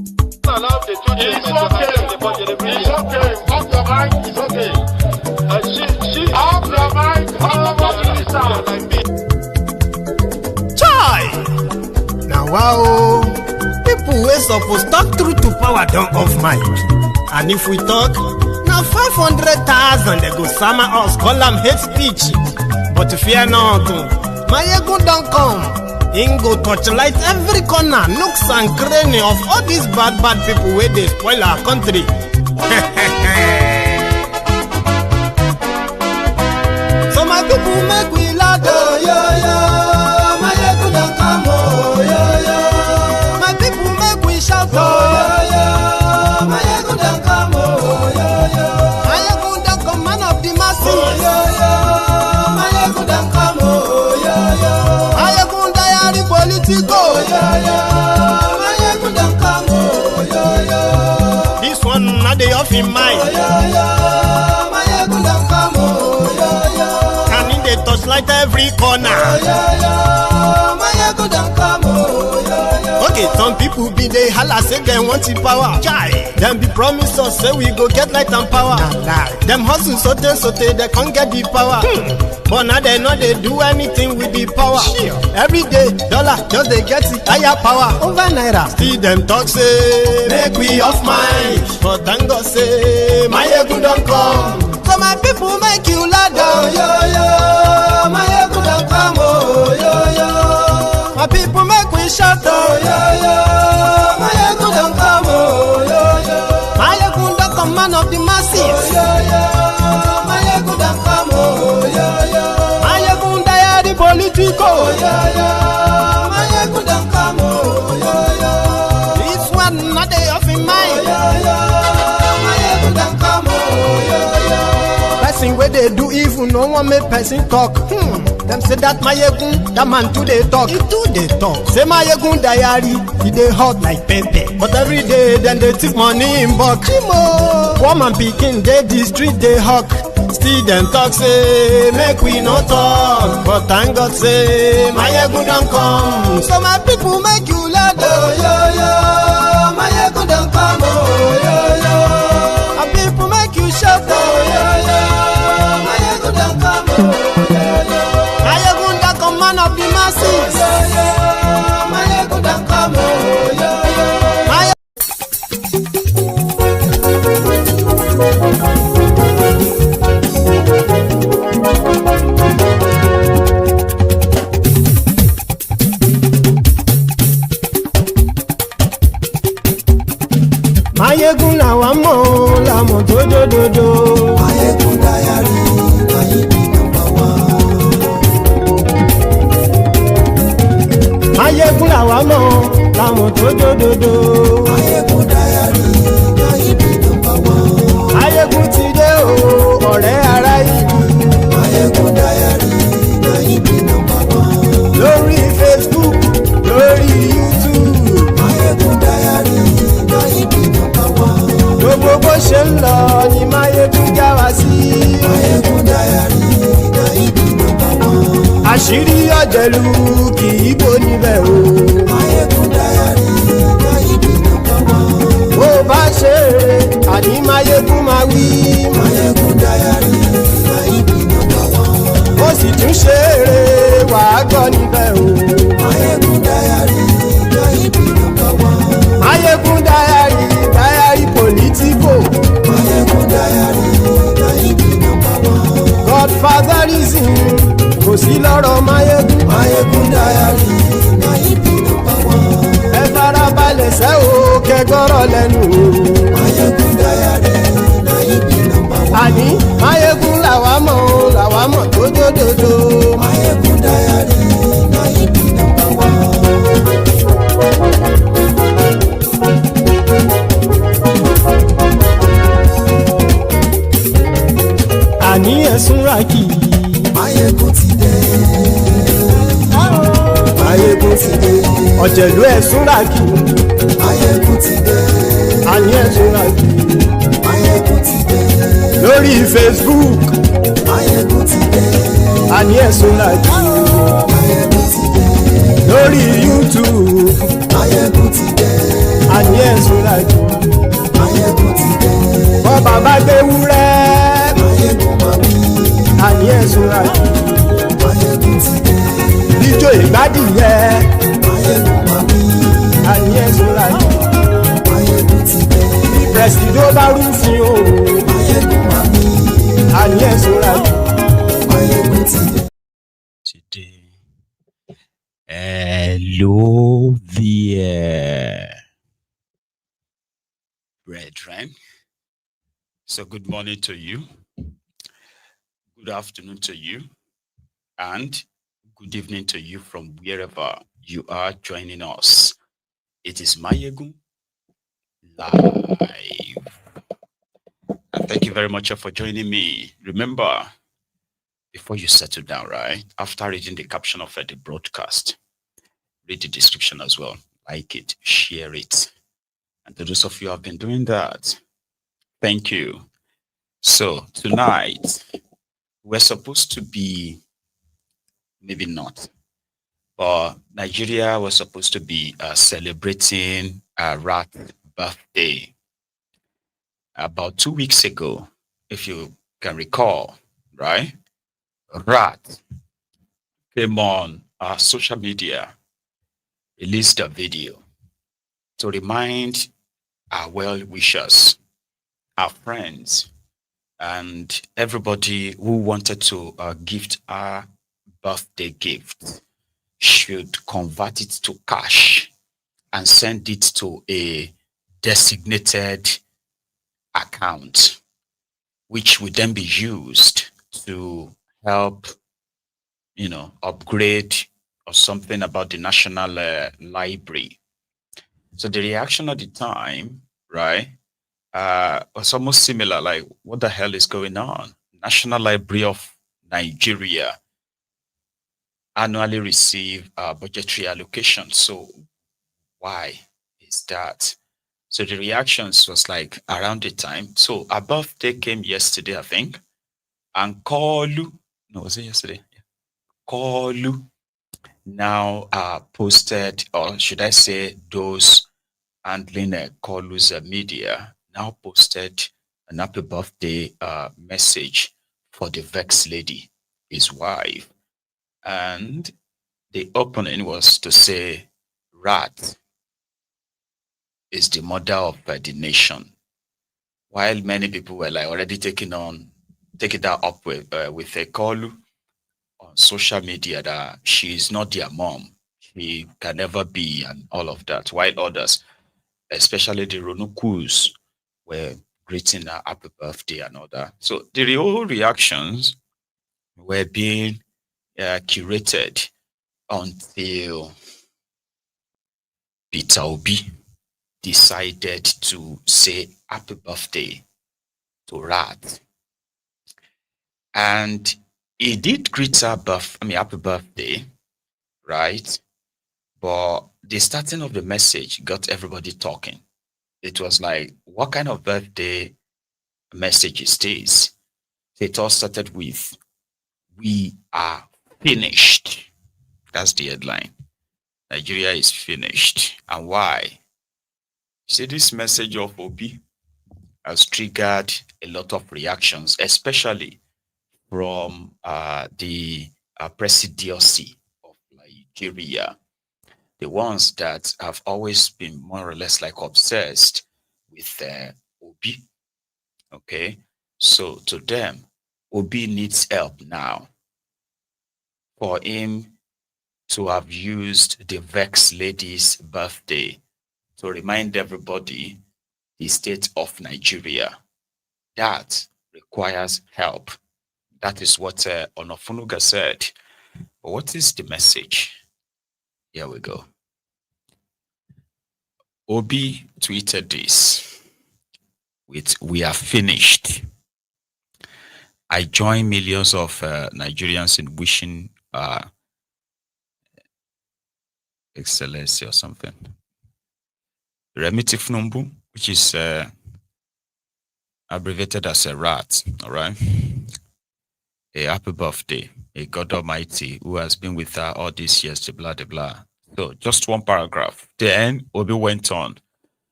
It's okay. Off your mic. It's okay. Off your mic. Chai! Now wow, people wey suppose talk truth to power don off mic. And if we talk, now 500,000 they go sama us, call am hate speech. But fear not, my ego don't come. Him go torchlight every corner, nooks and cranny of all these bad people where they spoil our country. So my people make we laugh, oh, yo, yo. My ego don't come, oh, yo, yo. My people make we shout, oh, yo, yo. My ego don't come, oh, yo, yo. My ego don't come, man of the masses, oh, yo, yo. My ego don't come, oh, yo, yo. My ego diary politico, yo, yo. My ego don't come, oh, yo, yo. This one not the off in mind, oh, yo, yo. My ego don't come, oh, yo, yo. And in the touchlight every corner, oh, yo, yo. My ego don't come, oh, yo, yo. Okay, some people be they holla say they want the power. Chai, them be promise us say we go get light and power. Nah. Them hustle sote they can't get the power. But now they know they do anything with the power. Sure. Every day, dollar just they get the higher power over naira. Still them talk say make we off mind. But thank God say my ego don't come. So my people make you laugh, oh, yo, yo. My ego don't come, oh, yo, yo. My people make we shout, oh, yo, yo. My ego don't come, oh, yo, yo. My ego don't come, man of the masses, oh, yo, yo. My ego don't come, oh, yo, yo. My ego diary politico, oh, yo, yo. My ego don't come, oh, yo, yo. This one not they off in mind, oh, yo, yo. My ego don't come, oh, yo, yo. Person where they do evil, no one make person talk. Them say that my yegun, that man too they talk. He too they talk. Say my yegun diary, he they hot like pepper. But every day then they take money in bulk. Woman picking, they the street they hawk. Still them talk say make we no talk. But thank God say my yegun don't come. So my people make you laugh, oh, yo, yo. My yegun don't come, oh, yo, yo. My people make you shout, oh, yo, yo. My yegun don't come, oh, yo, yo. My ego don't come, man of the masses, oh, yo, yo. My ego don't come, oh, yo, yo. Mayegun la wa mo la mo dodododo. Mayegun diary, Mayegun number one. Mayegun la wa mo la mo dodododo. Mayegun diary, Mayegun number one. Mayegun ti dé o, ọ̀rẹ́ ará ìlú. Mayegun diary, Mayegun number one. Lórí Facebook, lórí YouTube. Mayegun diary, Mayegun number one. Gbogbo bó ṣe ń lọ ni Mayegun já wa sí. Mayegun diary, Mayegun number one. Àṣírí ọ̀jẹ̀lú kì í bò níbẹ̀ o. Mayegun diary, Mayegun number one. Bó bá ṣe eré, àní Mayegun máa wí. Mayegun diary, Mayegun number one. Ó sì tún ṣe eré, wàá gbọ́ níbẹ̀ o. Mayegun diary, Mayegun number one. Mayegun diary, diary politico. Mayegun diary, Mayegun number one. Godfatherism kò sí lọ́rọ̀ Mayegun. Mayegun diary, Mayegun number one. Ẹ farabalẹ̀ sẹ́ o kẹgọ́rọ̀ lẹ́nu o. Mayegun diary, Mayegun number one. Àní Mayegun làwa mọ̀ tó dòdòdò. Mayegun diary, Mayegun number one. Àní ẹ̀sùn ràkì. Mayegun ti dé. Mayegun ti dé. Ọ̀jẹ̀lú ẹ̀sùn ràkì. Mayegun ti dé. Àní ẹ̀sùn ràkì. Mayegun ti dé. Lórí Facebook. Mayegun ti dé. Àní ẹ̀sùn ràkì. Mayegun ti dé. Lórí YouTube. Mayegun ti dé. Àní àní ẹ̀sùn làjò. Máyégún ti dé. Bọ́ bàbá gbé wúrẹ́. Máyégún máa wí. Àní ẹ̀sùn làjò. Máyégún ti dé. Ijó ìgbádìyẹ. Máyégún máa wí. Àní ẹ̀sùn làjò. Máyégún ti dé. Bí pẹ̀sìdó bá rúfin o. Máyégún máa wí. Àní ẹ̀sùn làjò. Máyégún ti dé. Today. Hello there, brethren. So good morning to you, good afternoon to you, and good evening to you from wherever you are joining us. It is Máyégún Live. And thank you very much for joining me. Remember, before you settle down, right, after reading the caption of the broadcast, read the description as well. Like it, share it. And to those of you who have been doing that, thank you. So tonight, we're supposed to be, maybe not, but Nigeria was supposed to be celebrating a rat birthday. About 2 weeks ago, if you can recall, right? Rat came on our social media, released a video to remind our well-wishers, our friends, and everybody who wanted to gift our birthday gift should convert it to cash and send it to a designated account, which would then be used to help, upgrade or something about the National Library. So the reaction at the time, right, was almost similar, like, what the hell is going on? National Library of Nigeria annually receive budgetary allocation. So why is that? So the reactions was like around the time. So our birthday came yesterday, I think, and Kolu, no, was it yesterday? Yeah. Kolu now posted, or should I say those handling Kolu's media, now posted an happy birthday message for the vexed lady, his wife. And the opening was to say, rat is the mother of the nation. While many people were like already taking that up with a Kolu on social media that she is not their mom, she can never be, and all of that. While others, especially the Ronukus, were greeting her happy birthday and all that. So the real reactions were being curated until Peter Obi decided to say happy birthday to Rat. And he did greet her happy birthday, right? But the starting of the message got everybody talking. It was like, what kind of birthday message is this? It all started with, we are finished. That's the headline. Nigeria is finished. And why? See, this message of Obi has triggered a lot of reactions, especially from the presidency of Nigeria, the ones that have always been more or less like obsessed with Obi. Okay, so to them, Obi needs help now. For him to have used the vexed lady's birthday to remind everybody the state of Nigeria, that requires help. That is what Onofunuga said. But what is the message? Here we go. Obi tweeted this with, we are finished. I join millions of Nigerians in wishing excellency or something. Remi Thiefnubu, which is abbreviated as a rat, all right? A happy birthday, a God Almighty who has been with her all these years, blah, blah, blah. So just one paragraph. Then Obi went on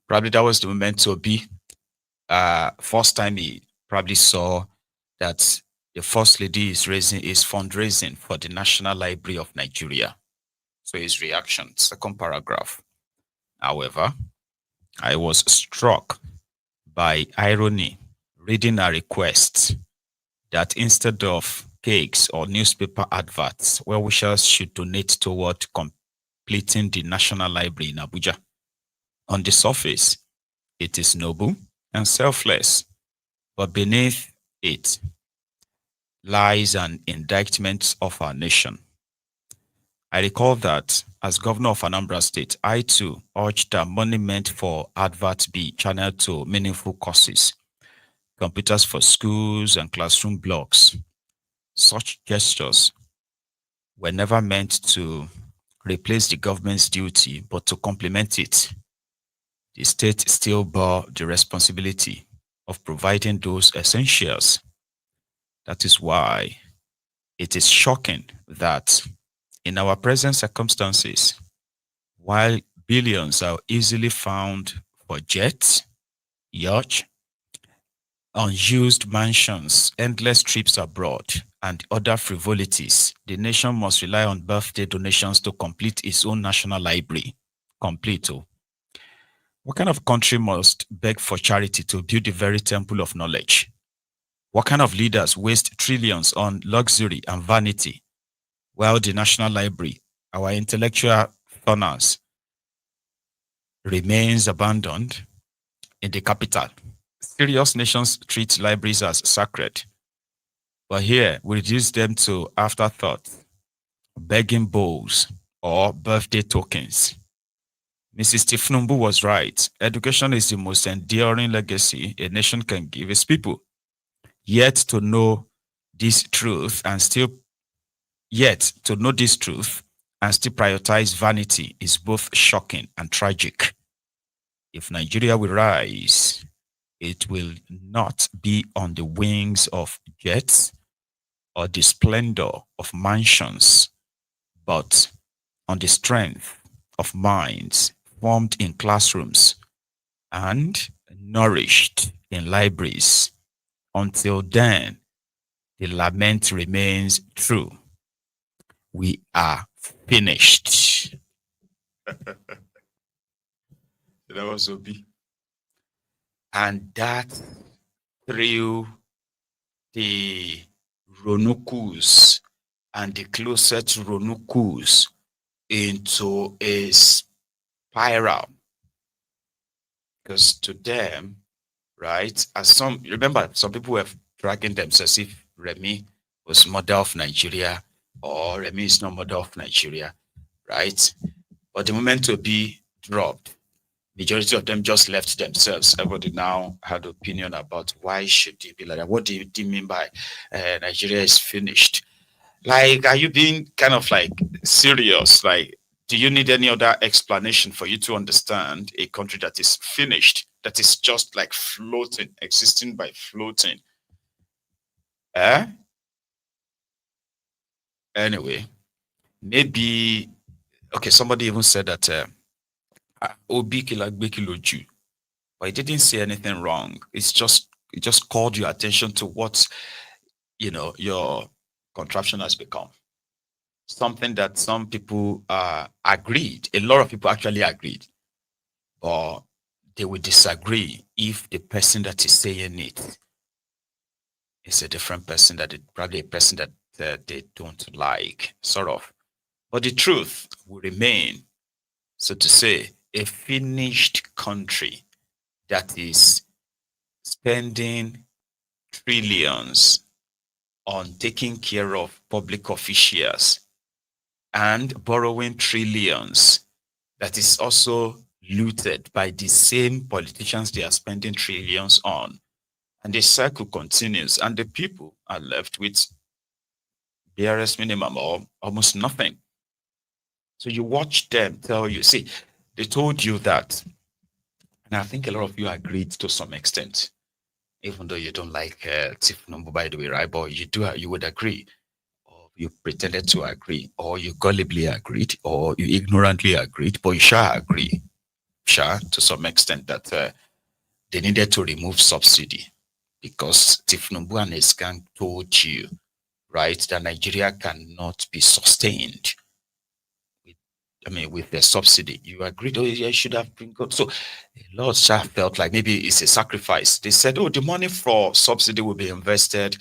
Probably that was the moment to be first time he probably saw that the first lady is fundraising for the National Library of Nigeria. So his reaction, second paragraph. However, I was struck by irony reading a request that instead of cakes or newspaper adverts, well-wishers should donate toward completing the National Library in Abuja. On the surface, it is noble and selfless, but beneath it lies an indictment of our nation. I recall that as governor of Anambra State, I too urged that money meant for adverts be channeled to meaningful causes, computers for schools and classroom blocks. Such gestures were never meant to replace the government's duty, but to complement it. The state still bore the responsibility of providing those essentials. That is why it is shocking that in our present circumstances, while billions are easily found for jets, yachts, unused mansions, endless trips abroad, and other frivolities, the nation must rely on birthday donations to complete its own national library. Complete. What kind of country must beg for charity to build the very temple of knowledge? What kind of leaders waste trillions on luxury and vanity, while the National Library, our intellectual furnace, remains abandoned in the capital? Serious nations treat libraries as sacred, but here we reduce them to afterthoughts, begging bowls, or birthday tokens. Mrs. Thiefnubu was right. Education is the most enduring legacy a nation can give its people. Yet to know this truth and still prioritize vanity is both shocking and tragic. If Nigeria will rise, it will not be on the wings of jets or the splendor of mansions, but on the strength of minds formed in classrooms and nourished in libraries. Until then, the lament remains true. We are finished. That was Obi. And that threw the Ronukus and the closet Ronukus into a spiral. Because to them, right, some people were dragging themselves if Remi was mother of Nigeria or Remi is not mother of Nigeria, right? But the moment to be dropped, majority of them just left themselves. Everybody now had opinion about why should it be like that? What do you mean by Nigeria is finished? Like, are you being kind of like serious? Like, do you need any other explanation for you to understand a country that is finished, that is just like floating, existing by floating? Anyway, maybe, okay, somebody even said that Obi Kilagbe Kiloju, but he didn't say anything wrong. It just called your attention to what, your contraption has become. Something that some people agreed, a lot of people actually agreed, but they would disagree if the person that is saying it is a different person, probably a person that they don't like, sort of. But the truth will remain, so to say, a finished country that is spending trillions on taking care of public officials and borrowing trillions that is also looted by the same politicians they are spending trillions on. And the cycle continues, and the people are left with barest minimum or almost nothing. So you watch them tell you, see, they told you that, and I think a lot of you agreed to some extent, even though you don't like Thiefnubu, by the way, right? But you would agree, or you pretended to agree, or you gullibly agreed, or you ignorantly agreed, but you shall agree to some extent that they needed to remove subsidy because Thiefnubu and his gang told you, right, that Nigeria cannot be sustained with the subsidy. You agreed, oh, yeah, it should have been good. So a lot felt like maybe it's a sacrifice. They said, oh, the money for subsidy will be reinvested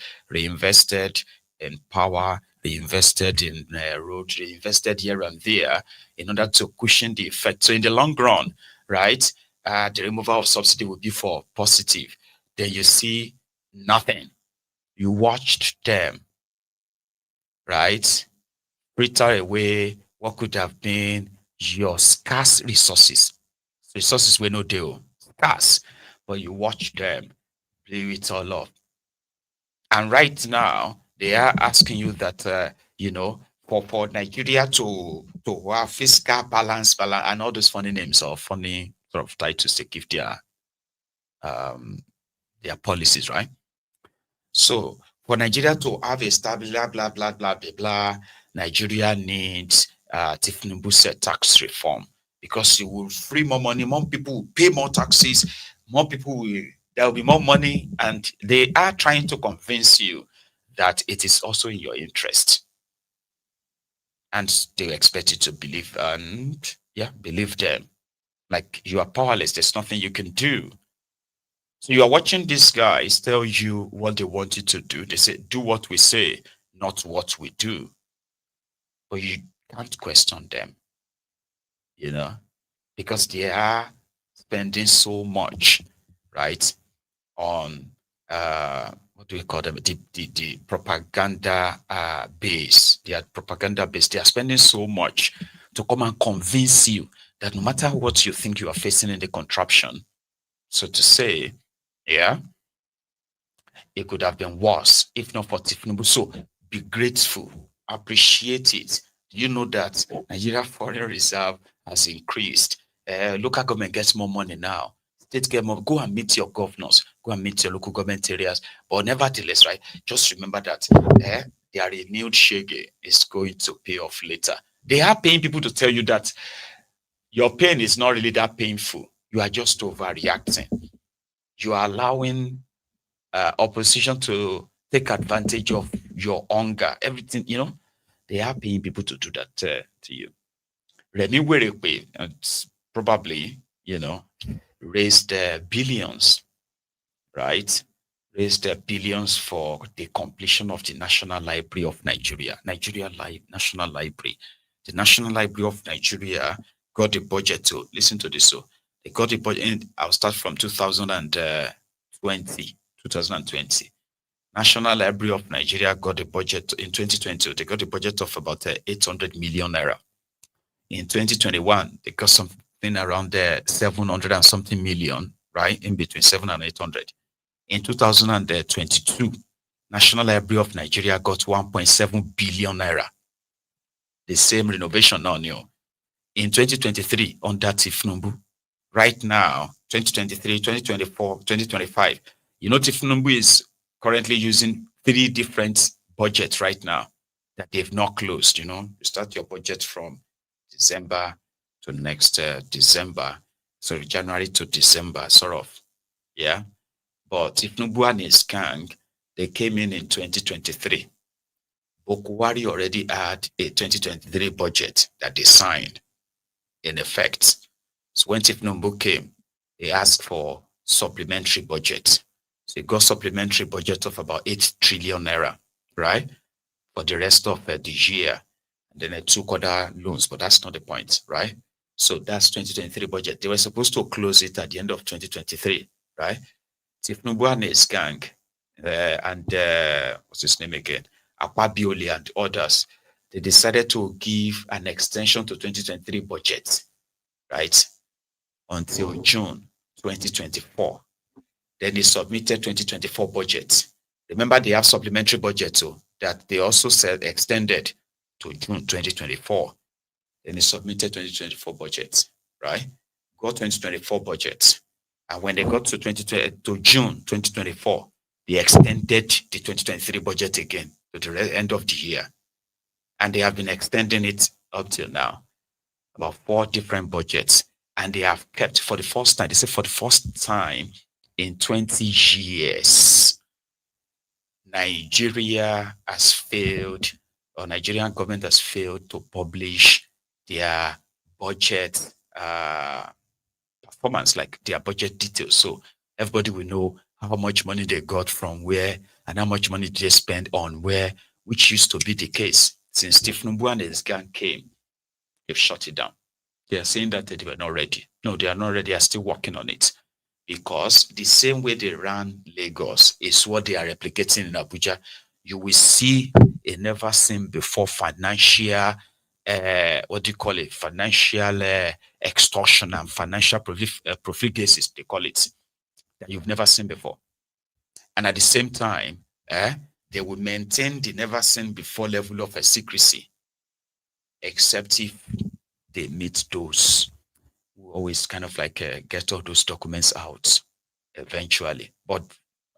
in power, reinvested in roads, reinvested here and there in order to cushion the effect. So in the long run, right, the removal of subsidy will be for positive. Then you see nothing. You watched them, right, fritter away what could have been your scarce resources. Resources were no deal, scarce, but you watch them blow it all up. And right now, they are asking you that, for Nigeria to have fiscal balance, and all those funny names or funny sort of titles they give their policies, right? So for Nigeria to have a stable, blah, blah, blah, blah, blah, blah, Nigeria needs Thiefnubu tax reform because it will free more money, more people will pay more taxes, there will be more money, and they are trying to convince you that it is also in your interest. And they expect you to believe, and believe them. Like you are powerless, there's nothing you can do. So you are watching these guys tell you what they want you to do. They say, do what we say, not what we do. But you can't question them, because they are spending so much, right, on, what do we call them? The propaganda base. They are propaganda base. They are spending so much to come and convince you that no matter what you think you are facing in the contraption, so to say, it could have been worse if not for Thiefnubu. So be grateful, appreciate it. You know that Nigeria foreign reserve has increased. Local government gets more money now. State get more. Go and meet your governors. Go and meet your local government areas. But nevertheless, right, just remember that their renewed shege is going to pay off later. They are paying people to tell you that your pain is not really that painful. You are just overreacting. You are allowing opposition to take advantage of your hunger, everything, they are paying people to do that to you. Remy Werey, probably, raised billions, right? Raised billions for the completion of the National Library of Nigeria, National Library. The National Library of Nigeria got a budget to, listen to this, so they got a budget, and I'll start from 2020. National Library of Nigeria got a budget in 2020. They got a budget of about 800 million naira. In 2021, they got something around 700 and something million, right? In between 7 and 800. In 2022, National Library of Nigeria got 1.7 billion naira. The same renovation now new. In 2023, under Thiefnubu, right now, 2023, 2024, 2025, Thiefnubu is currently using 3 different budgets right now that they've not closed. You start your budget from December to next December. So January to December, sort of. Yeah. But Thiefnubu and his gang, they came in 2023. Bokuwari already had a 2023 budget that they signed in effect. So when Thiefnubu came, they asked for supplementary budget. So he got supplementary budget of about 8 trillion naira, right? For the rest of the year. And then they took other loans, but that's not the point, right? So that's 2023 budget. They were supposed to close it at the end of 2023, right? Thiefnubu and his gang, and what's his name again? Akwabioli and others, they decided to give an extension to 2023 budget, right? Until June 2024. Then they submitted 2024 budget. Remember, they have supplementary budget too, that they also said extended to June 2024. Then they submitted 2024 budget, right? Got 2024 budget. And when they got to June 2024, they extended the 2023 budget again to the end of the year. And they have been extending it up till now. About 4 different budgets. And they have kept for the first time, they say for the first time in 20 years, Nigeria has failed, or Nigerian government has failed to publish their budget performance, like their budget details. So everybody will know how much money they got from where and how much money they spend on where, which used to be the case. Since Thiefnubu and his gang came, they've shut it down. They are saying that they were not ready. No, they are not ready. They are still working on it. Because the same way they ran Lagos is what they are replicating in Abuja. You will see a never seen before financial, what do you call it? Financial extortion and financial profligacies, they call it, that you've never seen before. And at the same time, they will maintain the never seen before level of secrecy, except if they meet those who always kind of like get all those documents out eventually. But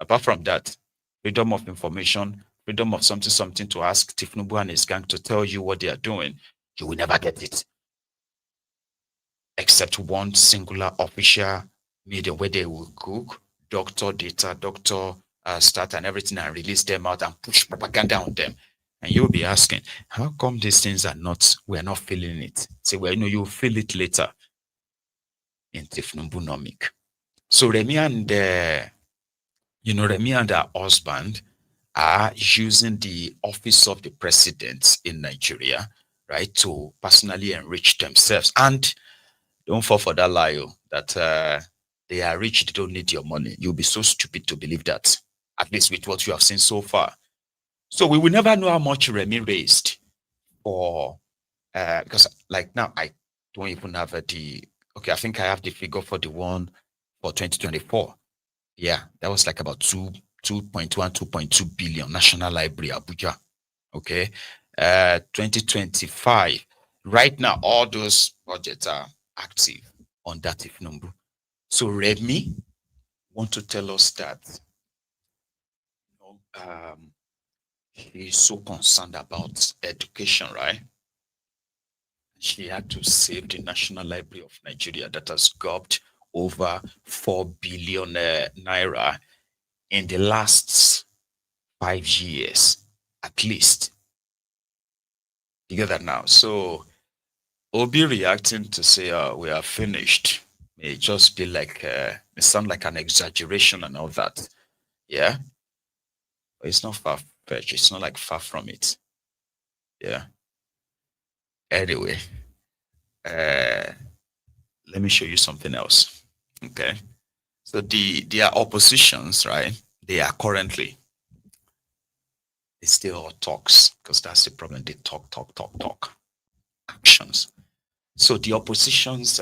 apart from that, freedom of information, freedom of something to ask Thiefnubu and his gang to tell you what they are doing, you will never get it. Except one singular official media where they will cook, doctor data, doctor start and everything and release them out and push propaganda on them. And you'll be asking, how come these things are not, we're not feeling it? Say, well, you'll feel it later in Thiefnubu-nomic. So Remi and Remi and her husband are using the office of the president in Nigeria, right, to personally enrich themselves. And don't fall for that lie that they are rich, they don't need your money. You'll be so stupid to believe that, at least with what you have seen so far. So we will never know how much Remi raised for, because like now I don't even have okay, I think I have the figure for the one for 2024. Yeah, that was like about 2.2 billion, National Library, Abuja. Okay. 2025. Right now, all those budgets are active on that Thiefnubu. So Remi want to tell us that he's so concerned about education, right? She had to save the National Library of Nigeria that has gobbled over 4 billion naira in the last 5 years, at least. You get that now? So Obi reacting to say, we are finished, may just be like, it sound like an exaggeration and all that. Yeah. But it's not far-fetched. It's not like far from it. Yeah. Anyway, let me show you something else. Okay. So their oppositions, right? They are currently, it's still all talks, because that's the problem. They talk. Actions. So the oppositions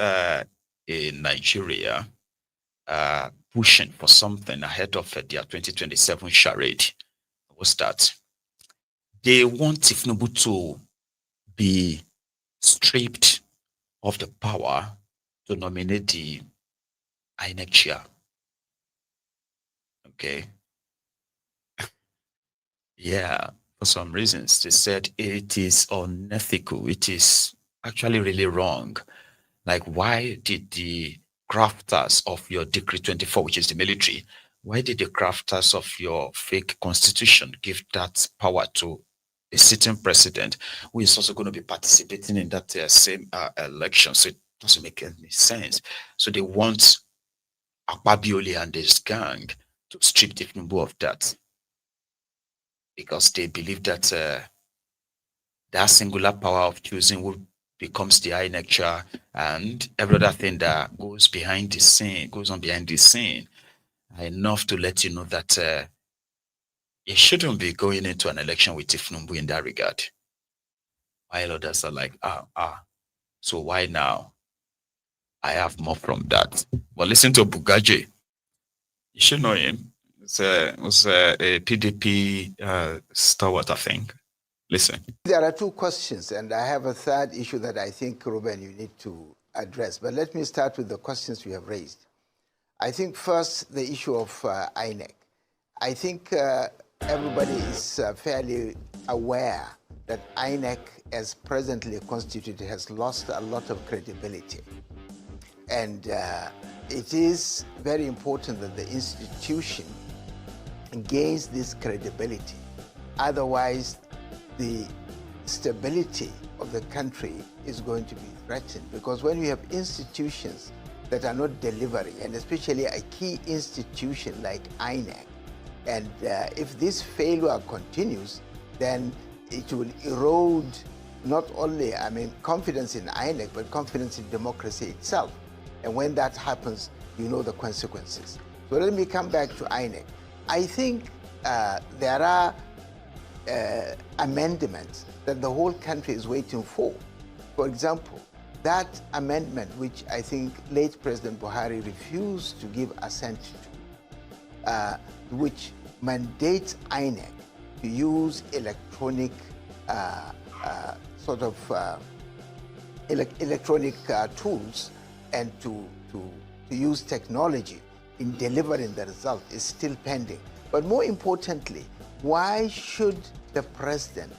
in Nigeria are pushing for something ahead of their 2027 charade. What's that? They want Thiefnubu to be stripped of the power to nominate the INEC chair. Okay. Yeah, for some reasons, they said it is unethical. It is actually really wrong. Like, why did the crafters of your Decree 24, which is the military, why did the crafters of your fake constitution give that power to a sitting president who is also going to be participating in that same election? So it doesn't make any sense. So they want Akpabioli and his gang to strip Thiefnubu of that, because they believe that that singular power of choosing who becomes the INEC chair and every other thing that goes on behind the scene, enough to let you know that you shouldn't be going into an election with Thiefnubu in that regard. While others are like, so why now? I have more from that. But listen to Bugaje. You should know him. Was a PDP stalwart, I think. Listen. There are two questions, and I have a third issue that I think, Ruben, you need to address. But let me start with the questions you have raised. I think first, the issue of INEC. I think everybody is fairly aware that INEC, as presently constituted, has lost a lot of credibility. And it is very important that the institution gains this credibility. Otherwise, the stability of the country is going to be threatened, because when you have institutions that are not delivering, and especially a key institution like INEC, and if this failure continues, then it will erode not only, confidence in INEC, but confidence in democracy itself. And when that happens, you know the consequences. So let me come back to INEC. I think there are amendments that the whole country is waiting for. For example, that amendment, which I think late President Buhari refused to give assent to, which mandates INEC to use electronic electronic tools and to use technology in delivering the result, is still pending. But more importantly, why should the president,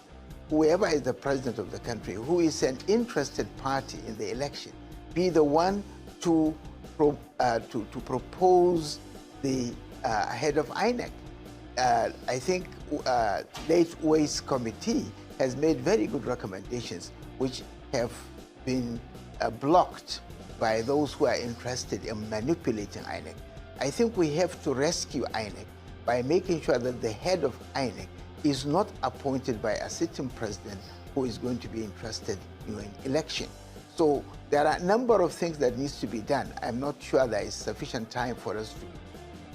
whoever is the president of the country, who is an interested party in the election, be the one to propose the head of INEC? I think late Ways Committee has made very good recommendations, which have been blocked by those who are interested in manipulating INEC. I think we have to rescue INEC by making sure that the head of INEC is not appointed by a sitting president who is going to be interested in election. So there are a number of things that needs to be done. I'm not sure there is sufficient time for us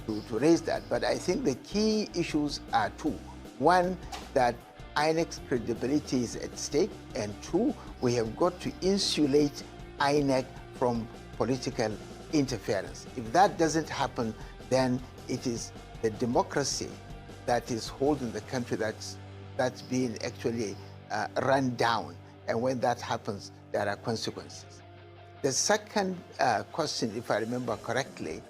to raise that, but I think the key issues are two. One, that INEC's credibility is at stake, and two, we have got to insulate INEC from political interference. If that doesn't happen, then it is the democracy that is holding the country that's being actually run down. And when that happens, there are consequences. The second question, if I remember correctly,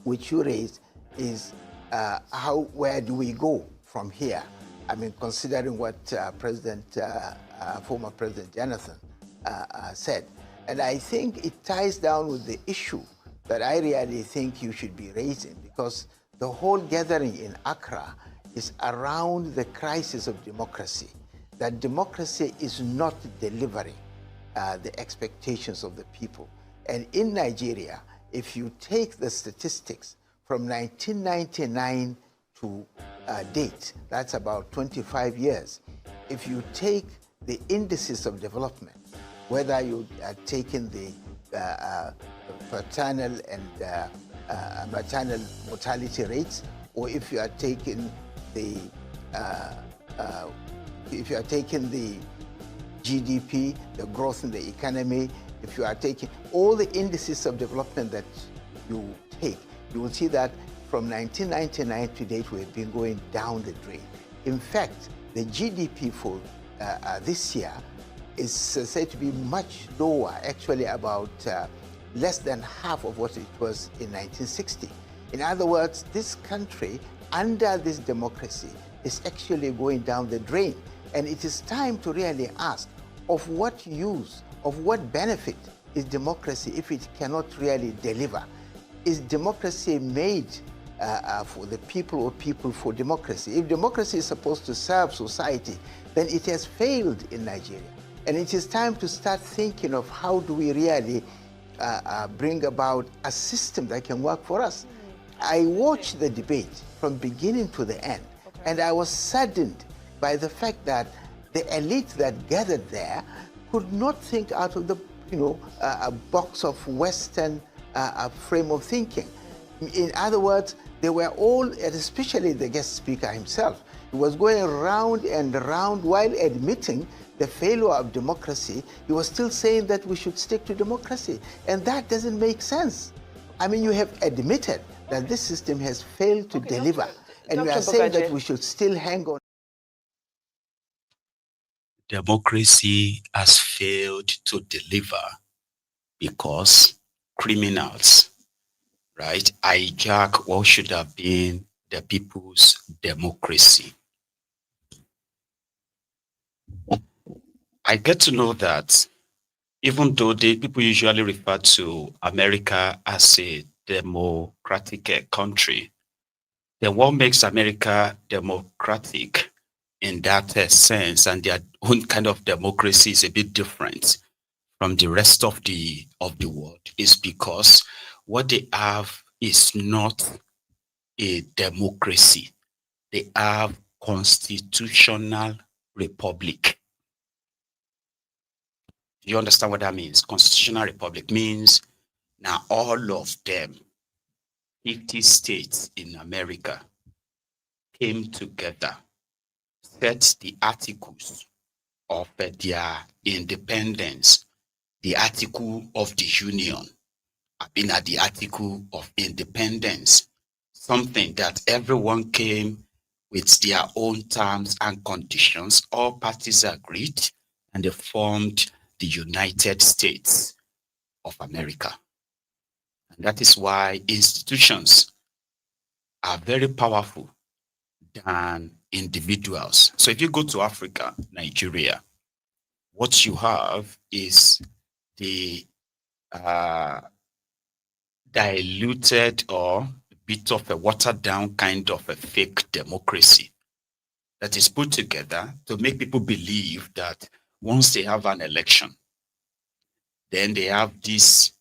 which you raised, is where do we go from here? Considering what former President Jonathan said. And I think it ties down with the issue that I really think you should be raising, because the whole gathering in Accra is around the crisis of democracy, that democracy is not delivering the expectations of the people. And in Nigeria, if you take the statistics from 1999 to date, that's about 25 years. If you take the indices of development, whether you are taking the paternal and maternal mortality rates, or if you are taking the GDP, the growth in the economy, if you are taking all the indices of development that you take, you will see that from 1999 to date, we have been going down the drain. In fact, the GDP for this year is said to be much lower, actually about less than half of what it was in 1960. In other words, this country, under this democracy, is actually going down the drain. And it is time to really ask, of what use, of what benefit is democracy if it cannot really deliver? Is democracy made for the people, or people for democracy? If democracy is supposed to serve society, then it has failed in Nigeria. And it is time to start thinking of how do we really bring about a system that can work for us. I watched the debate from beginning to the end, and I was saddened by the fact that the elite that gathered there could not think out of the a box of Western frame of thinking. In other words, they were all, and especially the guest speaker himself, he was going round and round while admitting the failure of democracy. He was still saying that we should stick to democracy, and that doesn't make sense. You have admitted that this system has failed to deliver, and you are saying that we should still hang on. Democracy has failed to deliver because criminals, right, hijack what should have been the people's democracy. I get to know that even though people usually refer to America as a democratic country, then what makes America democratic in that sense, and their own kind of democracy is a bit different from the rest of the world, is because what they have is not a democracy. They have constitutional republic. Do you understand what that means? Constitutional republic means now all of them, 50 states in America, came together, set the articles of their independence, the article of the union, been at the article of independence, something that everyone came with their own terms and conditions. All parties agreed, and they formed the United States of America. And that is why institutions are very powerful than individuals. So if you go to Africa, Nigeria, what you have is the diluted or a bit of a watered down kind of a fake democracy that is put together to make people believe that once they have an election, then they have this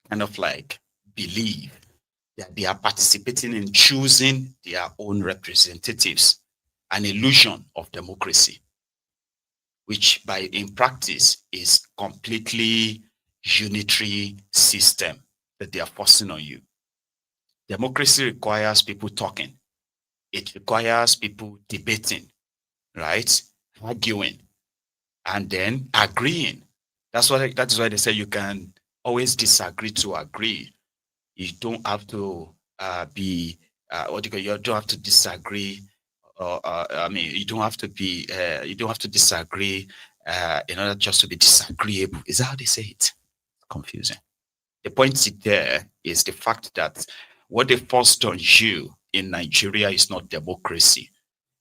kind of like belief that they are participating in choosing their own representatives, an illusion of democracy, which in practice is completely unitary system that they are forcing on you. Democracy requires people talking. It requires people debating, right? Arguing, and then agreeing. That is why they say you can always disagree to agree. You don't have to you don't have to disagree. You don't have to be. You don't have to disagree in order just to be disagreeable. Is that how they say it? It's confusing. The point there is the fact that what they forced on you in Nigeria is not democracy.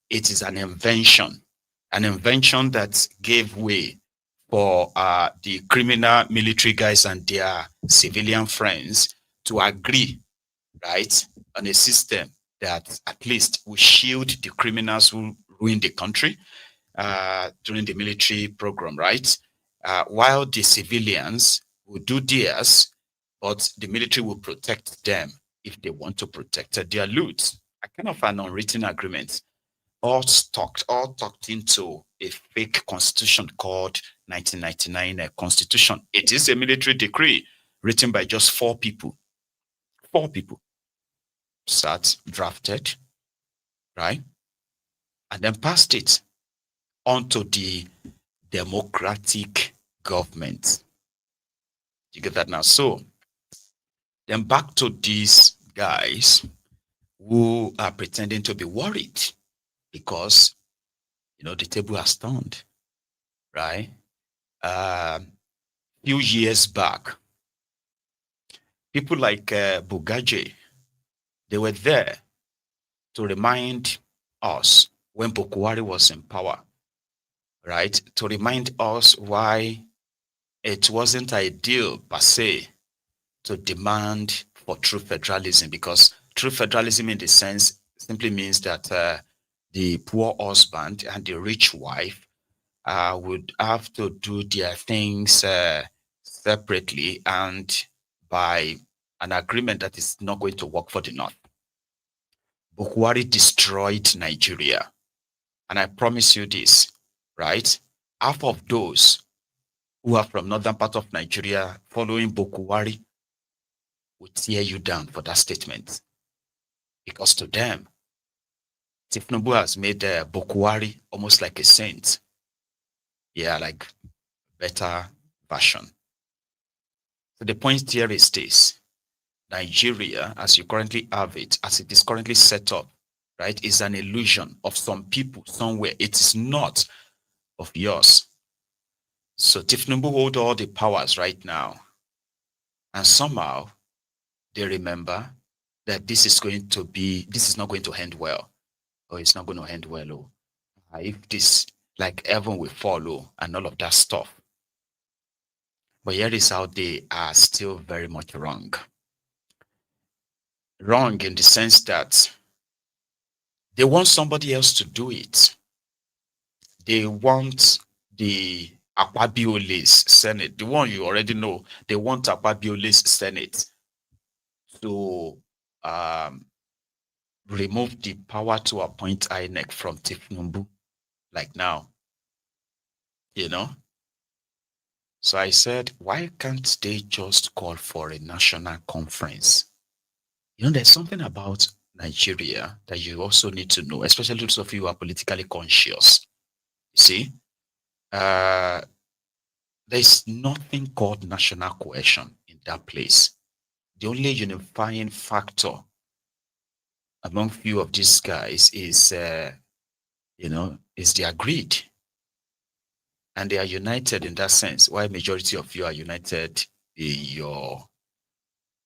It is an invention that gave way for the criminal military guys and their civilian friends to agree, right, on a system that at least will shield the criminals who ruin the country during the military program, right? While the civilians will do theirs, but the military will protect them if they want to protect their loot. A kind of an unwritten agreement, all tucked into a fake constitution called 1999 Constitution. It is a military decree written by just 4 people. 4 people sat, drafted, right? And then passed it onto the democratic government. You get that now? So then back to these guys who are pretending to be worried because, the table has turned, right? Few years back, people like Bugaje, they were there to remind us when Bukwari was in power, right? To remind us why it wasn't ideal per se to demand for true federalism, because true federalism in the sense simply means that the poor husband and the rich wife would have to do their things separately and by an agreement that is not going to work for the North. Bukwari destroyed Nigeria. And I promise you this, right? Half of those who are from northern part of Nigeria following Bukwari would tear you down for that statement. Because to them, Thiefnubu has made Bukwari almost like a saint. Yeah, like better version. So the point here is this. Nigeria, as you currently have it, as it is currently set up, right, is an illusion of some people somewhere. It is not of yours. So Thiefnubu hold all the powers right now. And somehow they remember that this is not going to end well. Or it's not going to end well. If this, like heaven will follow and all of that stuff. But here is how they are still very much wrong. Wrong in the sense that they want somebody else to do it. They want the Akpabiole's Senate, the one you already know. They want Akpabiole's Senate to remove the power to appoint INEC from Thiefnubu, like now, you know. So I said, why can't they just call for a national conference? You know, there's something about Nigeria that you also need to know, especially those of you who are politically conscious. You see, there's nothing called national cohesion in that place. The only unifying factor among few of these guys is, is their greed. And they are united in that sense, while majority of you are united in your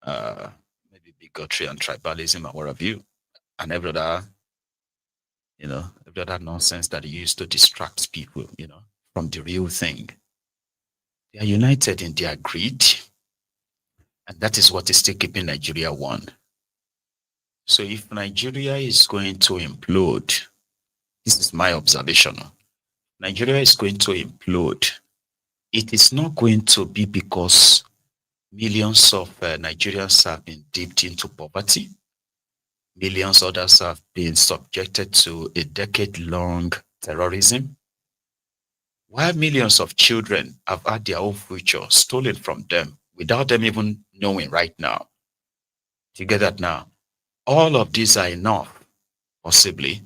maybe bigotry and tribalism and what have you, and every other nonsense that they use to distract people, from the real thing. They are united in their greed, and that is what is still keeping Nigeria one. So if Nigeria is going to implode, this is my observation. Nigeria is going to implode. It is not going to be because millions of Nigerians have been dipped into poverty. Millions others have been subjected to a decade-long terrorism. While millions of children have had their own future stolen from them without them even knowing right now. Do you get that now? All of these are enough, possibly,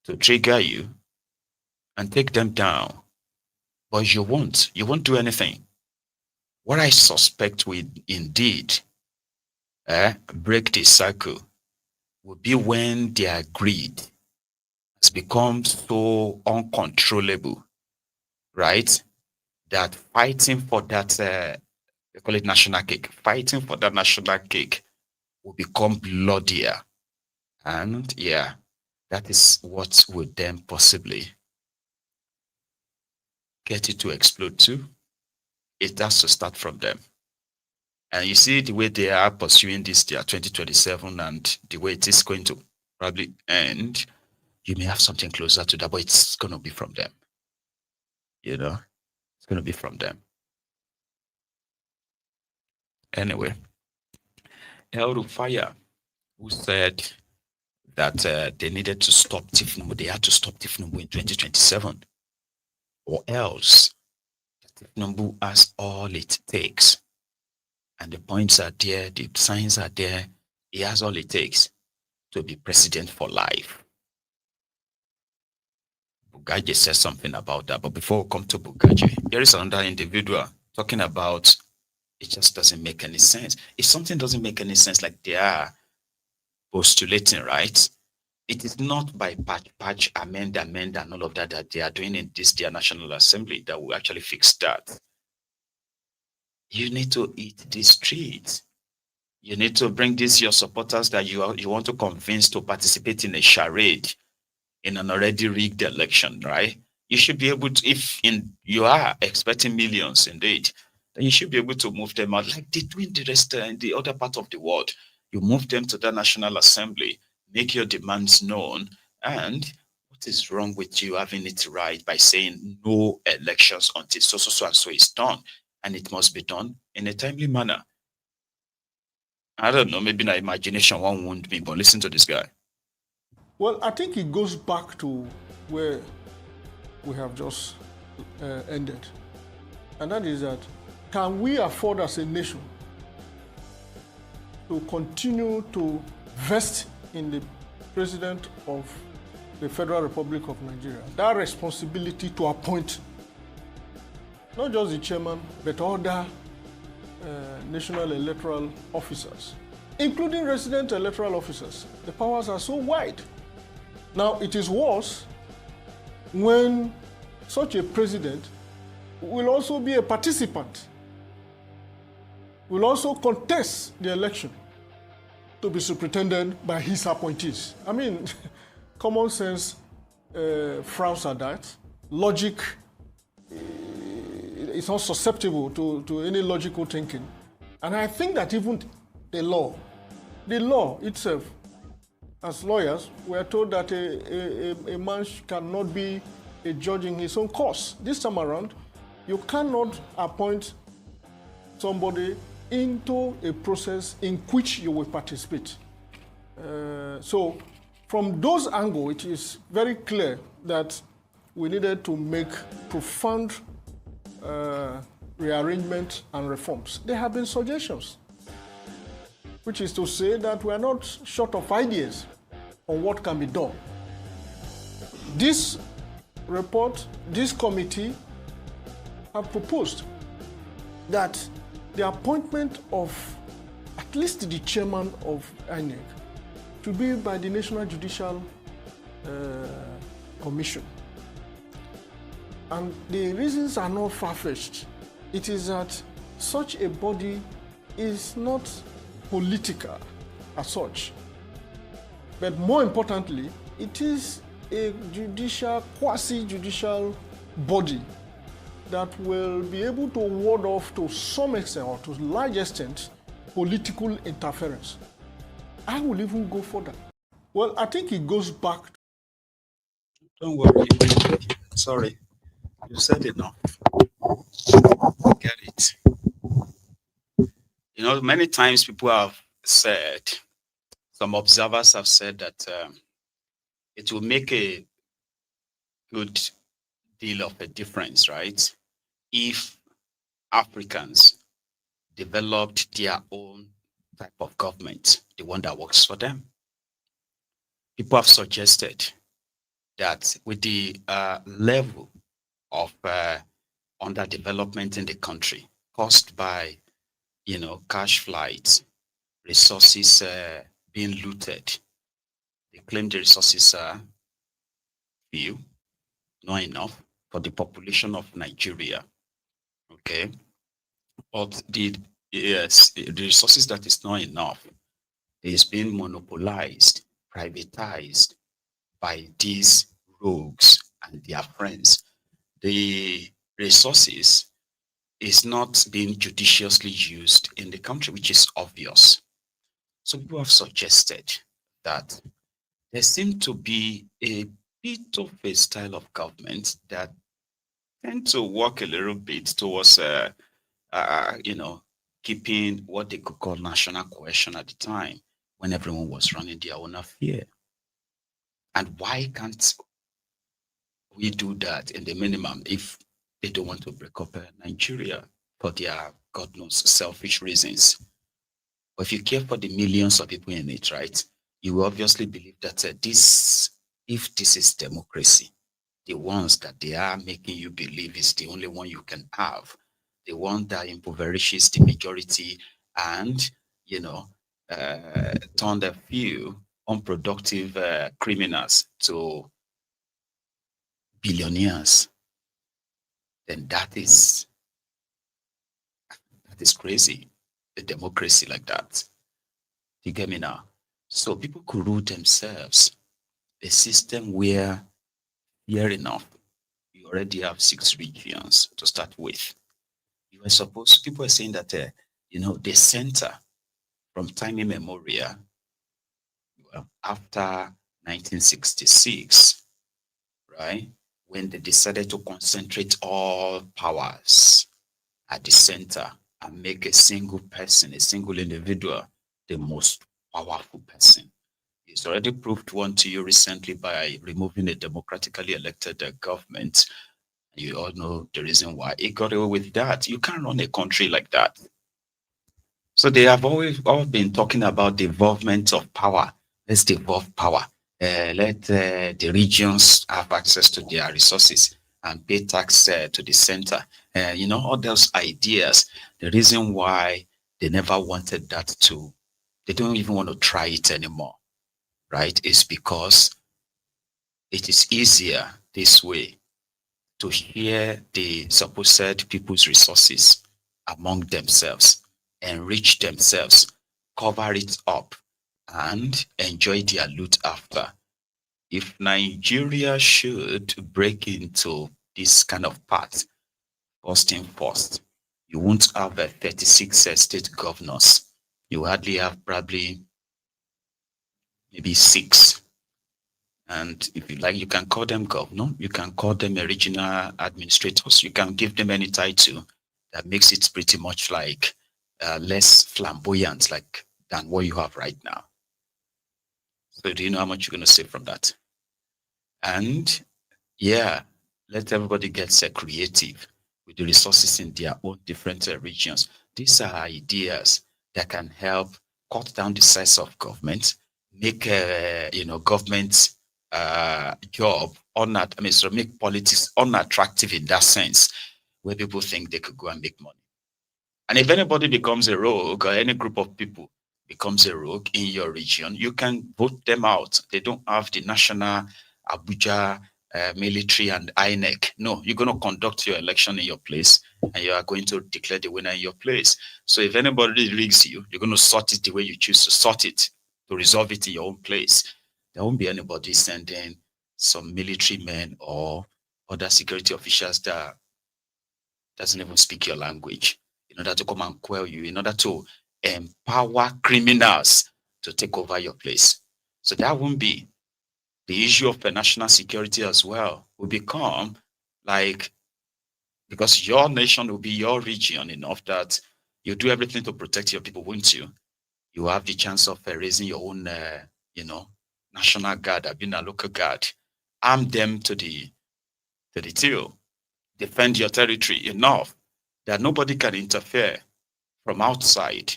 to trigger you and take them down. But you won't do anything. What I suspect will indeed break the cycle will be when their greed has become so uncontrollable, right? That fighting for that, they call it national cake, fighting for that national cake will become bloodier. And yeah, that is what would then possibly get it to explode too. It has to start from them. And you see the way they are pursuing this year, 2027, and the way it is going to probably end, you may have something closer to that, but it's going to be from them. It's going to be from them. Anyway, El Rufaya, who said that they needed to stop Thiefnubu, they had to stop Thiefnubu in 2027, or else Thiefnubu has all it takes. And the points are there, the signs are there. He has all it takes to be president for life. Bugaje says something about that. But before we come to Bugaje, there is another individual talking about it just doesn't make any sense. If something doesn't make any sense, like they are postulating, right? It is not by patch, amend, and all of that they are doing in this their National Assembly that will actually fix that. You need to eat the streets. You need to bring your supporters that you want to convince to participate in a charade in an already rigged election, right? You should be able to, you are expecting millions indeed, then you should be able to move them out like they do in the rest in the other part of the world. You move them to the National Assembly, make your demands known, and what is wrong with you having it right by saying no elections until so and so is done? And it must be done in a timely manner. I don't know, maybe my imagination won't wound me, but listen to this guy. Well, I think it goes back to where we have just ended. And that is that, can we afford as a nation to continue to vest in the President of the Federal Republic of Nigeria that responsibility to appoint not just the chairman, but other national electoral officers, including resident electoral officers? The powers are so wide. Now, it is worse when such a president will also be a participant, will also contest the election to be superintended by his appointees. I mean, common sense frowns at that. Logic, it's not susceptible to any logical thinking. And I think that even the law itself, as lawyers, we are told that a man cannot be a judge in his own cause. This time around, you cannot appoint somebody into a process in which you will participate. So from those angles, it is very clear that we needed to make profound rearrangement and reforms. There have been suggestions, which is to say that we are not short of ideas on what can be done. This report, this committee have proposed that the appointment of at least the chairman of INEC to be by the National Judicial Commission. And the reasons are not far-fetched. It is that such a body is not political as such. But more importantly, it is a judicial, quasi-judicial body that will be able to ward off to some extent or to a large extent political interference. I will even go further. Well, I think it goes back. Don't worry. Sorry. You said enough. Get it. You know, many times people have said, some observers have said that it will make a good deal of a difference, right? If Africans developed their own type of government, the one that works for them. People have suggested that with the level of underdevelopment in the country caused by, you know, cash flights, resources being looted, they claim the resources are few, not enough for the population of Nigeria. Okay, but the resources that is not enough is being monopolized, privatized by these rogues and their friends. The resources is not being judiciously used in the country, which is obvious. So people have suggested that there seems to be a bit of a style of government that tend to work a little bit towards, you know, keeping what they could call national cohesion at the time when everyone was running their own affair. And why can't we do that in the minimum if they don't want to break up Nigeria for their, God knows, selfish reasons? But if you care for the millions of people in it, right, you will obviously believe that if this is democracy, the ones that they are making you believe is the only one you can have, the one that impoverishes the majority and, you know, turn a few unproductive criminals to billionaires, then that is crazy. A democracy like that. You get me now? So people could rule themselves. A system where, fair enough, you already have 6 regions to start with. You were supposed, people are saying that, you know, the center from time immemorial, well, after 1966, right, when they decided to concentrate all powers at the center and make a single person, a single individual, the most powerful person. It's already proved one to you recently by removing a democratically elected government. You all know the reason why it got away with that. You can't run a country like that. So they have always all been talking about devolvement of power. Let's devolve power. Let the regions have access to their resources and pay tax to the center. You know, all those ideas. The reason why they never wanted that to, they don't even want to try it anymore, right? Is because it is easier this way to share the supposed people's resources among themselves, enrich themselves, cover it up, and enjoy their loot after. If Nigeria should break into this kind of path, First thing first, you won't have 36 state governors. You hardly have probably maybe 6. And if you like, you can call them governor, you can call them regional administrators, you can give them any title that makes it pretty much like less flamboyant than what you have right now. So do you know how much you're going to save from that? And yeah, let everybody get creative with the resources in their own different regions. These are ideas that can help cut down the size of government, make government job make politics unattractive in that sense, where people think they could go and make money. And if anybody becomes a rogue, or any group of people becomes a rogue in your region, you can vote them out. They don't have the national Abuja military and INEC. No, you're going to conduct your election in your place, and you are going to declare the winner in your place. So if anybody rigs you, you're going to sort it the way you choose to sort it, to resolve it in your own place. There won't be anybody sending some military men or other security officials that doesn't even speak your language in order to come and quell you, in order to empower criminals to take over your place. So that won't be the issue of national security as well. Will become like, because your nation will be your region enough that you do everything to protect your people, won't you? You have the chance of raising your own, national guard, being a local guard, arm them to the till, defend your territory enough that nobody can interfere from outside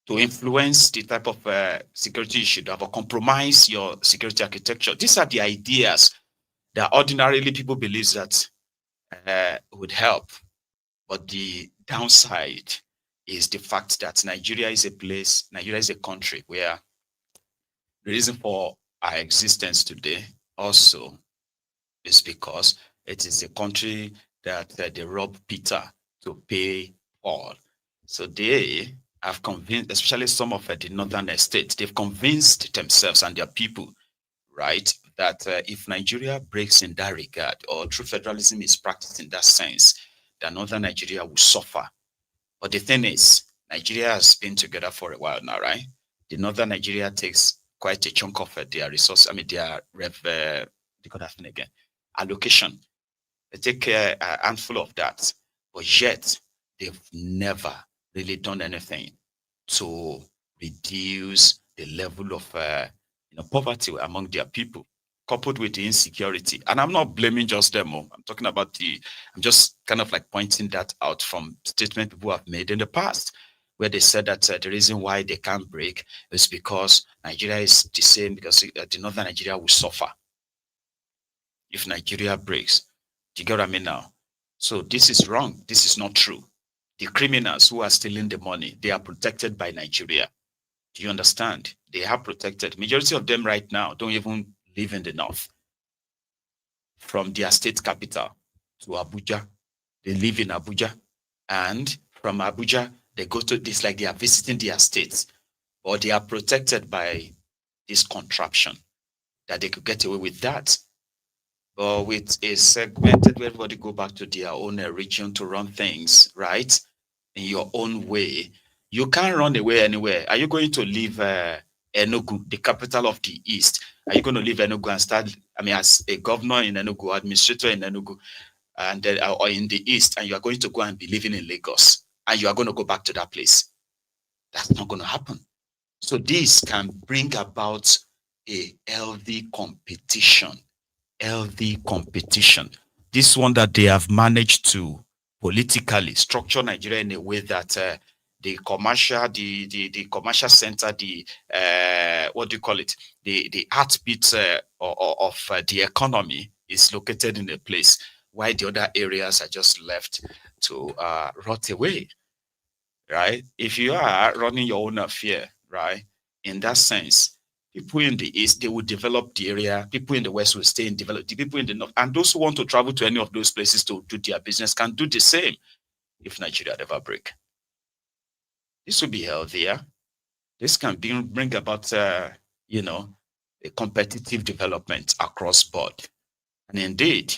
to influence the type of security you should have or compromise your security architecture. These are the ideas that ordinarily people believe that would help. But the downside is the fact that Nigeria is a country where the reason for our existence today also is because it is a country that they rob Peter to pay Paul. So they have convinced, especially some of the northern states, they've convinced themselves and their people, right, that if Nigeria breaks in that regard, or true federalism is practiced in that sense, that northern Nigeria will suffer. But the thing is, Nigeria has been together for a while now, right? The northern Nigeria takes quite a chunk of their resource, their allocation. They take a handful of that, but yet they've never really done anything to reduce the level of poverty among their people, coupled with the insecurity. And I'm not blaming just them. I'm talking about I'm just kind of like pointing that out from statements people have made in the past, where they said that the reason why they can't break is because Nigeria is the same, because the northern Nigeria will suffer if Nigeria breaks. Do you get what I mean now? So this is wrong. This is not true. The criminals who are stealing the money, they are protected by Nigeria. Do you understand? They are protected. Majority of them right now don't even live in the north. From their state capital to Abuja, they live in Abuja. And from Abuja, they go to this like they are visiting their states. Or they are protected by this contraption that they could get away with that. But with a segmented where everybody go back to their own region to run things, right? In your own way. You can't run away anywhere. Are you going to leave Enugu, the capital of the East? Are you going to leave Enugu and start, as a governor in Enugu, administrator in Enugu, and or in the East, and you are going to go and be living in Lagos, and you are going to go back to that place? That's not going to happen. So this can bring about a healthy competition. This one that they have managed to politically structure Nigeria in a way that the commercial center, the heartbeat of the economy is located in a place, while the other areas are just left to rot away, right? If you are running your own affair, right, in that sense, people in the East, they will develop the area. People in the West will stay and develop. The people in the North, and those who want to travel to any of those places to do their business can do the same if Nigeria ever break. This will be healthier. This can bring about, a competitive development across board. And indeed,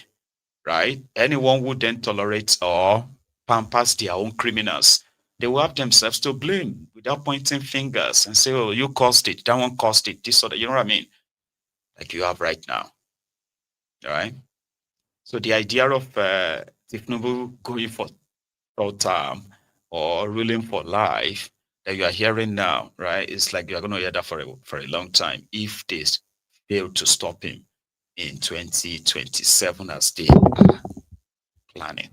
right? Anyone who then tolerates or pampers their own criminals, they will have themselves to blame without pointing fingers and say, oh, you caused it, that one caused it, this or that. You know what I mean? Like you have right now, all right? So the idea of Thiefnubu going for third term or ruling for life that you are hearing now, right? It's like you're going to hear that for a long time if they fail to stop him in 2027 as they are planning.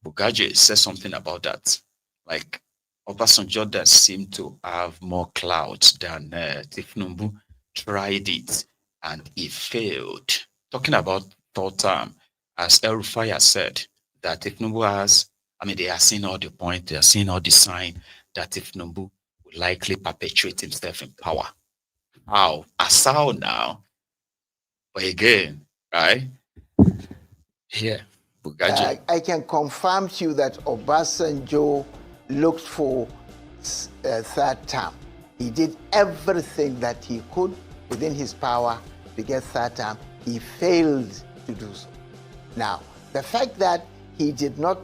Bugaje says something about that. Like Obasanjo that seemed to have more clout than Thiefnubu tried it and he failed. Talking about third term, as El Rufai has said, that Thiefnubu has, I mean, they are seeing all the point, they are seeing all the sign that Thiefnubu will likely perpetuate himself in power. How? As how now? But again, right? Here, Bugaje. I can confirm to you that Obasanjo looked for a third term. He did everything that he could within his power to get third term. He failed to do so. Now, the fact that he did not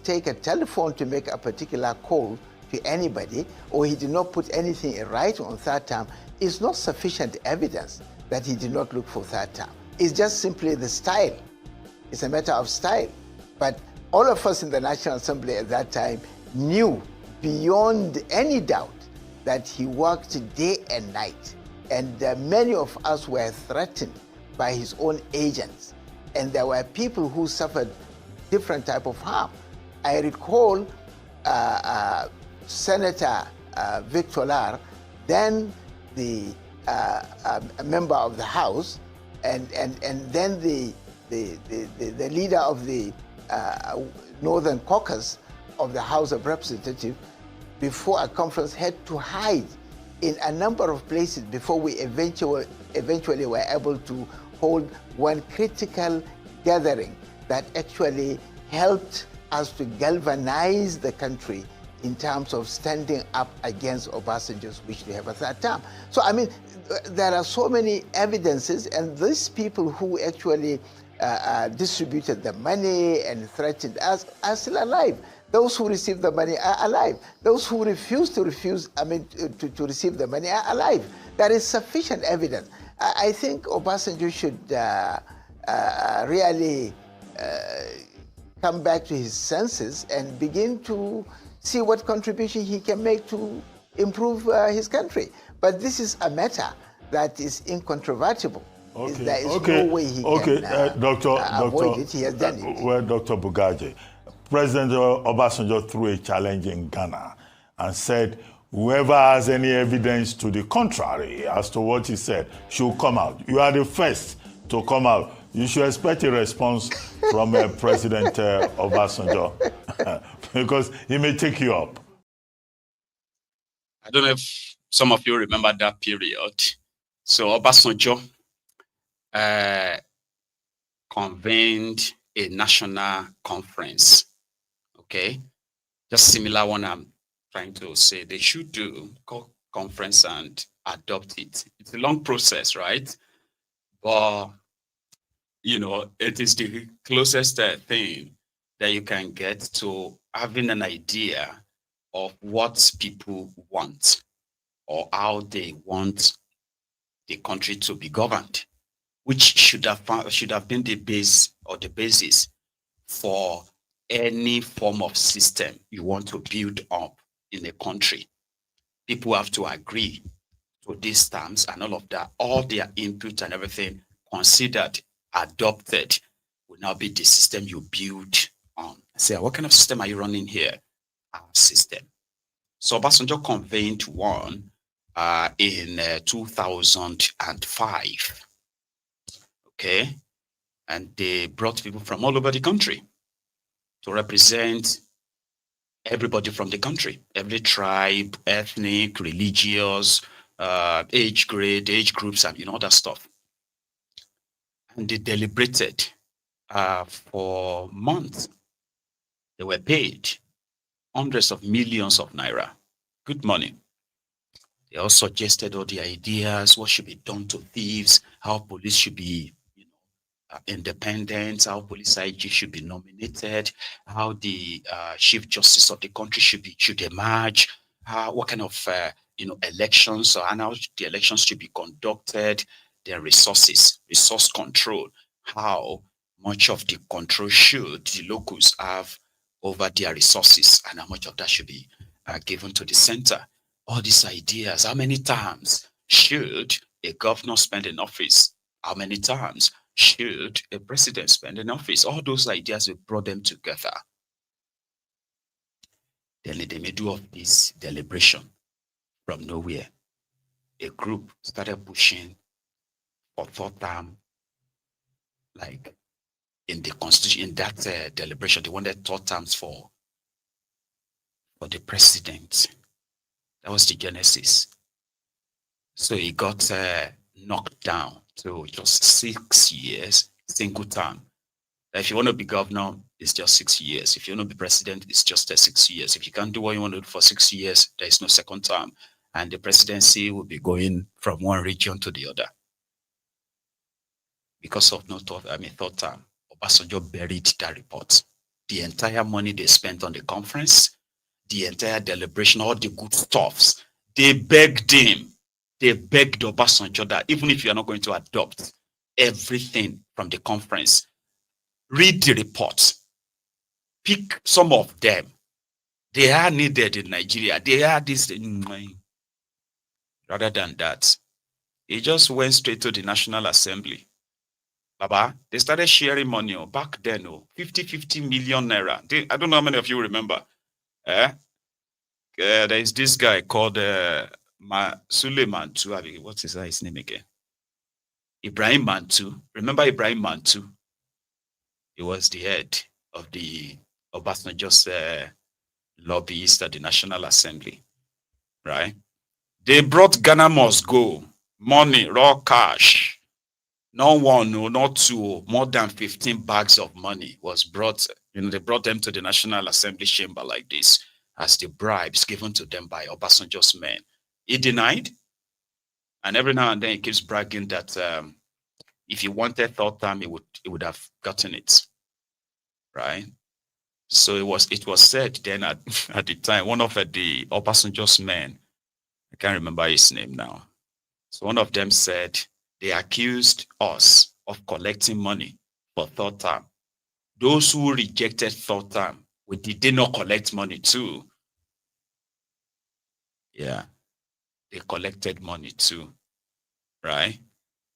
take a telephone to make a particular call to anybody, or he did not put anything in writing on third term, is not sufficient evidence that he did not look for third term. It's just simply the style. It's a matter of style. But all of us in the National Assembly at that time knew beyond any doubt that he worked day and night. And many of us were threatened by his own agents. And there were people who suffered different type of harm. I recall Senator Victor Lar, then the a member of the House, and then the leader of the Northern Caucus of the House of Representatives, before a conference, had to hide in a number of places before we eventually were able to hold one critical gathering that actually helped us to galvanize the country in terms of standing up against Obasanjo's wish to have a third term. So, I mean, there are so many evidences, and these people who actually distributed the money and threatened us are still alive. Those who received the money are alive. Those who refused to receive the money are alive. There is sufficient evidence. I think Obasanjo should really come back to his senses and begin to see what contribution he can make to improve his country. But this is a matter that is incontrovertible. Okay. There is no way he can avoid it. He has done it. Well, Dr. Bugaje, President Obasanjo threw a challenge in Ghana and said, whoever has any evidence to the contrary as to what he said should come out. You are the first to come out. You should expect a response from President Obasanjo because he may take you up. I don't know if some of you remember that period. So Obasanjo convened a national conference. Okay, just similar one I'm trying to say they should do, call conference and adopt it. It's a long process, right? But you know, it is the closest thing that you can get to having an idea of what people want or how they want the country to be governed, which should have been the base or the basis for any form of system you want to build up in a country. People have to agree to these terms and all of that, all their input and everything considered, adopted, will now be the system you build on. Say, what kind of system are you running here? Our system. So Obasanjo convened one in 2005. Okay, and they brought people from all over the country to represent everybody from the country, every tribe, ethnic, religious, age grade, age groups, and all that stuff. And they deliberated for months. They were paid hundreds of millions of naira, good money. They all suggested all the ideas, what should be done to thieves, how police should be independence, how police IG should be nominated, how the Chief Justice of the country should emerge, what kind of elections and how the elections should be conducted, their resource control, how much of the control should the locals have over their resources, and how much of that should be given to the center. All these ideas, how many times should a governor spend in office? How many times should a president spend in office? All those ideas, we brought them together. Then in the middle of this deliberation, from nowhere, a group started pushing for third term, like in the constitution, in that deliberation, they wanted third terms for the president. That was the genesis. So he got knocked down to just 6 years, single term. If you want to be governor, it's just 6 years. If you want to be president, it's just 6 years. If you can't do what you want to do for 6 years, there is no second term. And the presidency will be going from one region to the other. Because of third term, Obasanjo buried that report. The entire money they spent on the conference, the entire deliberation, all the good stuffs, they begged him. They begged Obasanjo that even if you are not going to adopt everything from the conference, read the report. Pick some of them. They are needed in Nigeria. They are this. Rather than that, he just went straight to the National Assembly. Baba, they started sharing money back then, 50 million naira. I don't know how many of you remember. There is this guy called Suleiman Tuabi. What is his name again? Ibrahim Mantu. Remember Ibrahim Mantu? He was the head of the Obasanjo's lobbyists at the National Assembly, right? They brought Ghana Must Go, money, raw cash. Not one, no, not two, more than 15 bags of money was brought. They brought them to the National Assembly chamber like this as the bribes given to them by Obasanjo's men. He denied, and every now and then he keeps bragging that if he wanted third term, he would have gotten it, right? So it was said then at the time, one of the Obasanjo's men, I can't remember his name now. So one of them said they accused us of collecting money for third term. Those who rejected third term, did they not collect money too? Yeah, they collected money too, right?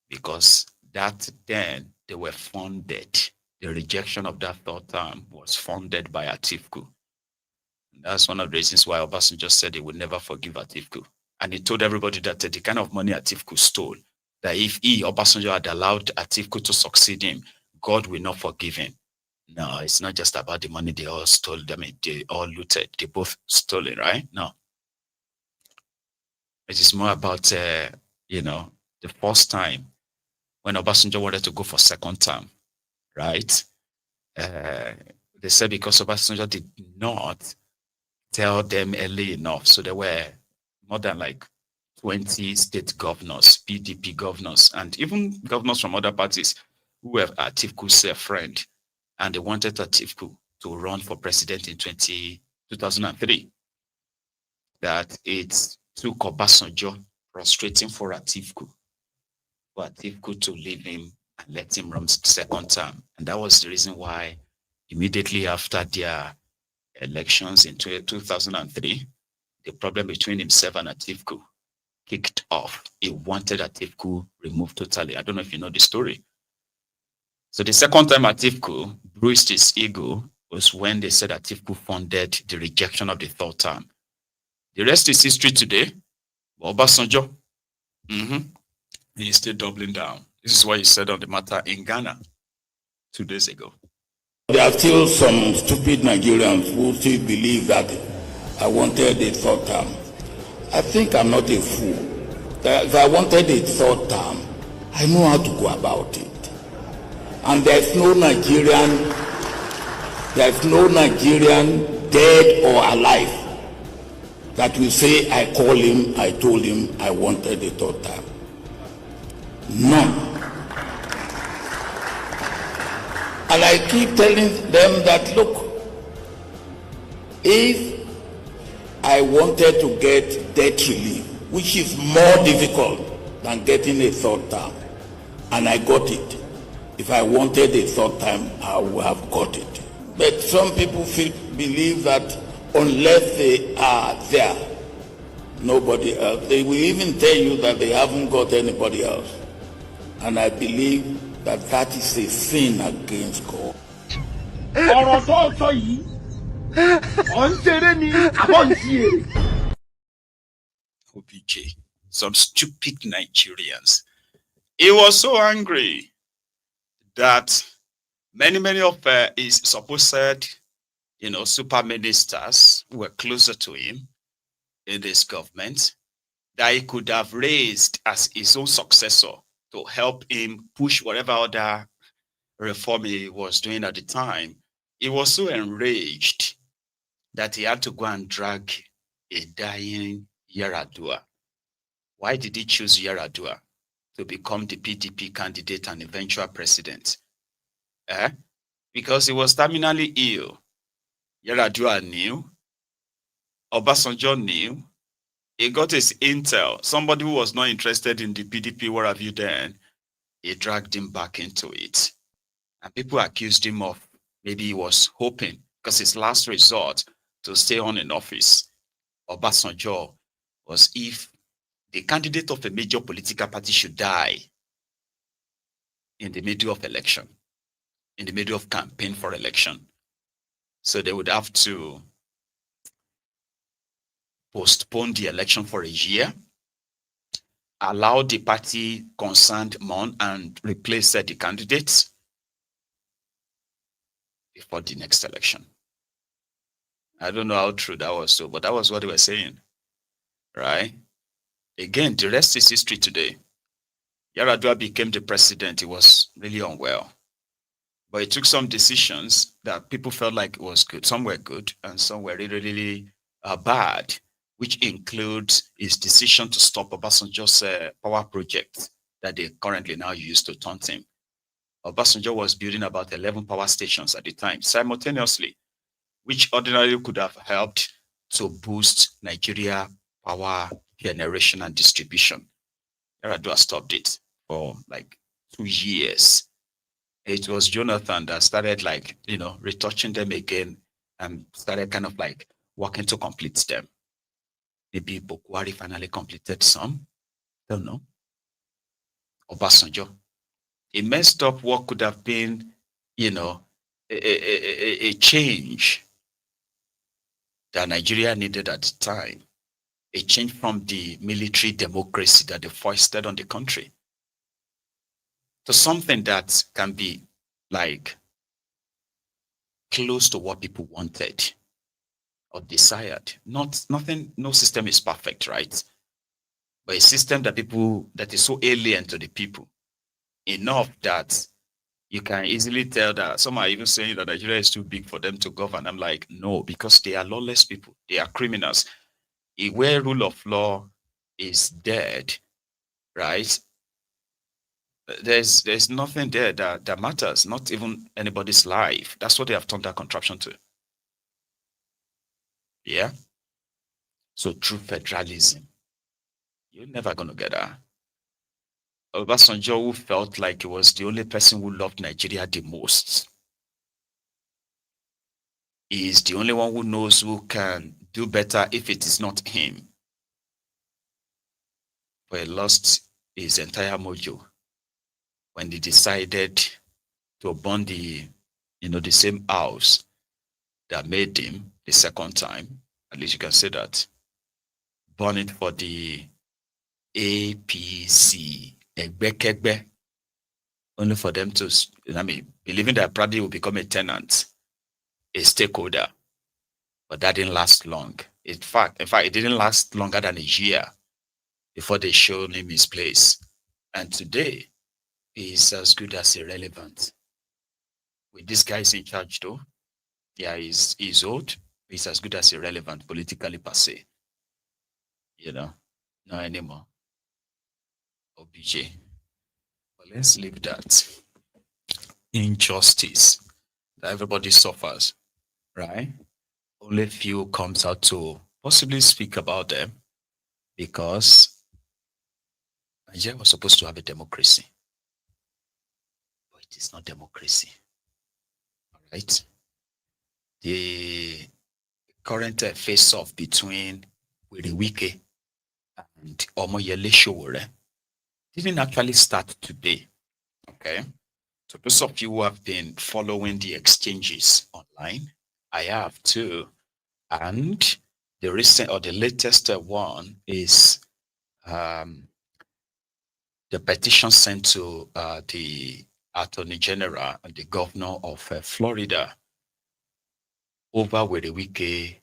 Because that then they were funded. The rejection of that third term was funded by Atifku. And that's one of the reasons why Obasanjo said he would never forgive Atifku. And he told everybody that the kind of money Atifku stole, that if Obasanjo had allowed Atifku to succeed him, God will not forgive him. No, it's not just about the money they all stole. I mean, they all looted. They both stole it, right? No. It is more about, the first time when Obasanjo wanted to go for second term, right? They said because Obasanjo did not tell them early enough. So there were more than like 20 state governors, PDP governors, and even governors from other parties who were Atifku's friend. And they wanted Atifku to run for president in 2003. That it took Obasanjo frustrating for Atifku to leave him and let him run second term. And that was the reason why immediately after their elections in 2003, the problem between himself and Atifku kicked off. He wanted Atifku removed totally. I don't know if you know the story. So the second time Atifku bruised his ego was when they said Atifku funded the rejection of the third term. The rest is history today. Obasanjo, he is still doubling down. This is what he said on the matter in Ghana 2 days ago. There are still some stupid Nigerians who still believe that I wanted a third term. I think I'm not a fool. If I wanted a third term, I know how to go about it. And there's no Nigerian, dead or alive, that will say, I called him, I told him I wanted a third term. None. And I keep telling them that, look, if I wanted to get debt relief, which is more difficult than getting a third term, and I got it. If I wanted a third time, I would have got it. But some people believe that unless they are there, nobody else. They will even tell you that they haven't got anybody else. And I believe that that is a sin against God. OBJ, some stupid Nigerians. He was so angry that many of his supposed, super ministers who were closer to him in this government, that he could have raised as his own successor to help him push whatever other reform he was doing at the time. He was so enraged that he had to go and drag a dying Yar'Adua. Why did he choose Yar'Adua to become the PDP candidate and eventual president? Because he was terminally ill. Yar'Adua knew. Obasanjo knew. He got his intel. Somebody who was not interested in the PDP, where have you then? He dragged him back into it. And people accused him of maybe he was hoping, because his last resort to stay on in office, Obasanjo, was if the candidate of a major political party should die in the middle of election, in the middle of campaign for election. So they would have to postpone the election for a year, allow the party concerned mourn and replace the candidates before the next election. I don't know how true that was, but that was what they were saying, right? Again, the rest is history today. Yar'Adua became the president. He was really unwell, but he took some decisions that people felt like it was good. Some were good and some were really bad, which includes his decision to stop Obasanjo's power project that they currently now use to taunt him. Obasanjo was building about 11 power stations at the time simultaneously, which ordinarily could have helped to boost Nigeria power generation and distribution. Yar'Adua stopped it for like 2 years. It was Jonathan that started retouching them again and started kind of like working to complete them. Maybe Bokwari finally completed some. Don't know. Obasanjo. He messed up what could have been, a change that Nigeria needed at the time. A change from the military democracy that they foisted on the country to something that can be like close to what people wanted or desired. No system is perfect, right? But a system that is so alien to the people, enough that you can easily tell that some are even saying that Nigeria is too big for them to govern. I'm like, no, because they are lawless people. They are criminals. Where rule of law is dead, right? There's nothing there that matters, not even anybody's life. That's what they have turned that contraption to. Yeah? So true federalism, you're never going to get that. Obasanjo, who felt like he was the only person who loved Nigeria the most, he is the only one who knows who can do better if it is not him. But he lost his entire mojo when he decided to burn the same house that made him the second time. At least you can say that. Burn it for the APC. Only for them to, believing that probably will become a tenant, a stakeholder. But that didn't last long. In fact, it didn't last longer than a year before they showed him his place. And today, he's as good as irrelevant. With these guys in charge, though, yeah, he's old. He's as good as irrelevant politically per se. Not anymore. OBJ. But let's leave that. injustice that everybody suffers, right? Only few comes out to possibly speak about them because Nigeria was supposed to have a democracy, but it is not democracy. All right. The current face-off between Wike and Omoyele Sowore didn't actually start today. Okay. So those of you who have been following the exchanges online, I have too. And the recent or the latest one is the petition sent to the Attorney General and the Governor of Florida over Wike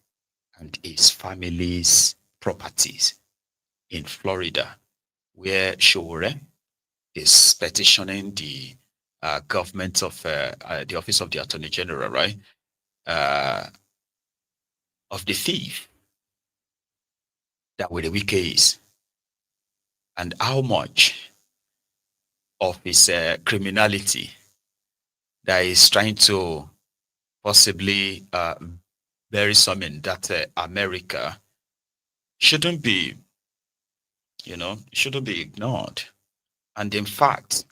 and his family's properties in Florida, where Sowore is petitioning the government of the Office of the Attorney General, right, of the thief that Wike is, and how much of his criminality that is trying to possibly bury some in that America shouldn't be, shouldn't be ignored. And in fact,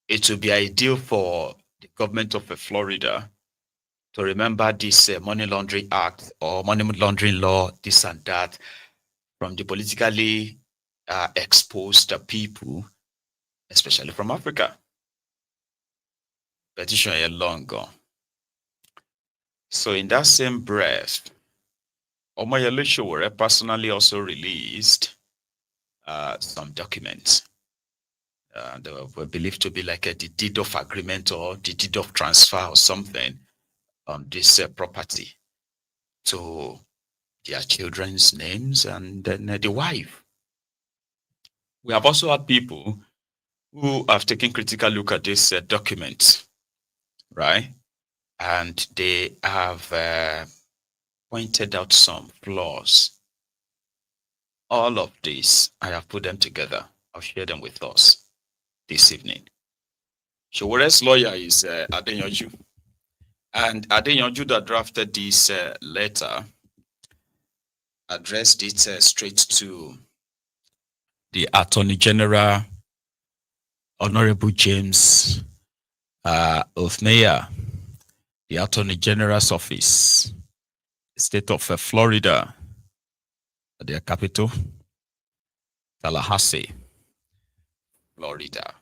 it would be ideal for the government of Florida to remember this money laundering act or money laundering law, this and that, from the politically exposed people, especially from Africa. Petition a long gone. So in that same breath, Omoyele Sowore personally also released some documents. They were believed to be like the deed of agreement or the deed of transfer or something on this property to their children's names and then the wife. We have also had people who have taken critical look at this document, right? And they have pointed out some flaws. All of this, I have put them together. I'll share them with us this evening. Sowore's lawyer is Adeyanju. And Adeyanju that drafted this letter addressed it straight to the Attorney General, Honorable James Othniel, the Attorney General's office, state of Florida, their capital, Tallahassee, Florida.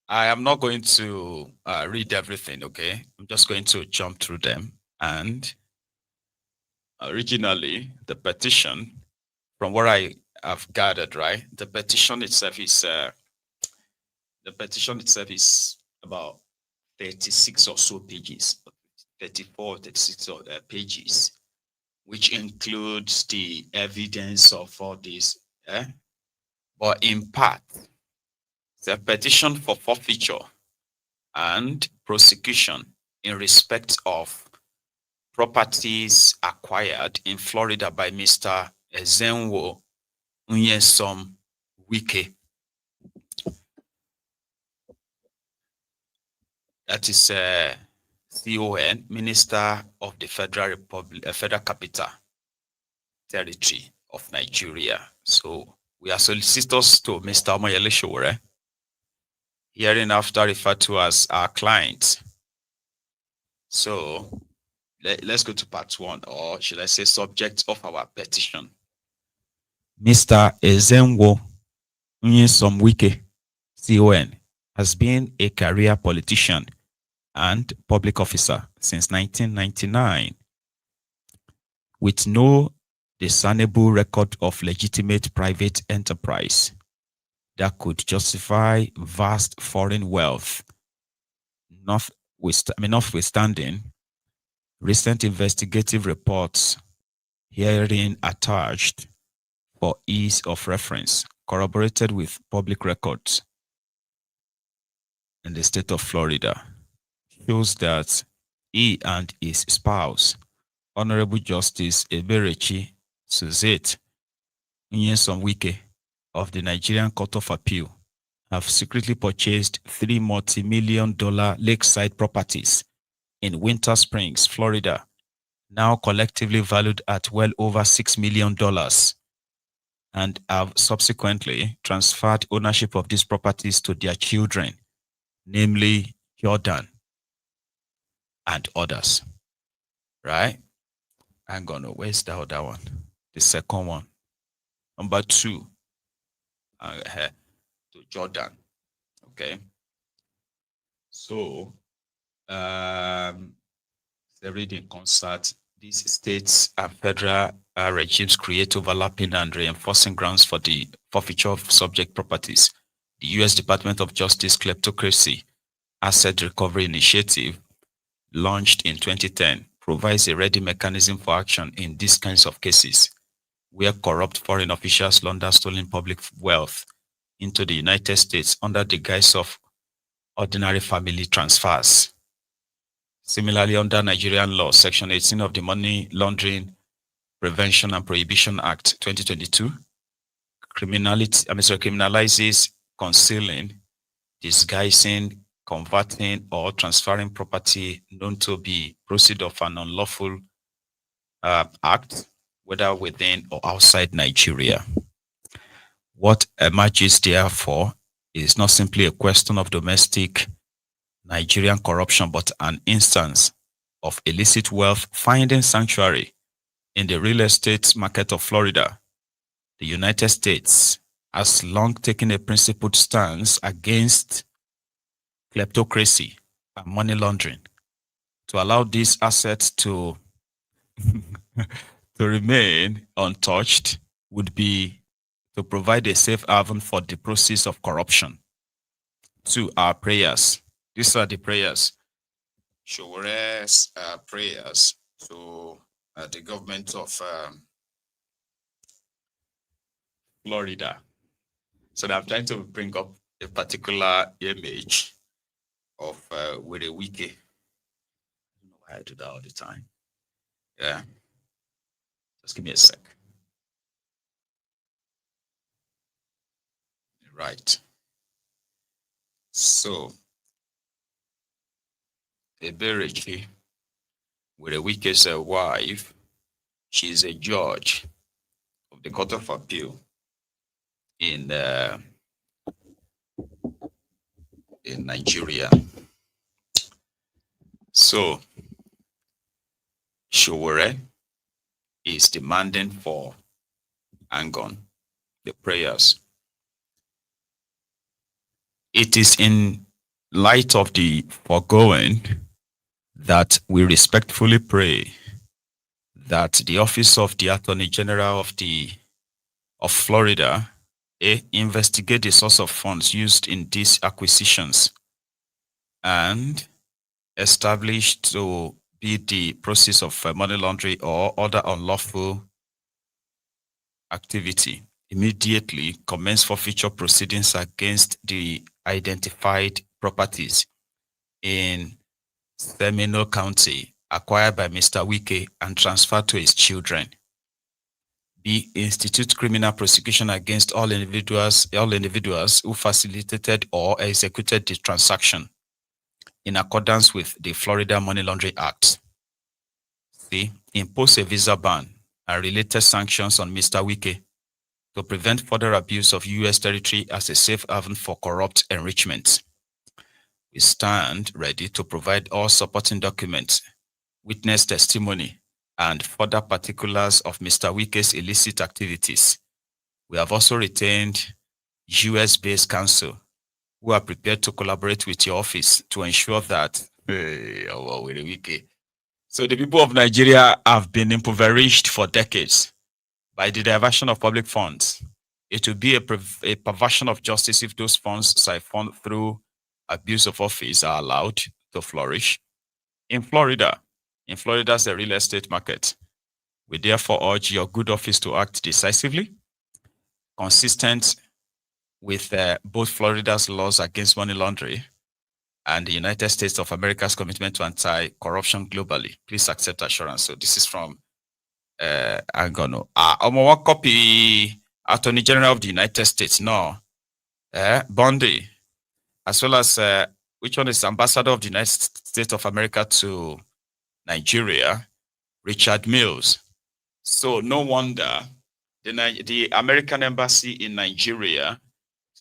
I am not going to read everything, okay? I'm just going to jump through them. And originally, the petition, from what I have gathered, right, the petition itself is about 36 or so pages, 34, 36 pages, which includes the evidence of all this. But in part, the petition for forfeiture and prosecution in respect of properties acquired in Florida by Mr. Ezenwo Unyesom Wike. That is CON, Minister of the Federal Capital Territory of Nigeria. So we are solicitors to Mr. Omoyele Sowore, hereinafter referred to as our client. So let's go to part one, or should I say subject of our petition. Mr. Ezenwo Unyesom Wike, CON, has been a career politician and public officer since 1999, with no discernible record of legitimate private enterprise that could justify vast foreign wealth, notwithstanding recent investigative reports herein attached for ease of reference, corroborated with public records in the state of Florida, shows that he and his spouse, Honorable Justice Eberechi Suzette Unyesom Wike of the Nigerian Court of Appeal have secretly purchased 3 multi-million-dollar lakeside properties in Winter Springs, Florida, now collectively valued at well over $6 million, and have subsequently transferred ownership of these properties to their children, namely Jordan and others. Right? I'm gonna where's the other one? The second one. Number 2. To Jordan. Okay. So they read in concert. These states and federal regimes create overlapping and reinforcing grounds for the forfeiture of subject properties. The U.S. Department of Justice Kleptocracy Asset Recovery Initiative, launched in 2010, provides a ready mechanism for action in these kinds of cases, where corrupt foreign officials launder stolen public wealth into the United States under the guise of ordinary family transfers. Similarly, under Nigerian law, Section 18 of the Money Laundering Prevention and Prohibition Act 2022 criminalizes concealing, disguising, converting, or transferring property known to be proceeds of an unlawful act, whether within or outside Nigeria. What emerges, therefore, is not simply a question of domestic Nigerian corruption, but an instance of illicit wealth finding sanctuary in the real estate market of Florida. The United States has long taken a principled stance against kleptocracy and money laundering. To allow these assets to remain untouched would be to provide a safe haven for the process of corruption. 2, our prayers. These are the prayers. Sowore's prayers to the government of Florida. So I'm trying to bring up a particular image of werey. I don't know why I do that all the time. Yeah. Just give me a sec. Right. So, Eberechi, Wike's wife, she's a judge of the Court of Appeal in Nigeria. So, Sowore is demanding for Angon, the prayers. It is in light of the foregoing that we respectfully pray that the Office of the Attorney General of Florida investigate the source of funds used in these acquisitions and establish to be the process of money laundering or other unlawful activity. Immediately commence forfeiture proceedings against the identified properties in Seminole County acquired by Mr. Wike and transferred to his children. B. Institute criminal prosecution against all individuals who facilitated or executed the transaction in accordance with the Florida Money Laundering Act. C. Impose a visa ban and related sanctions on Mr. Wike to prevent further abuse of U.S. territory as a safe haven for corrupt enrichment. We stand ready to provide all supporting documents, witness testimony, and further particulars of Mr. Wike's illicit activities. We have also retained U.S.-based counsel who are prepared to collaborate with your office to ensure that So the people of Nigeria have been impoverished for decades by the diversion of public funds. It will be a perversion of justice if those funds siphoned through abuse of office are allowed to flourish. In Florida's a real estate market. We therefore urge your good office to act decisively, consistent with both Florida's laws against money laundering and the United States of America's commitment to anti-corruption globally. Please accept assurance. So this is from I'm one copy Attorney General of the United States. No, Bondi, as well as which one is Ambassador of the United States of America to Nigeria, Richard Mills. So no wonder the American embassy in Nigeria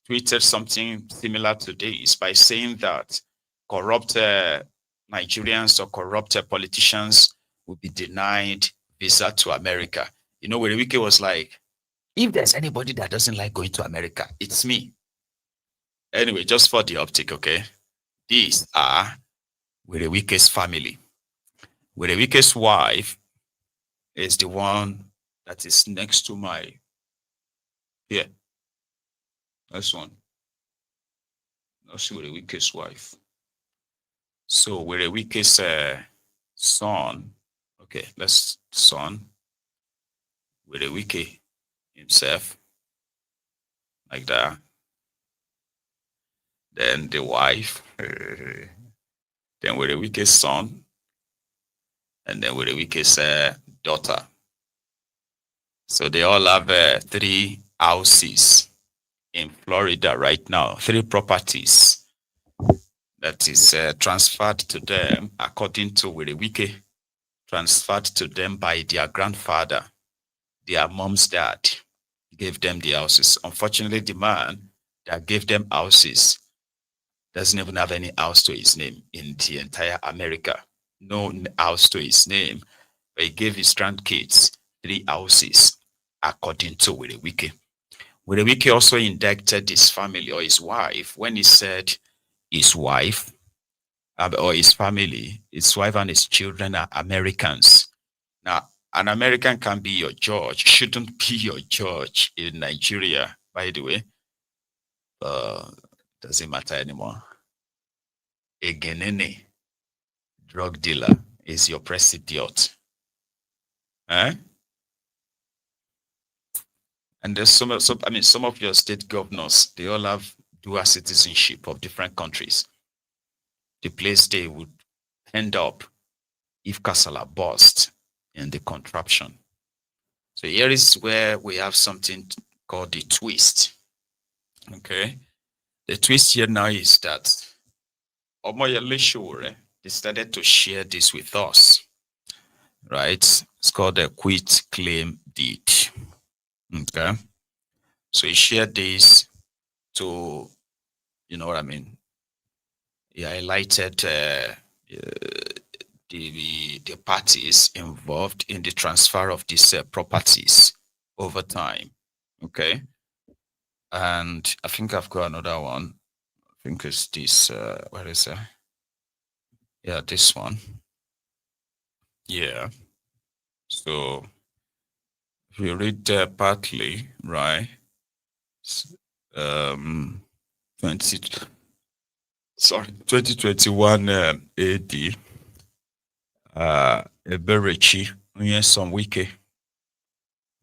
tweeted something similar to this by saying that corrupt Nigerians or corrupt politicians will be denied visa to America. You know, where Wike was like, if there's anybody that doesn't like going to America, it's me. Anyway, just for the optic, okay? These are Wike's family. Wike's wife is the one that is next to my, here. That's one. That's Wike's wife. So Wike's son, okay, that's son. Wike himself, like that. Then the wife, then Wike's son, and then Wike's daughter. So they all have 3 houses in Florida right now, 3 properties that is transferred to them according to Wike, transferred to them by their grandfather, their mom's dad gave them the houses. Unfortunately, the man that gave them houses doesn't even have any house to his name in the entire America. No house to his name. But he gave his grandkids 3 houses, according to Wike. Wike also indicted his family or his wife when he said his wife or his family, his wife and his children are Americans. Now, an American can be your judge, shouldn't be your judge in Nigeria, by the way. Doesn't matter anymore. A Genene drug dealer is your president. Eh? And there's some of your state governors, they all have dual citizenship of different countries. The place they would end up if Kasala burst in the contraption. So here is where we have something called the twist. Okay. The twist here now is that Omoyele Sowore decided to share this with us, right? It's called a quit claim deed. Okay. So he shared this to, you know what I mean? He highlighted the parties involved in the transfer of these properties over time. Okay. And I think I've got another one. I think it's this, where is it? Yeah, this one. Yeah. So if you read partly, right? 2021 AD, Eberechi Wike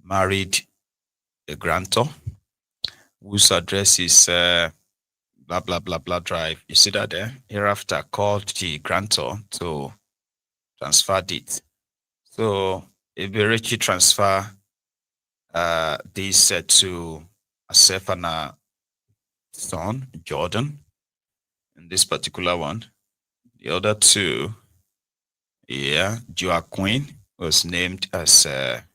married a grantor whose address is blah, blah, blah, blah drive. You see that there? Hereafter called the grantor to transfer it. So Eberechi transfer this to herself and her son, Jordan, in this particular one. The other 2, Joaquin was named as, the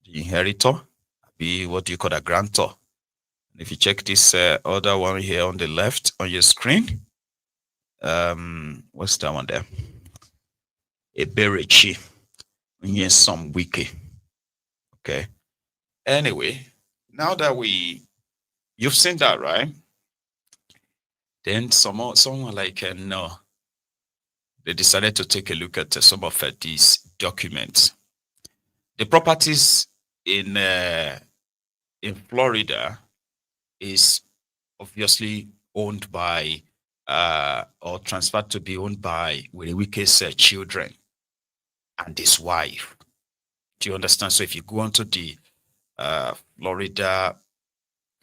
inheritor, what do you call a grantor? And if you check this other one here on the left on your screen, what's that one there? Eberechi, some Wike. Okay. Anyway, now that you've seen that, right? Then someone like no, they decided to take a look at some of these documents. The properties in Florida is obviously owned by or transferred to be owned by Wike's children and his wife. Do you understand? So if you go onto the Florida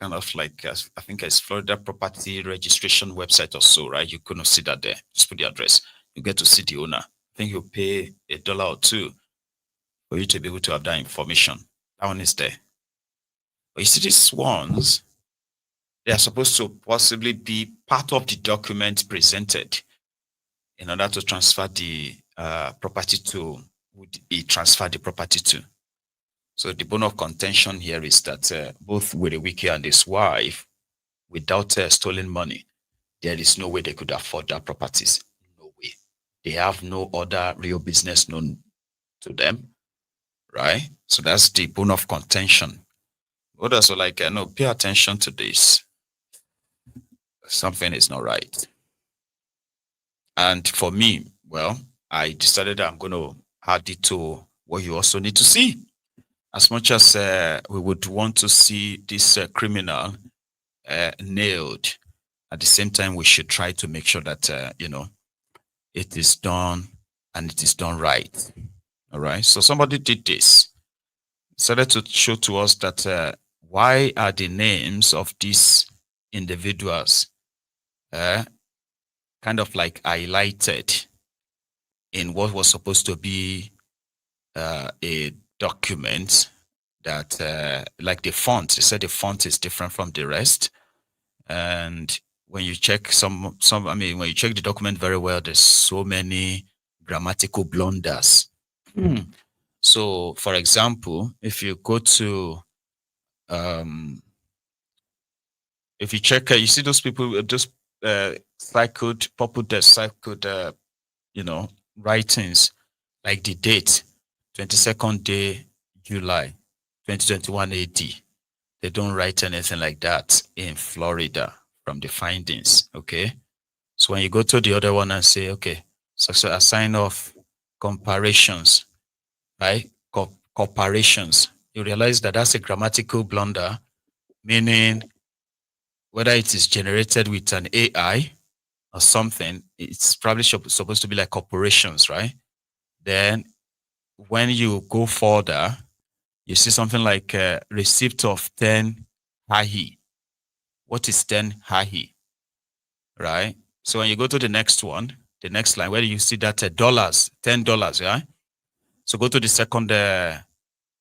kind of like, I think it's Florida property registration website or so, right? You couldn't see that there. Just put the address. You get to see the owner. I think you pay $1 or $2 for you to be able to have that information. That one is there. But you see these ones, they are supposed to possibly be part of the document presented in order to transfer the property to, would he transfer the property to. So the bone of contention here is that both Wike and his wife, without stolen money, there is no way they could afford their properties. No way. They have no other real business known to them, right? So that's the bone of contention. Others are like, no, pay attention to this. Something is not right. And for me, well, I decided I'm going to add it to what you also need to see. As much as we would want to see this criminal nailed, at the same time, we should try to make sure that, you know, it is done and it is done right. All right. So somebody did this. Started to show to us that why are the names of these individuals kind of like highlighted in what was supposed to be a document that like the font, they said the font is different from the rest. And when you check when you check the document very well, there's so many grammatical blunders. So for example, if you go to if you check, you see those people just cycled, you know, writings like the date, 22nd day, July, 2021 AD. They don't write anything like that in Florida from the findings, okay? So when you go to the other one and say, okay, so a sign of comparations, right? Corporations, you realize that that's a grammatical blunder, meaning whether it is generated with an AI or something, it's probably supposed to be like corporations, right? Then when you go further, you see something like receipt of 10 hahi. What is 10 hahi, right? So when you go to the next one, the next line, where do you see that dollars, $10, yeah? So go to the second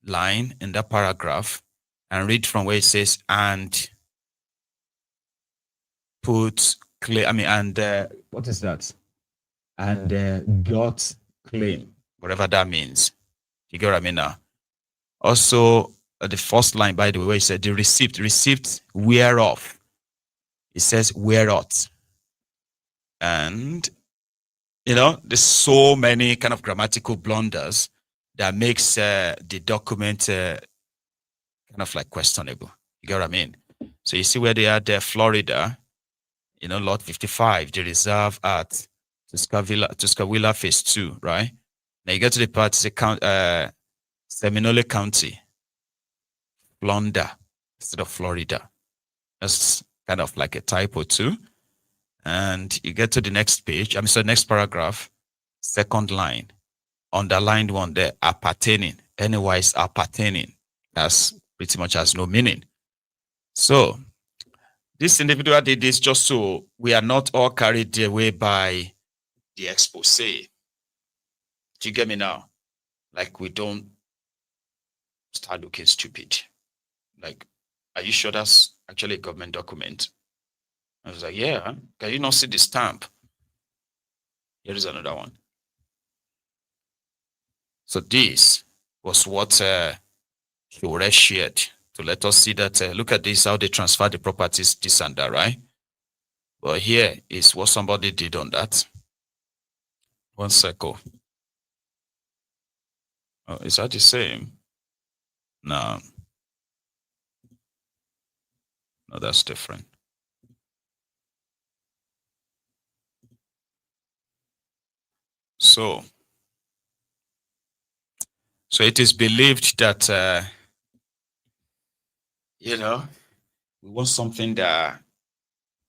line in that paragraph and read from where it says, and put claim, and what is that? And got claim, whatever that means. You get what I mean now? Also, the first line, by the way, it said the receipt whereof. It says whereof. And, you know, there's so many kind of grammatical blunders that makes the document kind of like questionable. You get what I mean? So you see where they are there, Florida, you know, Lot 55, the reserve at Tuscaloosa Phase 2, right? Now you get to the part, Seminole County, Florida, instead of Florida. That's kind of like a typo too. And you get to the next page, next paragraph, second line, underlined one there, appertaining, anyways appertaining. That's pretty much has no meaning. So this individual did this just so we are not all carried away by the expose. Do you get me now? Like we don't start looking stupid. Like, are you sure that's actually a government document? I was like, yeah. Can you not see the stamp? Here is another one. So this was what Sowore shared to let us see that, look at this, how they transfer the properties, this and that, right? Well, here is what somebody did on that. One second. Oh, is that the same? No. No, that's different. So it is believed that, you know, we want something that,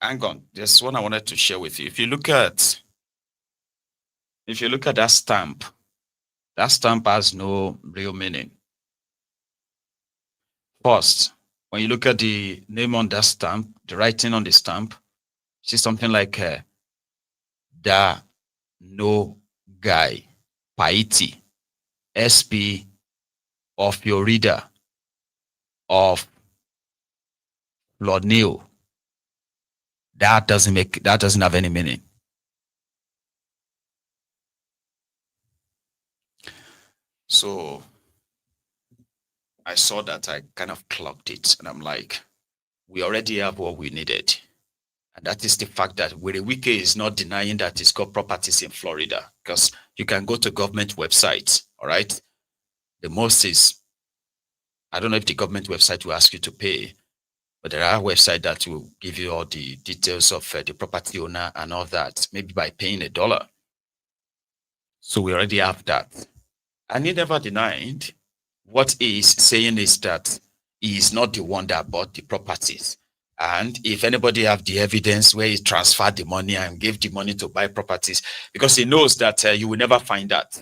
hang on, there's one I wanted to share with you. If you look at that stamp has no real meaning. First, when you look at the name on that stamp, the writing on the stamp, see something like Da No Guy Paiti, SP of your reader of Lord Neil. That doesn't have any meaning. So I saw that, I kind of clocked it, and I'm like, we already have what we needed. And that is the fact that Wike is not denying that he's got properties in Florida, because you can go to government websites, all right? The most is, I don't know if the government website will ask you to pay, but there are websites that will give you all the details of the property owner and all that, maybe by paying $1. So we already have that. And he never denied. What he is saying is that he is not the one that bought the properties. And if anybody have the evidence where he transferred the money and gave the money to buy properties, because he knows that you will never find that.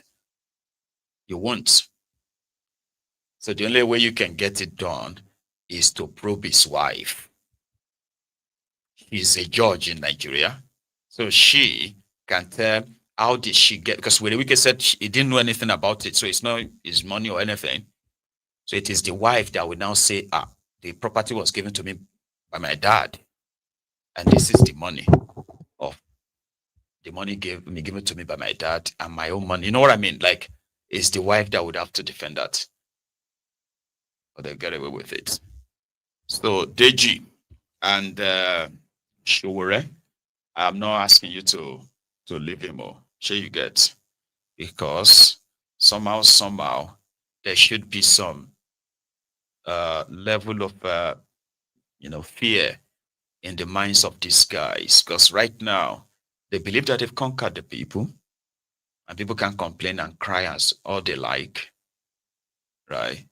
You won't. So the only way you can get it done is to probe his wife. She's a judge in Nigeria. So she can tell how did she get, because Wike said he didn't know anything about it. So it's not his money or anything. So it is the wife that will now say, the property was given to me by my dad, and this is the money of the money given to me by my dad and my own money. You know what I mean? Like, it's the wife that would have to defend that, or they'll get away with it. So Deji and Sowore, I'm not asking you to leave him, or sure you get, because somehow there should be some level of fear in the minds of these guys, because right now they believe that they've conquered the people, and people can complain and cry as all they like, right?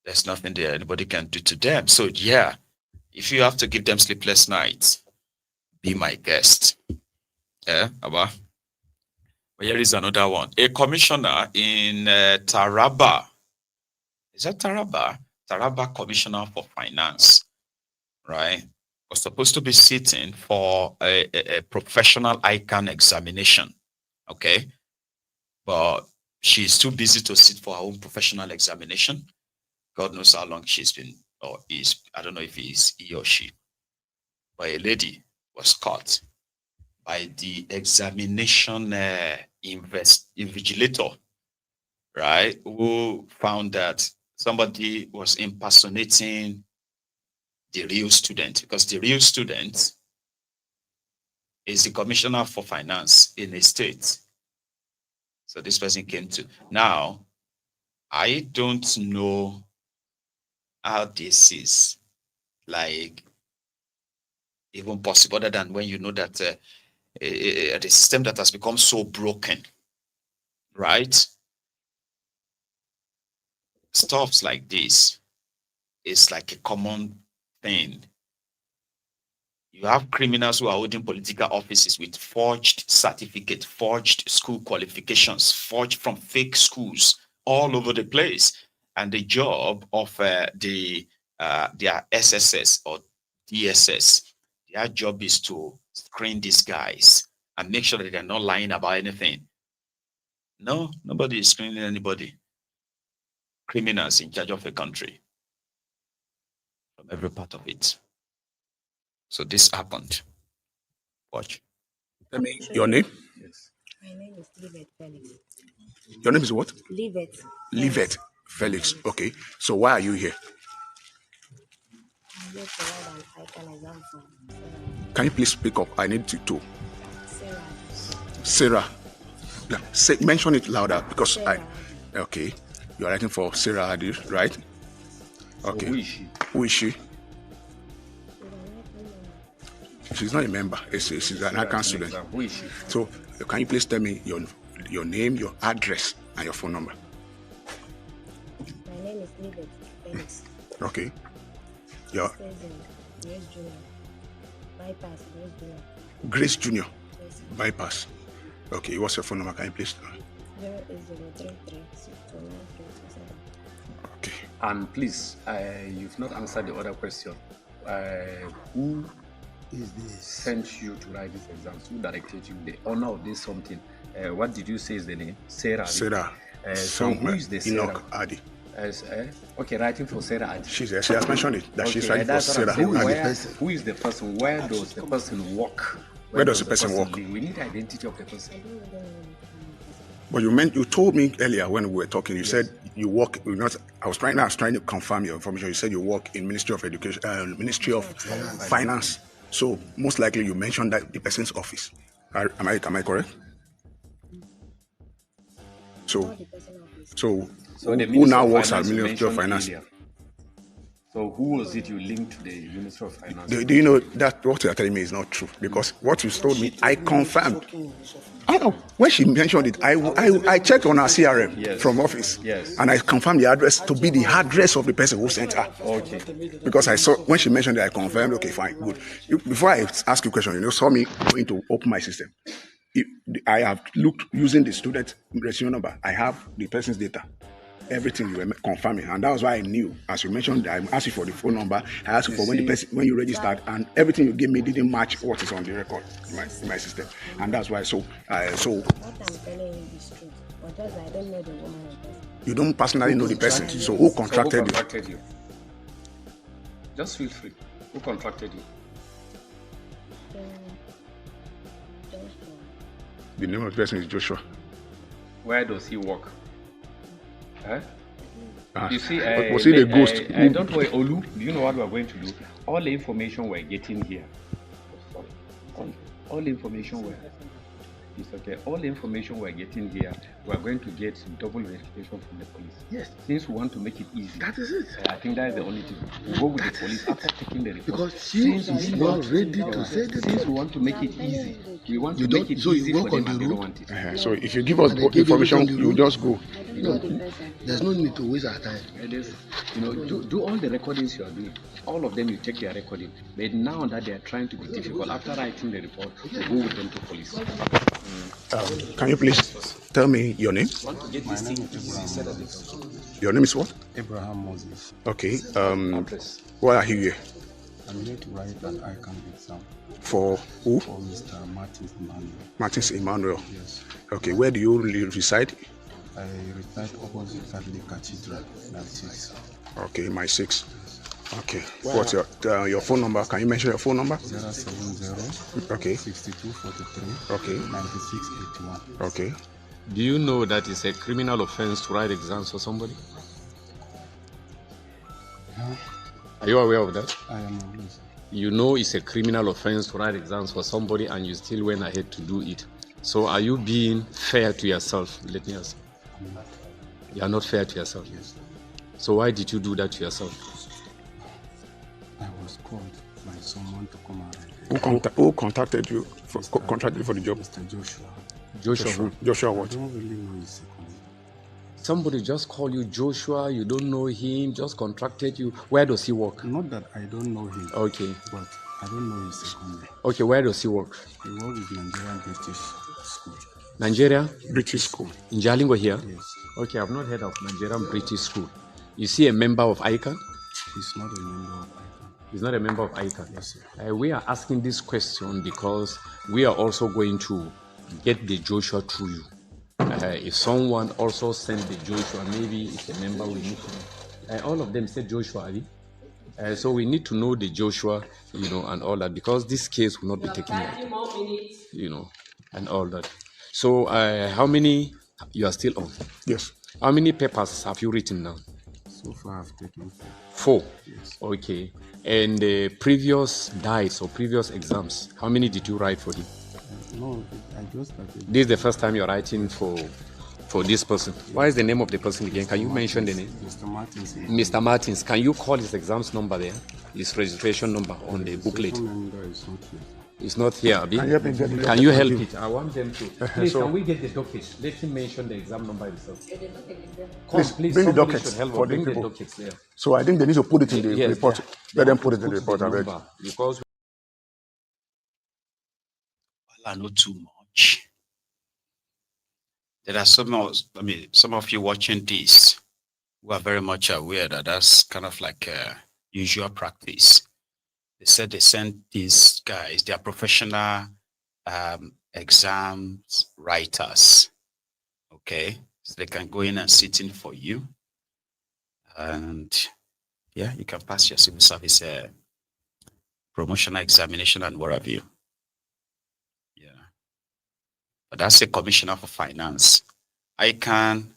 There's nothing there anybody can do to them. So yeah, if you have to give them sleepless nights, be my guest. Yeah, Abba. But here is another one. A commissioner in Taraba. Is that Taraba? Taraba Commissioner for Finance, right? Was supposed to be sitting for a professional ICANN examination, okay? But she's too busy to sit for her own professional examination. God knows how long she's been, or is, I don't know if it's he or she. But a lady was caught by the examination invigilator, right? Who found that somebody was impersonating the real student, because the real student is the commissioner for finance in a state. So this person came to. Now, I don't know how this is like even possible, other than when you know that the system that has become so broken, right? Stuffs like this is like a common thing. You have criminals who are holding political offices with forged certificates, forged school qualifications, forged from fake schools all over the place. And the job of their SSS or DSS, their job is to screen these guys and make sure that they're not lying about anything. No, nobody is screening anybody. Criminals in charge of a country from every part of it. So this happened. Watch. Tell me your name. Yes. My name is Livet Felix. Your name is what? Livet. Livet Felix. Okay. So why are you here? I'm here to write an ICANN exam for Can you please speak up? I need to. Sarah. Sarah. Yeah, mention it louder because Sarah. Okay. You are writing for Sarah Adi, right? Okay. Who is she? Who is she? She's not a member. She's an ICANN student. Who is she? So can you please tell me your name, your address, and your phone number? My name is Livet Felix. Okay. Your Grace Junior. Bypass Grace Junior. Grace Junior. Yes. Bypass. Okay. What's your phone number? Can you please? 08033 Okay. And please, you've not answered the other question. Who Is this? sent you to write this exam? Who directed you? The owner of this something. What did you say is the name? Sarah. Sarah. So who is the Sarah? Enoch Adi. As okay, writing for Sarah and She has mentioned it that she's writing for that's what I'm Sarah. saying. Who is the person? Where does the person work? Where does the person work? live? We need the identity of the person. But you told me earlier when we were talking, you said you work. I was trying to confirm your information. You said you work in Ministry of Education, Ministry of Finance. So most likely you mentioned that the person's office. Am I correct? So who now works at Ministry of Finance? Earlier. So who was it you linked to the Ministry of Finance? Do you know that what you're telling me is not true? Because what you told me, I confirmed. I know. When she mentioned it, I checked on her CRM from office. Yes. And I confirmed the address to be the address of the person who sent her. Okay. Because I saw, when she mentioned it, I confirmed, okay, fine, good. Before I ask you a question, you saw me going to open my system. I have looked using the student registration number. I have the person's data. Everything you were confirming, and that was why I knew. As you mentioned, I asked you for the phone number. I asked you for when you registered, and everything you gave me didn't match what is on the record in my system, and that's why. So. What I'm telling you is true, but just I don't know the woman. You don't personally know the person, so who contracted you? Just feel free. Who contracted you? The name of the person is Joshua. Where does he work? Huh? You see, was he the ghost? Don't worry, Olu. Do you know what we are going to do? All the information we're getting here. All the information it's okay. All the information we're getting here, we're going to get double verification from the police. Yes. Since we want to make it easy. That is it. I think that is the only thing. We'll go with the police after taking the report. Because she is not ready to say this. Since we want to make it easy, we want to make it easy for them and they don't want it. So if you give us information, you just go. No, there's no need to waste our time. Do all the recordings you are doing. All of them, you take their recording. But now that they are trying to be difficult, after writing the report, you go with them to police. Can you please tell me your name? Your name is what? Abraham Moses. Okay. Why are you here? I'm here to write an ICANN exam. For who? For Mr. Martins Emmanuel. Martins Emmanuel. Yes. Okay. Where do you reside? I reside opposite Catholic Cathedral, my 6. Okay, my 6. Okay. What's your phone number? Can you mention your phone number? 070. Okay. 6243. Okay. 9681. Okay. Do you know that it's a criminal offense to write exams for somebody? Huh? Are you aware of that? I am aware. You know it's a criminal offense to write exams for somebody and you still went ahead to do it. So are you being fair to yourself? Let me ask. I'm not. You are not fair to yourself? Yes. So why did you do that to yourself? I was called by someone to come around. Who contacted you for the job? Mr. Joshua. Joshua who? Joshua what? I don't really know his second name. Somebody just called you Joshua, you don't know him, just contracted you. Where does he work? Not that I don't know him. Okay. But I don't know his second name. Okay, where does he work? He works with Nigerian British School. Nigeria? British School. In Jalingo here? Yes. Okay, I've not heard of Nigerian British School. You see a member of ICANN? He's not a member of ICANN. He's not a member of ICANN. Yes, sir. We are asking this question because we are also going to get the Joshua through you. If someone also sent the Joshua, maybe it's a member we need to know. All of them said Joshua, so we need to know the Joshua, and all that, because this case will not be taken out, and all that. So how many, you are still on? Yes. How many papers have you written now? So far I've taken 4. Yes. Okay. And the previous diets or previous exams, how many did you write for him? No, I just started. This is the first time you're writing for this person. What is the name of the person again? Can you mention the name? Mr. Martins. Mr. Martins. Can you call his exams number there? His registration number on the booklet. It's not here, Abi. Can you help it? I want them to. Please, can we get the docket? Let him mention the exam number himself. Please bring the dockets for the people. There. So I think they need to put it in the report. Let them put it in the report. Because not too much. There are some of you watching this who are very much aware that that's kind of like a usual practice. They said they sent these guys, they are professional exams writers. Okay, so they can go in and sit in for you. And yeah, you can pass your civil service promotional examination and what have you. Yeah. But that's a commissioner for finance. ICANN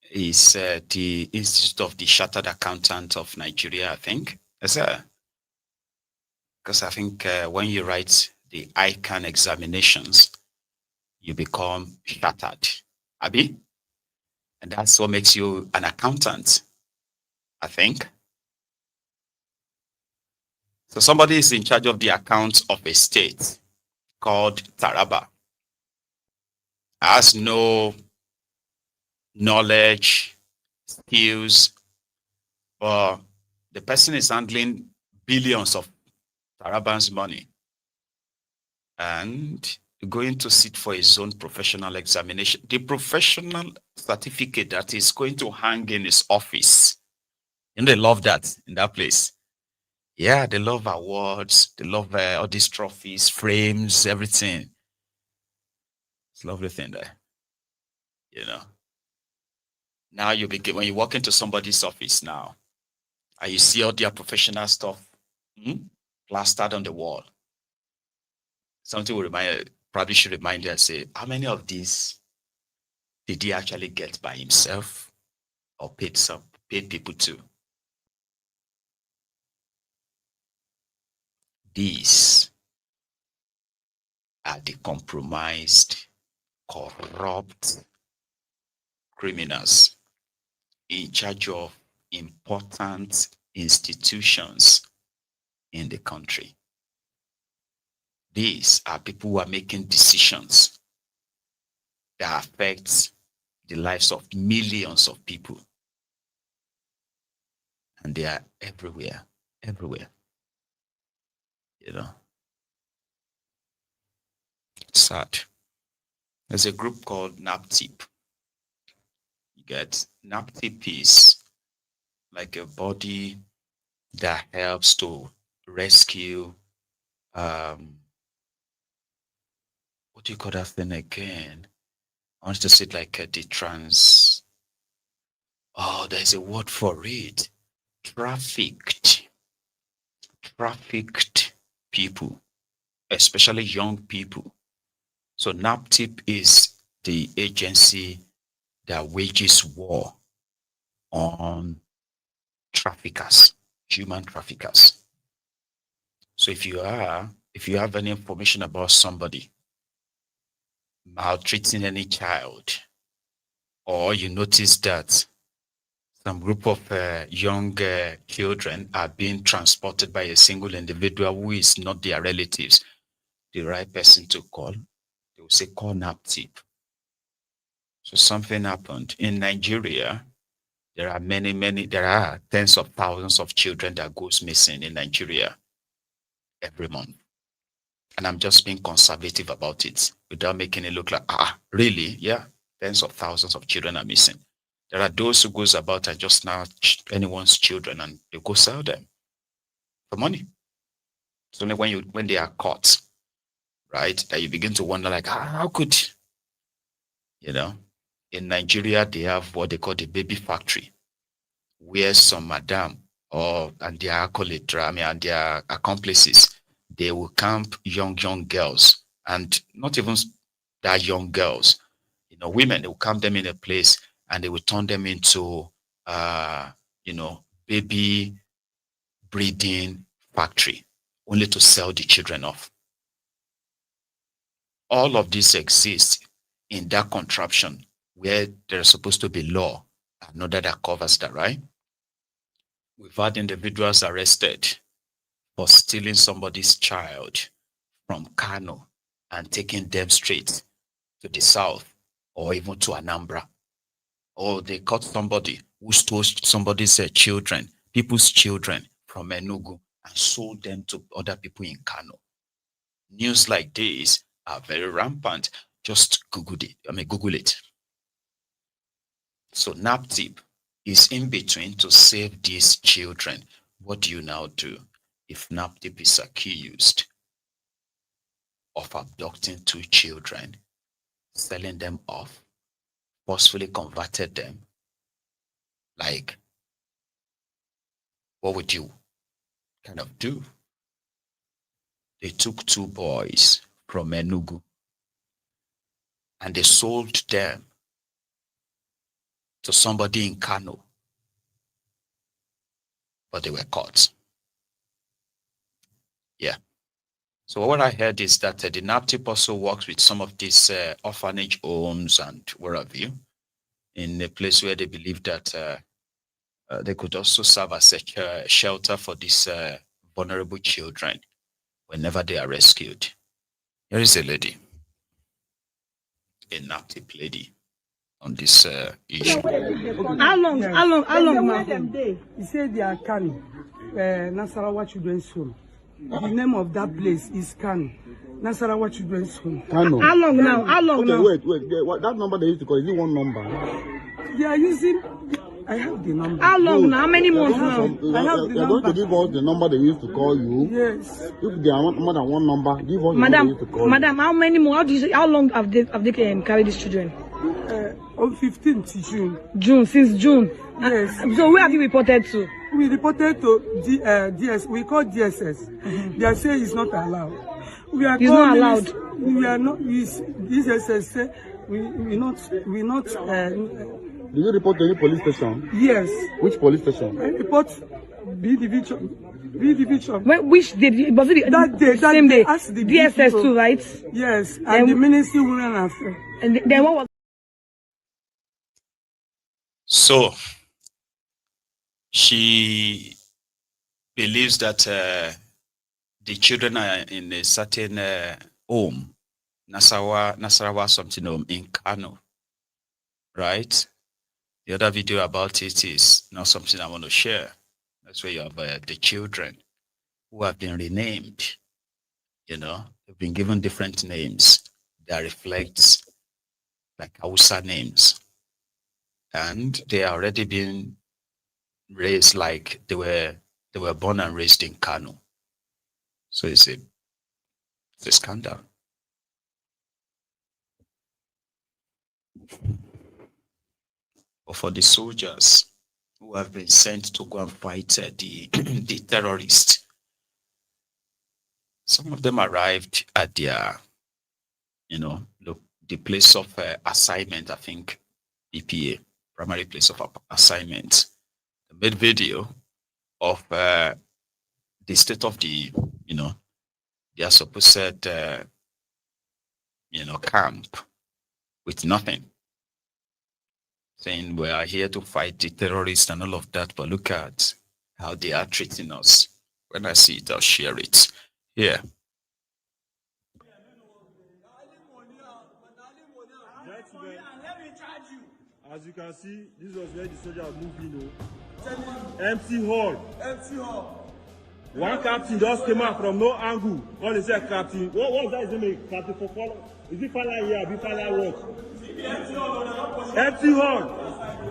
is the Institute of the Chartered Accountant of Nigeria, I think. Because I think when you write the ICANN examinations, you become chartered, Abi? And that's what makes you an accountant, I think. So somebody is in charge of the accounts of a state called Taraba. Has no knowledge, skills, but the person is handling billions of Taraban's money and going to sit for his own professional examination. The professional certificate that is going to hang in his office. And they love that in that place. Yeah, they love awards. They love all these trophies, frames, everything. It's a lovely thing there. You know. Now you begin, when you walk into somebody's office now, and you see all their professional stuff plastered on the wall. Something will probably should remind you and say, how many of these did he actually get by himself or paid people to? These are the compromised, corrupt criminals in charge of important institutions in the country. These are people who are making decisions that affect the lives of millions of people. And they are everywhere. You know. It's sad. There's a group called NAPTIP. You get NAPTIP is like a body that helps to rescue what do you call that thing again? I want to say it like there's a word for it. Trafficked people, especially young people. So NAPTIP is the agency that wages war on traffickers, human traffickers. So if you have any information about somebody maltreating any child, or you notice that some group of young children are being transported by a single individual who is not their relatives, the right person to call, they will say, call NAPTIP. So something happened. In Nigeria, there are tens of thousands of children that goes missing in Nigeria every month. And I'm just being conservative about it without making it look like, really? Yeah, tens of thousands of children are missing. There are those who goes about and just snatch anyone's children and they go sell them for money. It's only when they are caught, right, that you begin to wonder, like, how could, in Nigeria, they have what they call the baby factory, where some madam and their acolyte, and their accomplices, they will camp young girls, and not even that young girls, women, they will camp them in a place and they will turn them into, baby breeding factory, only to sell the children off. All of this exists in that contraption where there's supposed to be law and order that covers that, right? We've had individuals arrested for stealing somebody's child from Kano and taking them straight to the south or even to Anambra. Or they caught somebody who stole somebody's children, people's children from Enugu and sold them to other people in Kano. News like this are very rampant. Just Google it. So NAPTIP is in between to save these children. What do you now do if NAPTIP is accused of abducting 2 children, selling them off, forcefully converted them, Like, what would you kind of do? They took 2 boys from Enugu and they sold them to somebody in Kano, but they were caught. Yeah. So what I heard is that the NAPTIP also works with some of these orphanage homes and wherever you, in a place where they believe that they could also serve as a shelter for these vulnerable children whenever they are rescued. Here is a lady, a NAPTIP lady, on this issue. How long now? He said they are Kano, Nasarawa Children's Home. The name of that place is Kano, Nasarawa Children's Home. Kano. How long now? Wait. That number they used to call, is it one number? They are using. I have the number. How long now? How many months now? I have the They're number. going to give us the number they used to call you. Yes. If there are more than one number, give us the number they used to call Madam, how many more? How long have they carried these children? On 15th June. Since June. Yes. So where have you reported to? We reported to DS. We call DSS. They say it's not allowed. We are not allowed. We are not. DSS say we not. Did you report to any police station? Yes. Which police station? I report B division. Which day? Was it that day? Same day. The DSS too, right? Yes. And the Ministry of Women Affairs. And then what was? So she believes that the children are in a certain home, Nasarawa something home in Kano, right? The other video about it is not something I want to share. That's where you have the children who have been renamed. You know, they've been given different names that reflect like Hausa names. And they are already been raised like they were born and raised in Kano. So it's a scandal. But for the soldiers who have been sent to go and fight the terrorists, some of them arrived at their, the place of assignment, I think, PPA, primary place of assignment. They made video of the state of the, their supposed, camp with nothing, saying we are here to fight the terrorists and all of that, but look at how they are treating us. When I see it, I'll share it. Here. As you can see, this was where the soldiers moved in. Empty hall. One captain just came out from no angle. All they said, captain. What was that? His name? Captain for follow. Is it Fala here? Be Fala what? Empty hall.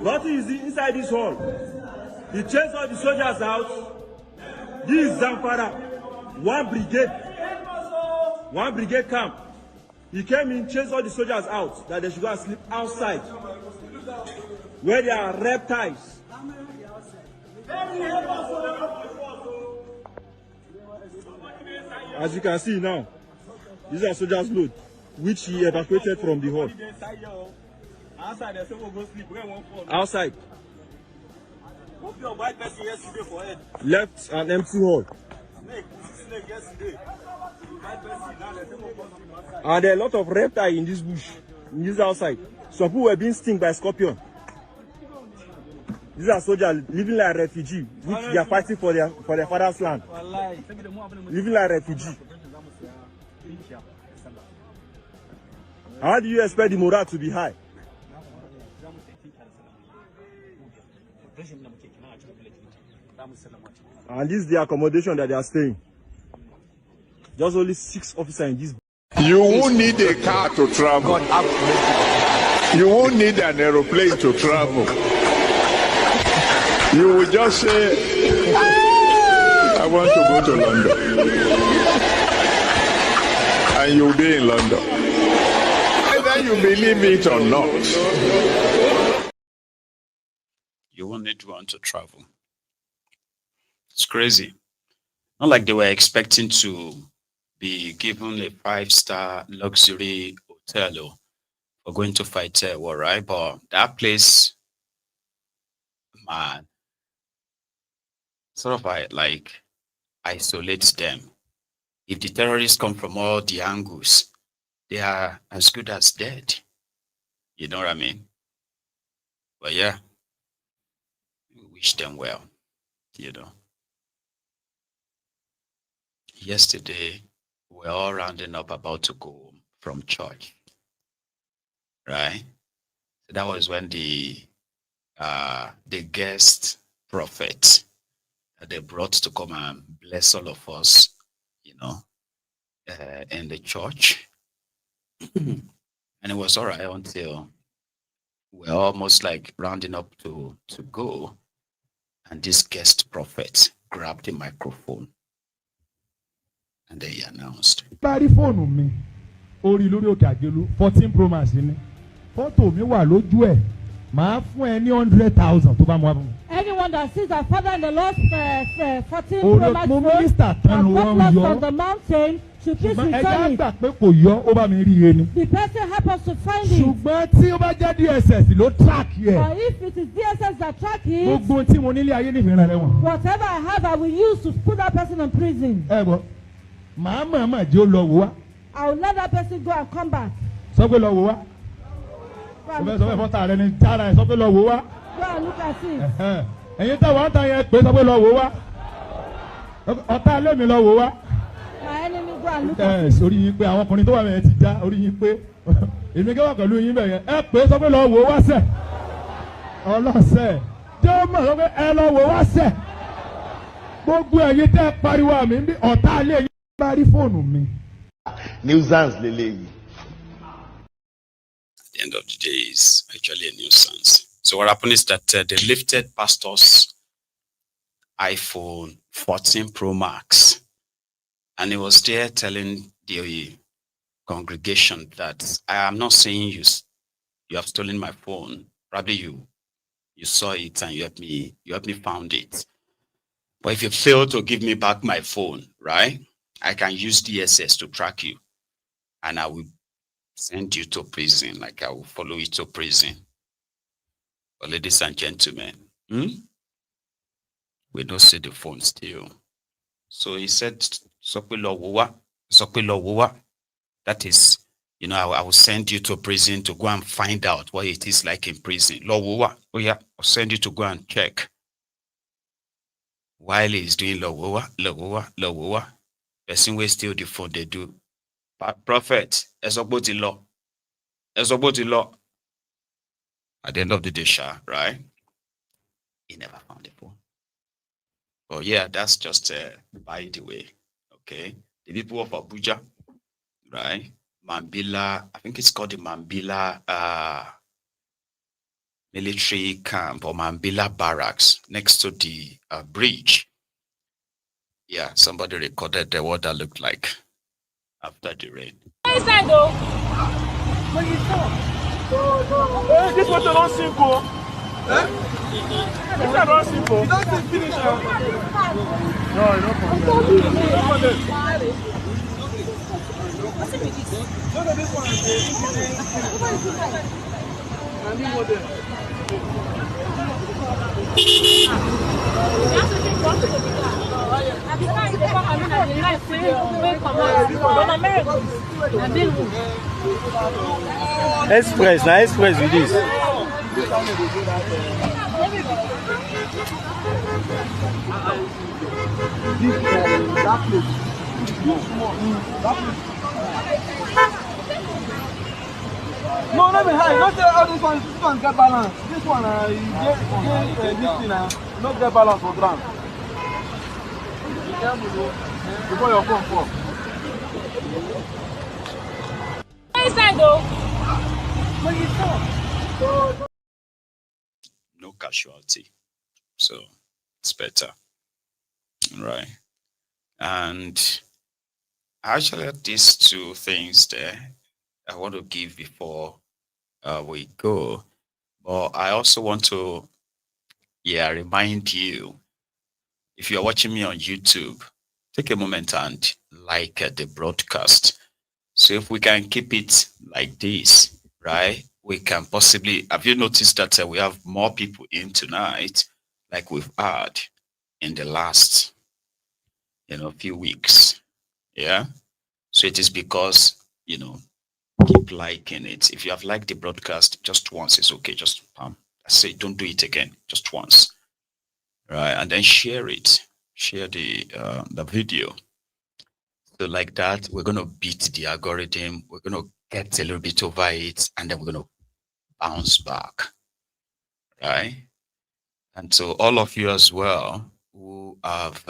Nothing is inside this hall. He chased all the soldiers out. This is Zamfara. One brigade camp. He came in, chased all the soldiers out, that they should go and sleep outside, where there are reptiles. As you can see now, these are soldiers' load, which he evacuated from the hall. Outside. Left an empty hall. And there are a lot of reptiles in this bush, in this outside. Some people were being stung by scorpion. These are soldiers living like refugees, which they are fighting for their father's land. Living like refugees. How do you expect the morale to be high? And this is the accommodation that they are staying. Just only 6 officers in this. You won't need a car to travel. You won't need an aeroplane to travel. You will just say, I want to go to London. And you'll be in London. Whether you believe it or not. You won't need one to travel. It's crazy. Not like they were expecting to be given a 5-star luxury hotel or going to fight a war, right? But that place, man, sort of like isolates them. If the terrorists come from all the angles, they are as good as dead. You know what I mean? But yeah, we wish them well, you know. Yesterday, we were all rounding up about to go from church, right? So that was when the guest prophet that they brought to come and bless all of us, you know, in the church. And it was all right until we're almost like rounding up to go. And this guest prophet grabbed the microphone and they announced. Bari fóònù mi, orí lórí òkè àgbélú 14 Pro Max ni. Fọ́tò mi wà lójú ẹ̀, màá fún ẹ ní 100,000 tó bá mú wá fún mi. Anyone that sees our father in the lost 14 Pro Max phone and got lost on the mountain should please return it. Ẹja gbà pé kò yọ, ó bá mi rí iye ni. The person help us to find it. Ṣùgbọ́n tí ó bá jẹ́ DSS ló track yẹ. But if it is DSS that track it, gbogbo tí mo nílé ayé nìfẹ́ rẹ̀ lẹ́wọ̀n. whatever I have, I will use to put that person in prison. Ẹ bọ̀, màá mọ̀ jẹ́ ó lọ wò wá. I will let that person go and come back. Sọ pé lọ wò wá. Sọ pé fọ́tà rẹ ni jára ẹ̀ sọ pé lọ wò wá. Go and look at it. Ẹ̀yin táwọn ọ̀tá yẹn pé sọ pé lọ wò wá. Ọ̀tá ilé mi lọ wò wá. My enemy go and look at it. Orí yín pé àwọn ọkùnrin tó wà bẹ̀rẹ̀ ti já orí yín pé èmi kẹ́wà pẹ̀lú yín bẹ̀rẹ̀ ẹ pé sọ pé lọ wò wá sẹ̀. Ọlọ́sẹ̀ jẹ́ ó mọ̀ sọ pé ẹ lọ wò wá sẹ̀. Gbogbo ẹ̀yin tẹ́ pariwo àmì ń bí ọ̀tá ilé yín bá rí fóònù mi. Nuisance lélẹ́yìí. At the end of the day, is actually a nuisance. So what happened is that they lifted pastor's iPhone 14 Pro Max, and he was there telling the congregation that I am not saying you have stolen my phone. Probably you saw it and you helped me found it. But if you fail to give me back my phone, right, I can use DSS to track you, and I will send you to prison. Like I will follow you to prison. But ladies and gentlemen, we don't see the phone still. So he said, that is, you know, I will send you to prison to go and find out what it is like in prison. Oh yeah, I'll send you to go and check. While he's doing lowowa, person will steal the phone they do. But prophet, as about the law. At the end of the day, right? He never found the phone. Oh yeah, that's just by the way. Okay. The people of Abuja, right? Mambila, I think it's called the Mambila military camp or Mambila barracks next to the bridge. Yeah, somebody recorded what that looked like after the rain. Inside though. When you saw. This one don't simple. This one don't simple. You don't finish. No, you don't Look at this Express, na express with this. No, let me hide. Don't say all this one get balance. This one, this thing, not get balance for ground. Before your phone fall. Inside though. No casualty. So it's better. Right. And actually these two things there I want to give before we go. But I also want to remind you, if you're watching me on YouTube, take a moment and like the broadcast. So if we can keep it like this, right, we can possibly, have you noticed that we have more people in tonight like we've had in the last, few weeks? Yeah. So it is because, keep liking it. If you have liked the broadcast just once, it's okay. Just I say, don't do it again, just once. Right. And then share it. Share the video. So like that, we're going to beat the algorithm. We're going to get a little bit over it, and then we're going to bounce back. Right. And so all of you as well who have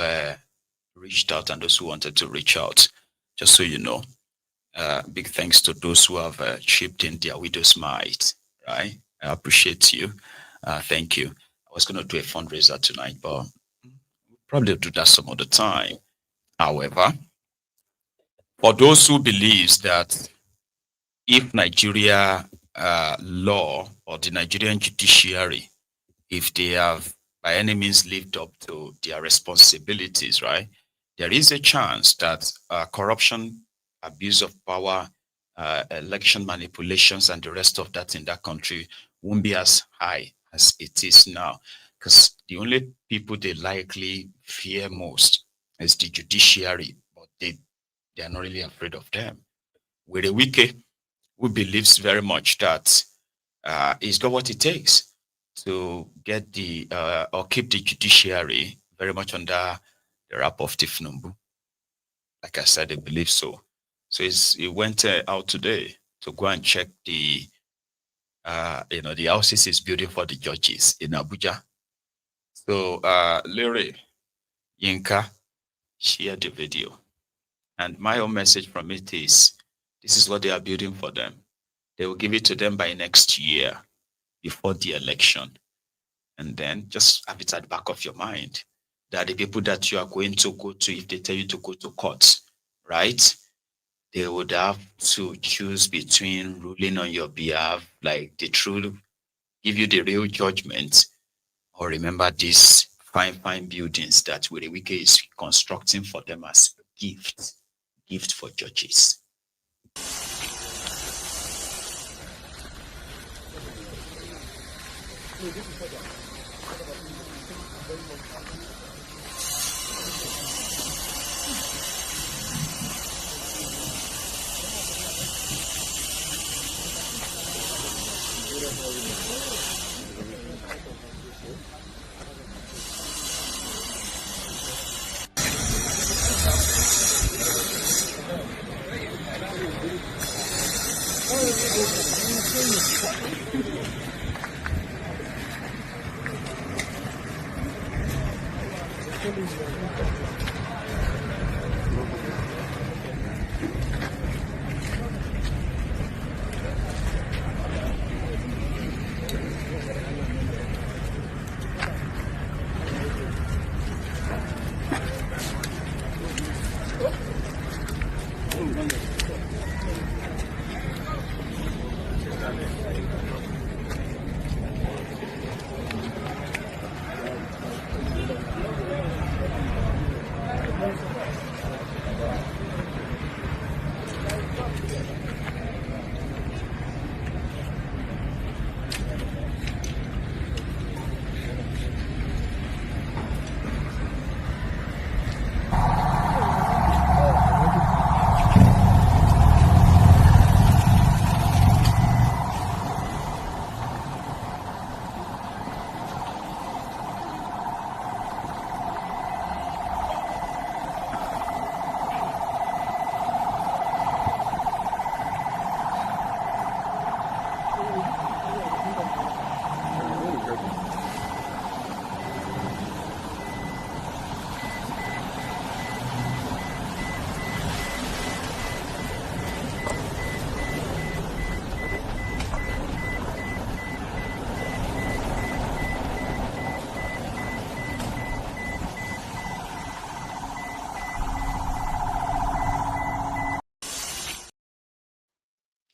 reached out and those who wanted to reach out, just so you know, big thanks to those who have chipped in their widow's mite, right? I appreciate you. Thank you. I was going to do a fundraiser tonight, but we'll probably do that some other time. However, for those who believes that if Nigeria law or the Nigerian judiciary, if they have by any means lived up to their responsibilities, right, there is a chance that corruption, abuse of power, election manipulations, and the rest of that in that country won't be as high as it is now. Because the only people they likely fear most is the judiciary, but they are not really afraid of them. Werey Wike, who believes very much that he's got what it takes to get the or keep the judiciary very much under the wrap of Thiefnubu. Like I said, I believe so. So he went out today to go and check the the houses he's building for the judges in Abuja. So Larry, Yinka, share the video. And my own message from it is, this is what they are building for them. They will give it to them by next year, before the election. And then just have it at the back of your mind that the people that you are going to go to, if they tell you to go to court, right, they would have to choose between ruling on your behalf, like the truth, give you the real judgment, or remember these fine buildings that Werey Wike is constructing for them as gift for judges.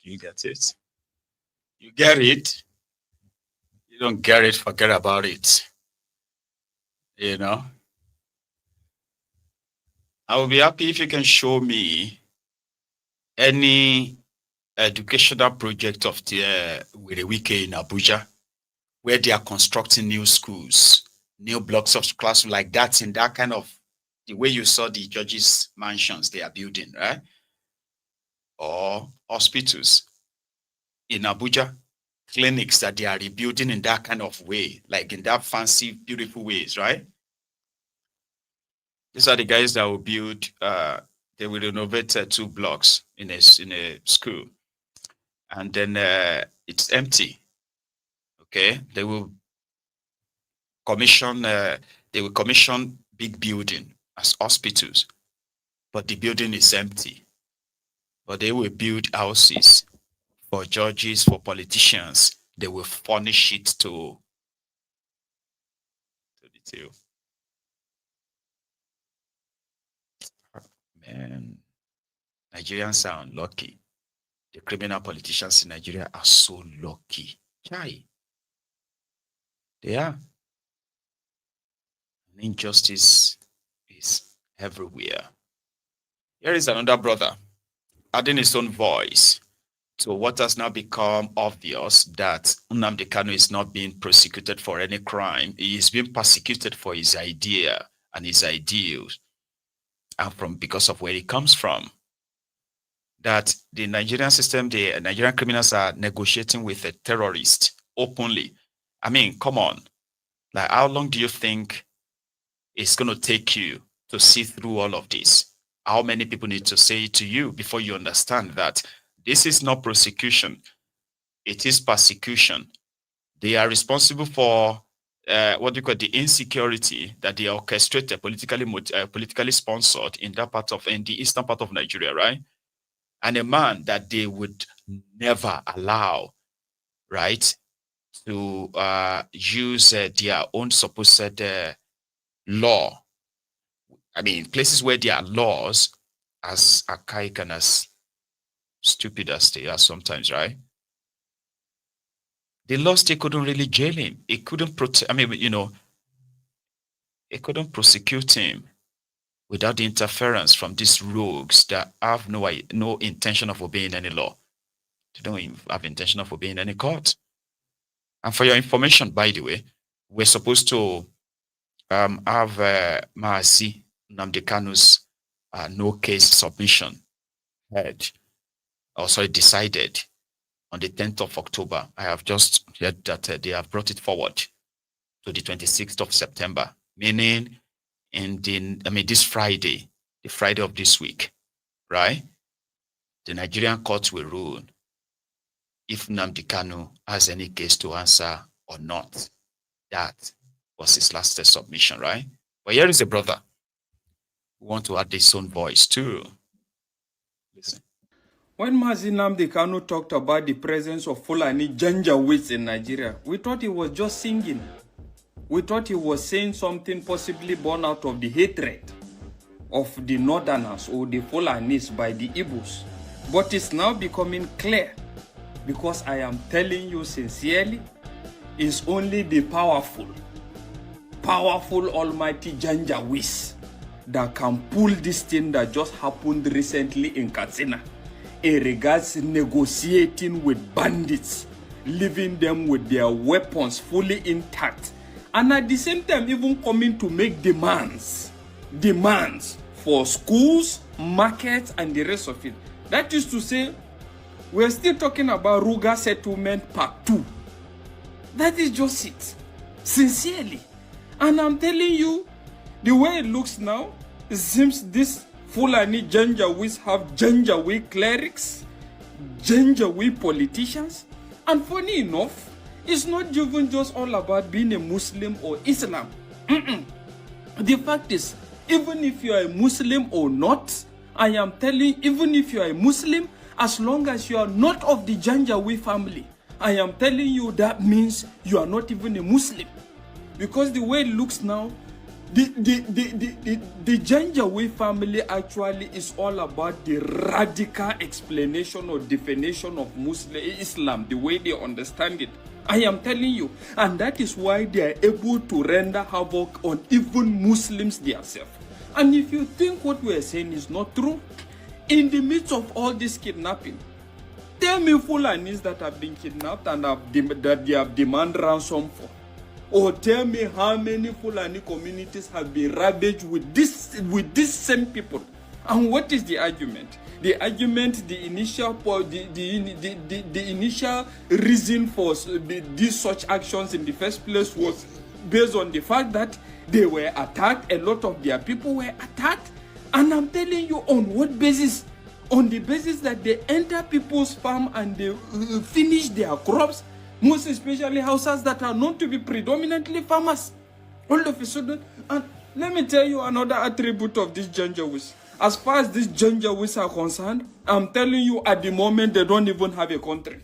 You get it? You get it? You don't get it, forget about it. You know, I will be happy if you can show me any educational project of the Wike in Abuja, where they are constructing new schools, new blocks of class like that, in that kind of the way you saw the judges' mansions they are building, right? Or hospitals in Abuja, clinics that they are rebuilding in that kind of way, like in that fancy, beautiful ways, right? These are the guys that will build, they will renovate 2 blocks in a school. And then it's empty. Okay, they will commission big building as hospitals, but the building is empty. But they will build houses for judges, for politicians. They will furnish it to the tail. Man, Nigerians are unlucky. The criminal politicians in Nigeria are so lucky. Chai. They are. Injustice is everywhere. Here is another brother adding his own voice to what has now become obvious, that Nnamdi Kanu is not being prosecuted for any crime. He is being persecuted for his idea and his ideals, and because of where he comes from. That the Nigerian system, the Nigerian criminals are negotiating with a terrorist openly. I mean, come on. Like, how long do you think it's going to take you to see through all of this? How many people need to say it to you before you understand that this is not prosecution? It is persecution. They are responsible for the insecurity that they orchestrated, politically sponsored in the eastern part of Nigeria, right? And a man that they would never allow, right, to use their own supposed law. I mean, places where there are laws as archaic and as stupid as they are sometimes, right? The laws, they couldn't really jail him. It couldn't it couldn't prosecute him without the interference from these rogues that have no intention of obeying any law. They don't have intention of obeying any court. And for your information, by the way, we're supposed to have Mazi Nnamdi Kanu's no case submission decided on the 10th of October. I have just heard that they have brought it forward to the 26th of September, meaning this Friday, the Friday of this week, right? The Nigerian courts will rule if Nnamdi Kanu has any case to answer or not. That was his last submission, right? But here is a brother who wants to add his own voice too. Listen. When Mazi Nnamdi Kanu talked about the presence of Fulani Janjaweeds in Nigeria, we thought he was just singing. We thought he was saying something possibly born out of the hatred of the Northerners or the Fulanis by the Igbos. But it's now becoming clear, because I am telling you sincerely, it's only the powerful almighty Janjaweeds that can pull this thing that just happened recently in Katsina in regards to negotiating with bandits, leaving them with their weapons fully intact, and at the same time even coming to make demands for schools, markets, and the rest of it. That is to say, we're still talking about Ruga Settlement Part 2. That is just it. Sincerely. And I'm telling you, the way it looks now, it seems this Fulani Janjaweeds have Janjaweed clerics, Janjaweed politicians. And funny enough, it's not even just all about being a Muslim or Islam. The fact is, even if you are a Muslim or not, I am telling, even if you are a Muslim, as long as you are not of the Janjaweed family, I am telling you that means you are not even a Muslim. Because the way it looks now, the Janjaweed family actually is all about the radical explanation or definition of Islam, the way they understand it. I am telling you. And that is why they are able to render havoc on even Muslims themselves. And if you think what we are saying is not true, in the midst of all this kidnapping, tell me Fulanis that have been kidnapped and that they have demanded ransom for. Or tell me how many Fulani communities have been ravaged with these same people. And what is the argument? The argument, the initial reason for these such actions in the first place was based on the fact that they were attacked, a lot of their people were attacked. And I'm telling you, on what basis? On the basis that they enter people's farm and they finish their crops, most especially houses that are known to be predominantly farmers. All of a sudden, and let me tell you another attribute of these Janjaweeds. As far as these Janjaweeds are concerned, I'm telling you at the moment they don't even have a country.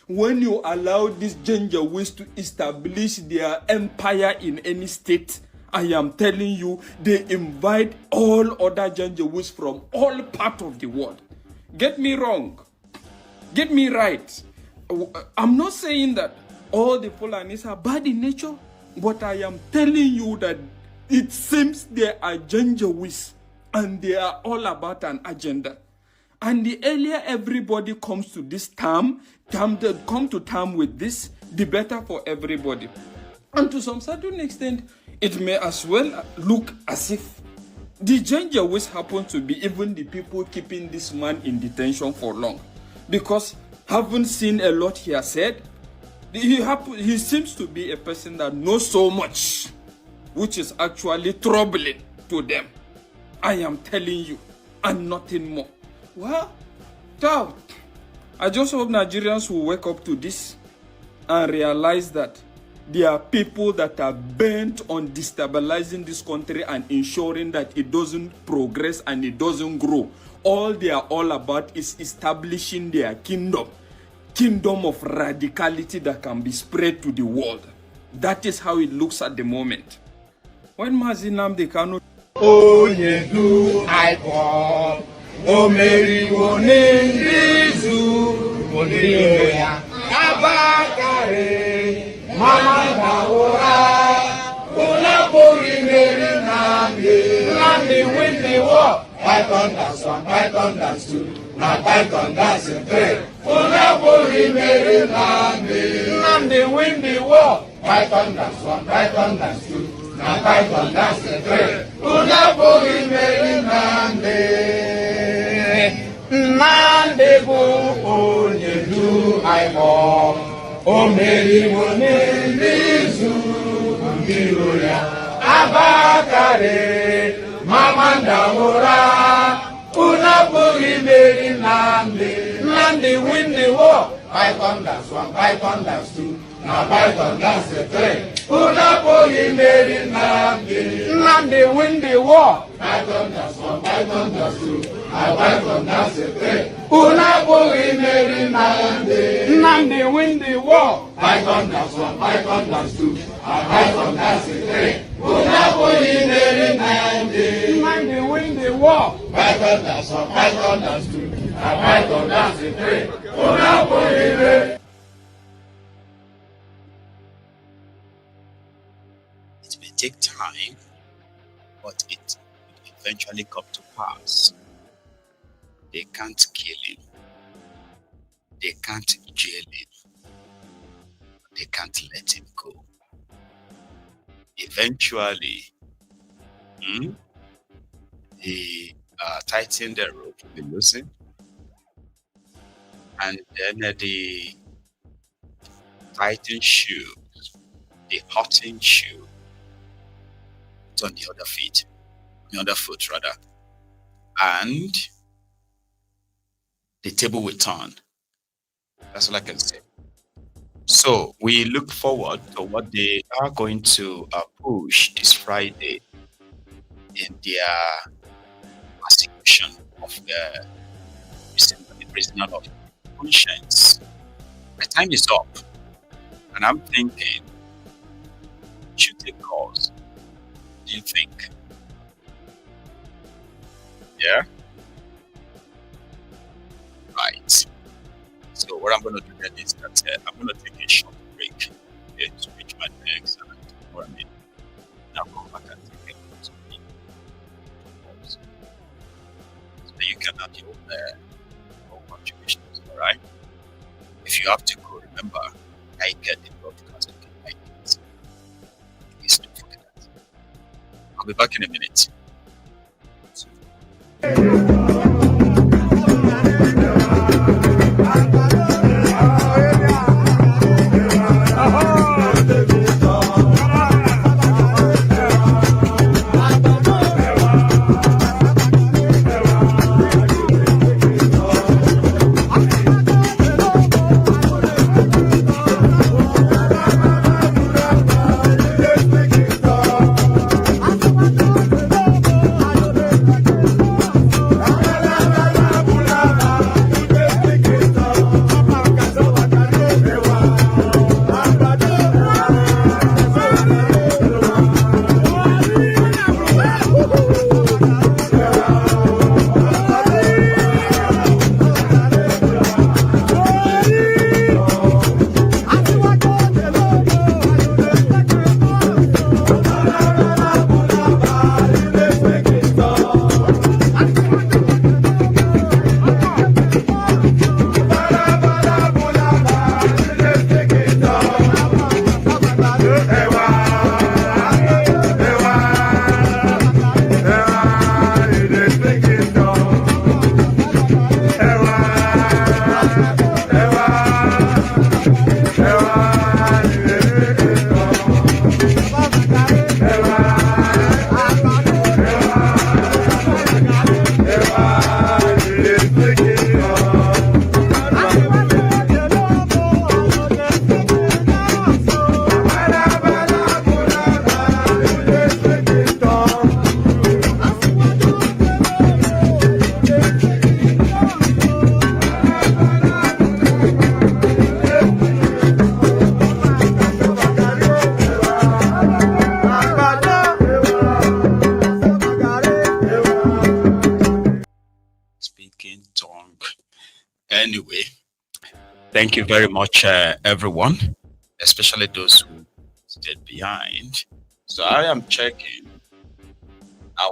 When you allow these Janjaweeds to establish their empire in any state, I am telling you, they invite all other Janjaweeds from all parts of the world. Get me wrong. Get me right. I'm not saying that all the Fulanis are bad in nature, but I am telling you that it seems they are Janjaweeds and they are all about an agenda. And the earlier everybody comes to this come to term with this, the better for everybody. And to some certain extent, it may as well look as if the Janjaweeds happen to be even the people keeping this man in detention for long. Because having seen a lot he has said, he seems to be a person that knows so much, which is actually troubling to them. I am telling you, and nothing more. Well, I just hope Nigerians will wake up to this and realize that there are people that are bent on destabilizing this country and ensuring that it doesn't progress and it doesn't grow. All they are all about is establishing their kingdom of radicality that can be spread to the world. That is how it looks at the moment. When Mazinam Kanu Onye du aiko omeri wonendizu modire ya abakare mama daora una bori meri nandi win the war Python that's one Python that's two na Python that's three una bori meri nandi win the war Python that's one Python that's two na Python that's three una bori meri nandi bu onye du aiko omeri wonendizu mbiro ya abakare mamanda mora una buri meri nandi win the war Python that's one Python that's two na Python that's three una buri meri nandi win the war Python that's one Python that's two na Python that's three una buri meri nandi win the war Python that's one Python that's two na Python that's three una buri meri nandi win the war Python that's one Python that's two na Python that's three una buri meri. It may take time, but it will eventually come to pass. They can't kill him. They can't jail him. They can't let him go. Eventually, the tighten the rope will be loosened, and then the tighten shoe, the hurting shoe, it's on the other feet, the other foot rather, and the table will turn. That's all I can say. So we look forward to what they are going to push this Friday in their persecution of the prisoner of conscience. My time is up, and I'm thinking, should take calls? What do you think? Yeah? Right. So what I'm going to do then is that I'm going to take a short break. break. Okay, switch my legs and what I mean. Now come back and take a look at me. So you can add your own contributions, alright? If you have to go, remember, I get the broadcast, you can like it. Please don't forget that. I'll be back in a minute. Anyway, thank you very much, everyone, especially those who stayed behind. So I am checking our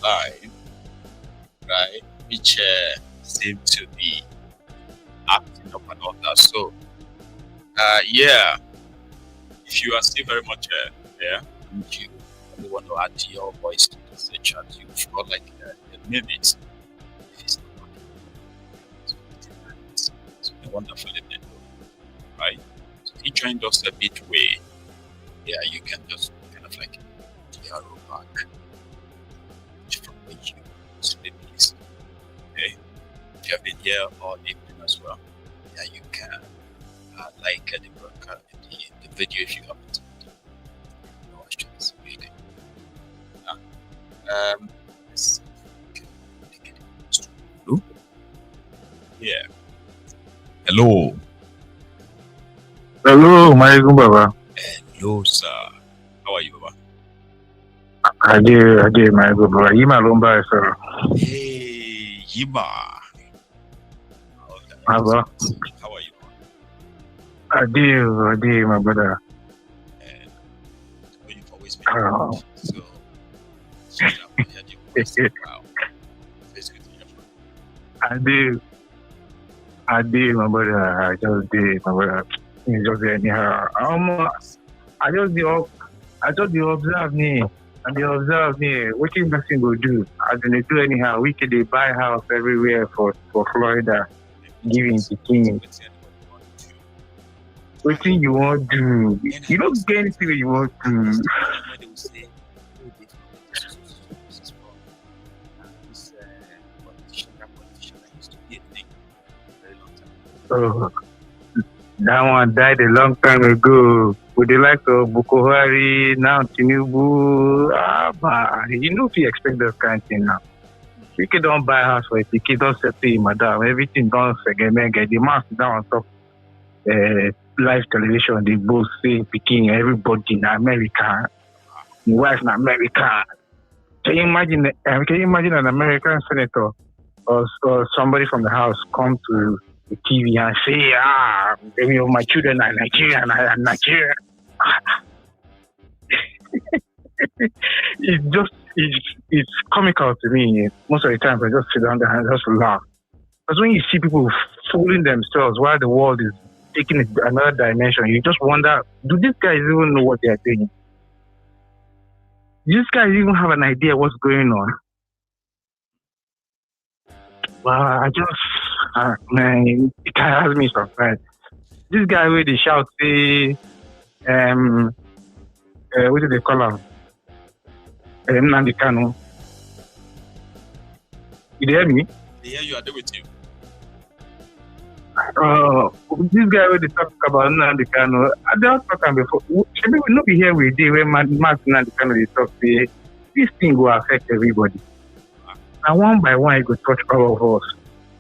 line, right, which seem to be acting up and all that. So, yeah, if you are still very much there, and you only want to add your voice to this chat, you've got like a minute. If it's not working, so it's a wonderful event, right? So if you joined us a bit way, yeah, you can just kind of like the arrow back from where you sleep is. Okay, if you have been here all evening as well, yeah, you can like the broadcast, the video if you haven't. No, actually, it's really yeah. Hello. Hello, my Baba. Hello, sir. How are you, Baba? I did, my Baba. Yima Lomba, sir. Hey, Yima. Baba. How are you? I did, my brother. You've always been around, so I heard your voice. Wow. It's good to hear from you. I did, my brother. I just did, my brother. It's just anyhow. I just observe me. And they observe me. What is nothing will do? I didn't do anyhow. We could buy house everywhere for Florida, giving to kings. What thing you want to do? You don't get anything you want to. Oh, that one died a long time ago. With the likes of Bugaje, now Thiefnubu, you know if you expect that kind of thing now. We don't buy a house for a ticket, don't settle madam. Everything don't forget. The man sit down on top live television, they both say picking everybody in America. My wife in America. Can you imagine an American senator or somebody from the house come to the TV and say, my children are Nigerian, I am Nigerian. It's comical to me. Most of the time, I just sit down there and just laugh. Because when you see people fooling themselves while the world is taking another dimension, you just wonder, do these guys even know what they are doing? Do these guys even have an idea what's going on? Well, I just, man, it has me surprised. This guy where they shout, say, what do they call him? Nnamdi Kanu. You hear me? Yeah, you are there with you. This guy where they talk about Nnamdi Kanu, I don't talk about before. Should we not be here with you when Mark Nnamdi Kanu they talk, say, this thing will affect everybody. And one by one, it will touch all of us.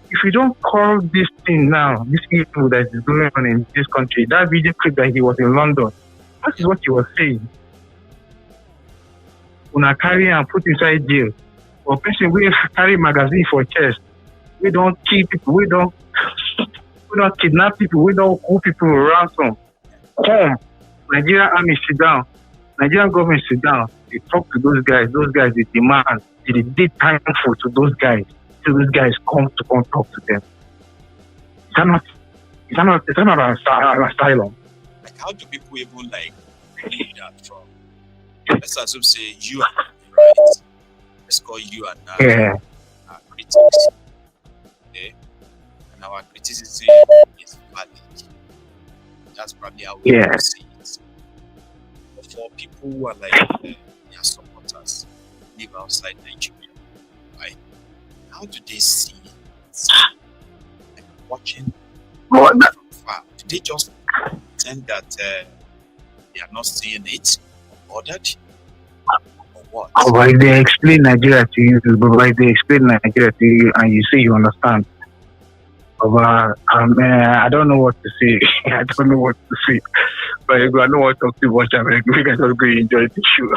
If you don't call this thing now, this evil that is going on in this country, that video clip that he was in London, that is what he was saying. Una carry and put inside jail. For person we carry magazine for chest, we don't kill people, we don't kidnap people, we don't hold people ransom. Come, Nigerian army sit down, Nigerian government sit down. They talk to those guys they demand. They did thankful to those guys. So those guys come talk to them. Is that not an asylum? Like, how do people even believe that from? Let's assume, say, you are right. Let's call you and our critics. Okay? And our criticism is valid. That's probably how we see it. But for people who are their supporters, live outside Nigeria, right? How do they see it? Like watching from far? Do they just pretend that they are not seeing it? Ordered? Or what? Why they explain Nigeria to you, and you say you understand. I don't know what to say. I don't know what to say. But I don't want to talk too much. We can just go enjoy the show.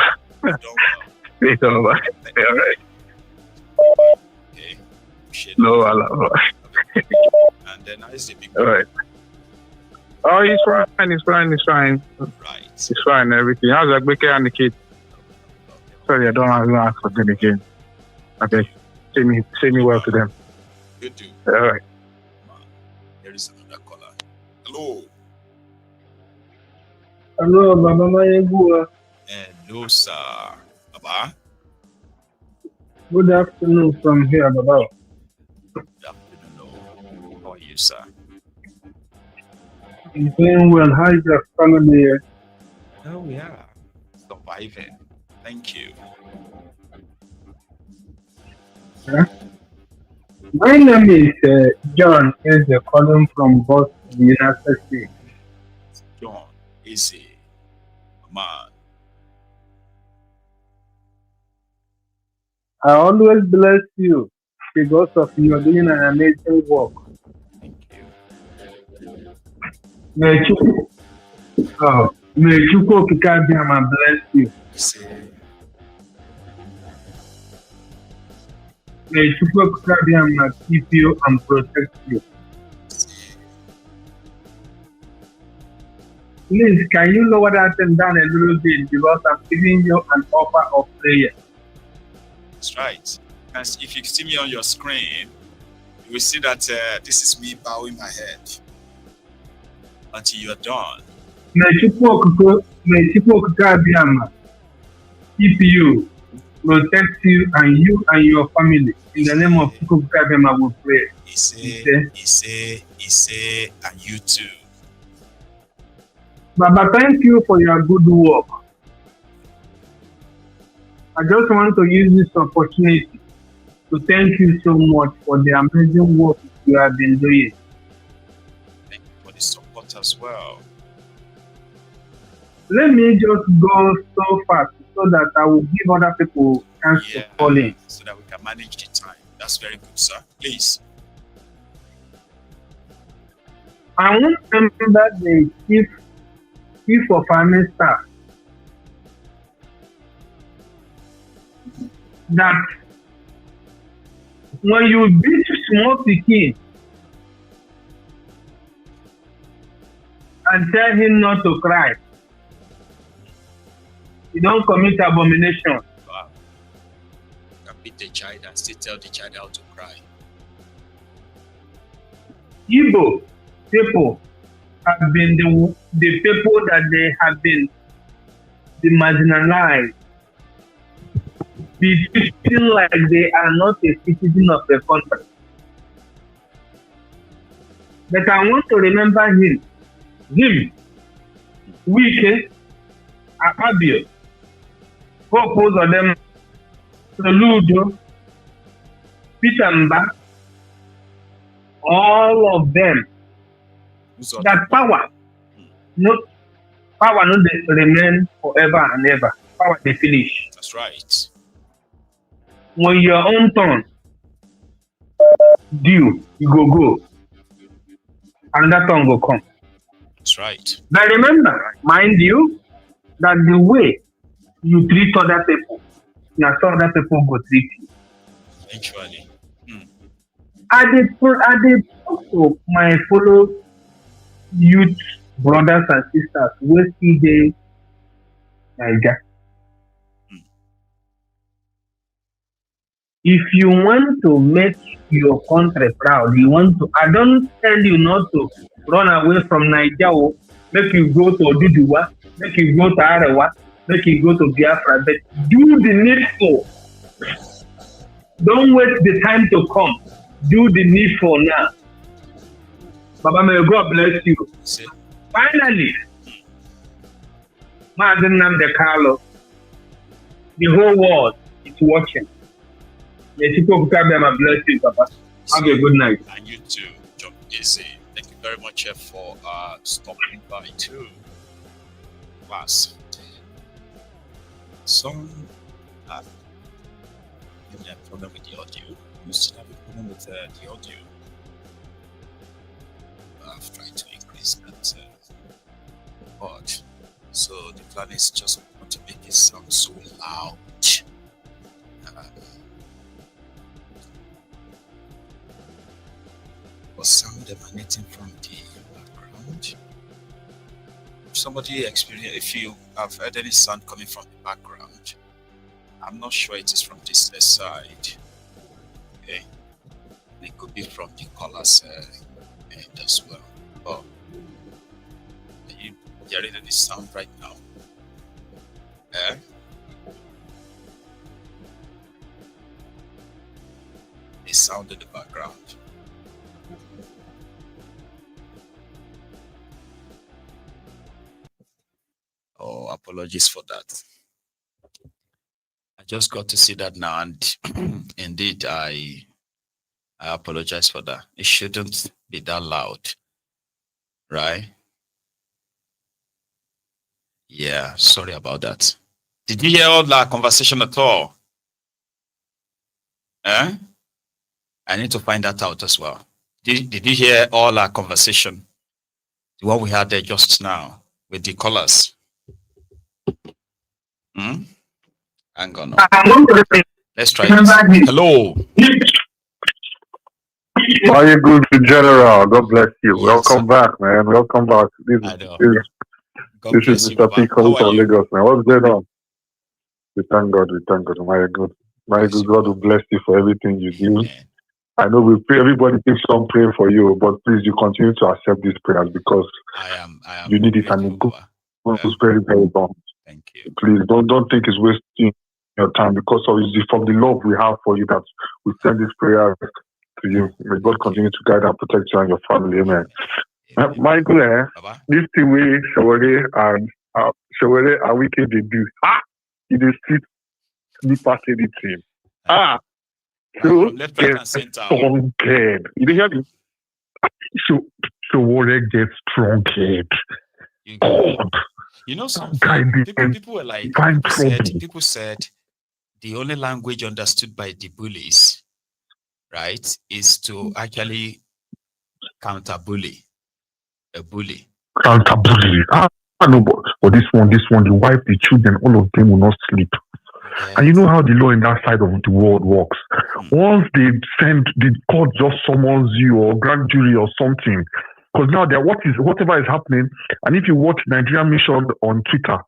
It's over. All right. Okay. No, I love it. And then I see big. All right. Oh, he's fine. Right. It's fine, everything. How's Agbeke and the kids? Sorry, I don't have to ask for them again. Okay. Say me well to them. You do. All right. There is another caller. Hello. Hello, Mama Yegua. Hello, sir. Baba. Good afternoon from here, Baba. Good afternoon. How are you, sir? I'm doing well. How is your family? Oh, yeah. Surviving. Thank you. Yeah. My name is John Eze, calling from Boston, the United States. John Eze, man. I always bless you because of your doing an amazing work. Thank you. May Chukwu Okikabiyama bless you. May Chukwu Okikabiyama keep you and protect you. Please, can you lower that thing down a little bit because I'm giving you an offer of prayer. That's right. Because if you see me on your screen, you will see that this is me bowing my head until you're done. May Chukwu Okikabiyama keep you, protect you and your family. In the name of Chukwu Okikabiyama, we pray. He say, and you too. Baba, thank you for your good work. I just want to use this opportunity to thank you so much for the amazing work you have been doing. Thank you for the support as well. Let me just go so fast so that I will give other people a chance to call in. So that we can manage the time. That's very good, sir. Please. I want to remember the chief of army staff that when you beat small pikin, and tell him not to cry. You don't commit abomination. Wow. You can beat the child and still tell the child how to cry. Igbo people have been the people that they have been the marginalized, be feeling like they are not a citizen of the country. But I want to remember him, Wike, Akabio, Popos of them, Soludo, Peter Mba, all of them. That power no remain forever and ever. Power they finish. That's right. When your own turn due, you go. Another turn will come. That's right. But remember, mind you, that the way you treat other people, now so other people go treat you. Eventually. I did also my fellow youth brothers and sisters with CJ Niger. If you want to make your country proud, I don't tell you not to run away from Nigeria, make you go to Oduduwa, make you go to Arewa, make you go to Biafra, but do the needful. Don't wait the time to come. Do the needful now. Baba, may God bless you. Finally, Mazen Namde Carlo, the whole world is watching. May people bless you, Papa. Have a good night. And you too, John Easy. Thank you very much for stopping by too. Class. Some have a problem with the audio. You still have a problem with the audio. I've tried to increase that part. So the plan is just not to make it sound so loud. Or sound emanating from the background. If somebody if you have heard any sound coming from the background, I'm not sure it is from this side. Okay, it could be from the colors end as well. Oh, are you hearing any sound right now? A sound in the background. Oh, apologies for that. I just got to see that now, and indeed, I apologize for that. It shouldn't be that loud, right? Yeah, sorry about that. Did you hear all that conversation at all? I need to find that out as well. Did you hear all our conversation? The one we had there just now with the colors? Hang on. Let's try this. Hello. Are you good, General? God bless you. Yes, welcome back, man. Welcome back. This is Mr. P. calling from Lagos, man. What's going on? We thank God. My good God will bless you for everything you do. I know we pray. Everybody keeps on praying for you, but please, you continue to accept these prayers because I am you need it, and it goes very, very long. Thank you. Please don't think it's wasting your time because from the love we have for you that we send this prayer to you. May God continue to guide and protect you and your family. Amen. Michael, this thing way Sowore and Wike they do. It is sleep past anything. So strong head. You didn't hear me? Sowore gets strong head. You know something? People were like, people said the only language understood by the bullies, right, is to actually counter-bully. A bully. Counter-bully. No, but this one, the wife, the children, all of them will not sleep. Yes. And you know how the law in that side of the world works. Once they court just summons you or grand jury or something, Because now whatever is happening, and if you watch Nigerian Mission on Twitter,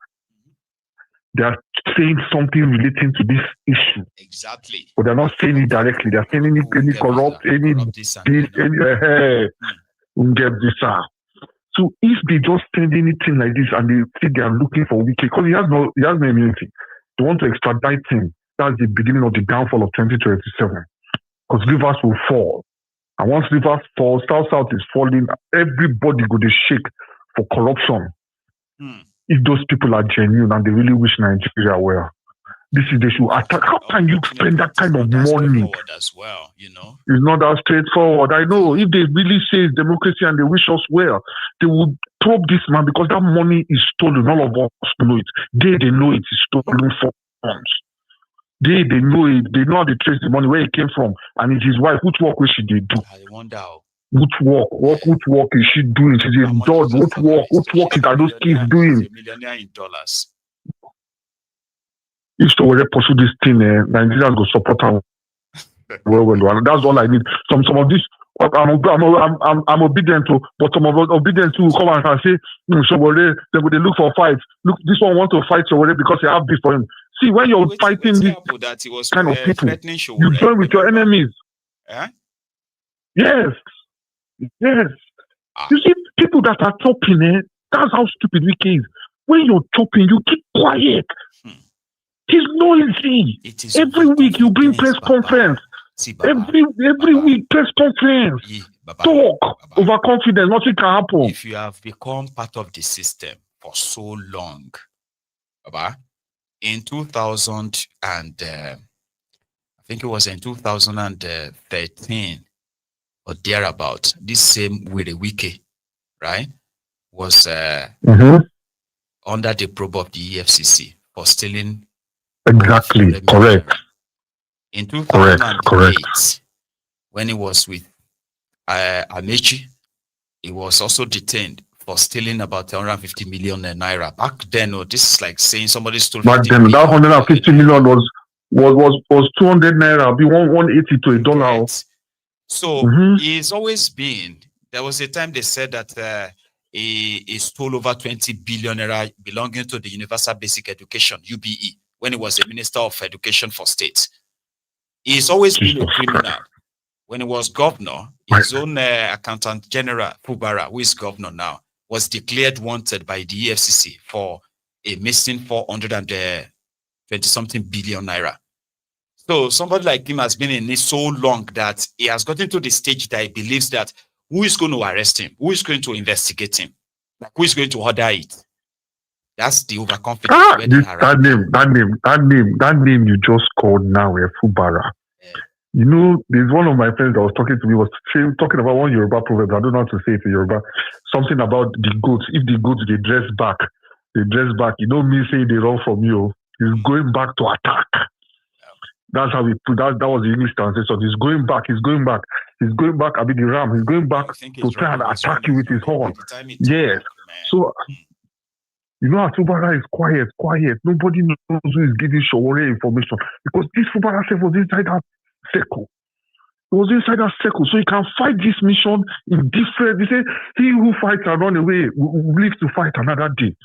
they are saying something relating to this issue. Exactly. But they're not saying it directly. They're saying any corrupt, any this, So if they just send anything like this and they say they are looking for Wike, because he has no immunity, they want to extradite him. That's the beginning of the downfall of 2027. Because Rivers will fall. And once Rivers falls, South is falling, everybody go to shake for corruption. If those people are genuine and they really wish Nigeria well. This is the issue. How can you spend that kind of money? As well, you know? It's not that straightforward. I know if they really say it's democracy and they wish us well, they would probe this man because that money is stolen. All of us know it. They know it is stolen funds. They know it. They know how to trace the money, where it came from. And it's his wife. Which work will she do? I wonder how. Which work is she doing? She's a dog. Which work are those kids doing? A millionaire in dollars. If Sowore pursue this thing, Nigerians go support her. Well. That's all I need. Some of this, I'm obedient to, but some of obedient to come and say, Sowore, they look for fight. Look, this one want to fight Sowore because they have this for him. See, when you're fighting this kind of people, you join with your enemies. Yes. You see, people that are chopping, that's how stupid Wike is. When you're chopping, you keep quiet. He's noisy. Every week you bring press conference. Every week press conference. Talk. Overconfidence. Nothing can happen. If you have become part of the system for so long, Baba, in 2000 and I think it was in 2013 or thereabout, this same werey Wike, right, was under the probe of the EFCC for stealing. Exactly, correct. In 2008, when he was with Amechi, he was also detained for stealing about 150 million naira. Back then, this is like saying somebody stole. Back then, that 150 million was 200 naira, be 180 to $1. So he's always been. There was a time they said that he stole over 20 billion naira belonging to the Universal Basic Education (UBE) when he was the Minister of Education for State. He's always been a criminal. When he was governor, his own accountant general Fubara, who is governor now, was declared wanted by the EFCC for a missing 420-something billion naira. So somebody like him has been in it so long that he has gotten to the stage that he believes that who is going to arrest him? Who is going to investigate him? Like, who is going to order it? That's the overconfidence. That name you just called now, Fubara. Yeah. You know, there's one of my friends that was talking to me, talking about one Yoruba proverb. I don't know how to say it in Yoruba. Something about the goats. If the goats, they dress back. You know me saying they run from you. He's going back to attack. Yeah. That's how we put that. That was the English translation. He's going back. I mean, the ram. He's going back to try and attack you with his horn. Yes. So, you know, Fubara is quiet. Nobody knows who is giving Sowore information because this Fubara was inside that circle. It was inside that circle, so he can fight this mission in different. They say, he who fights and run away will live to fight another day.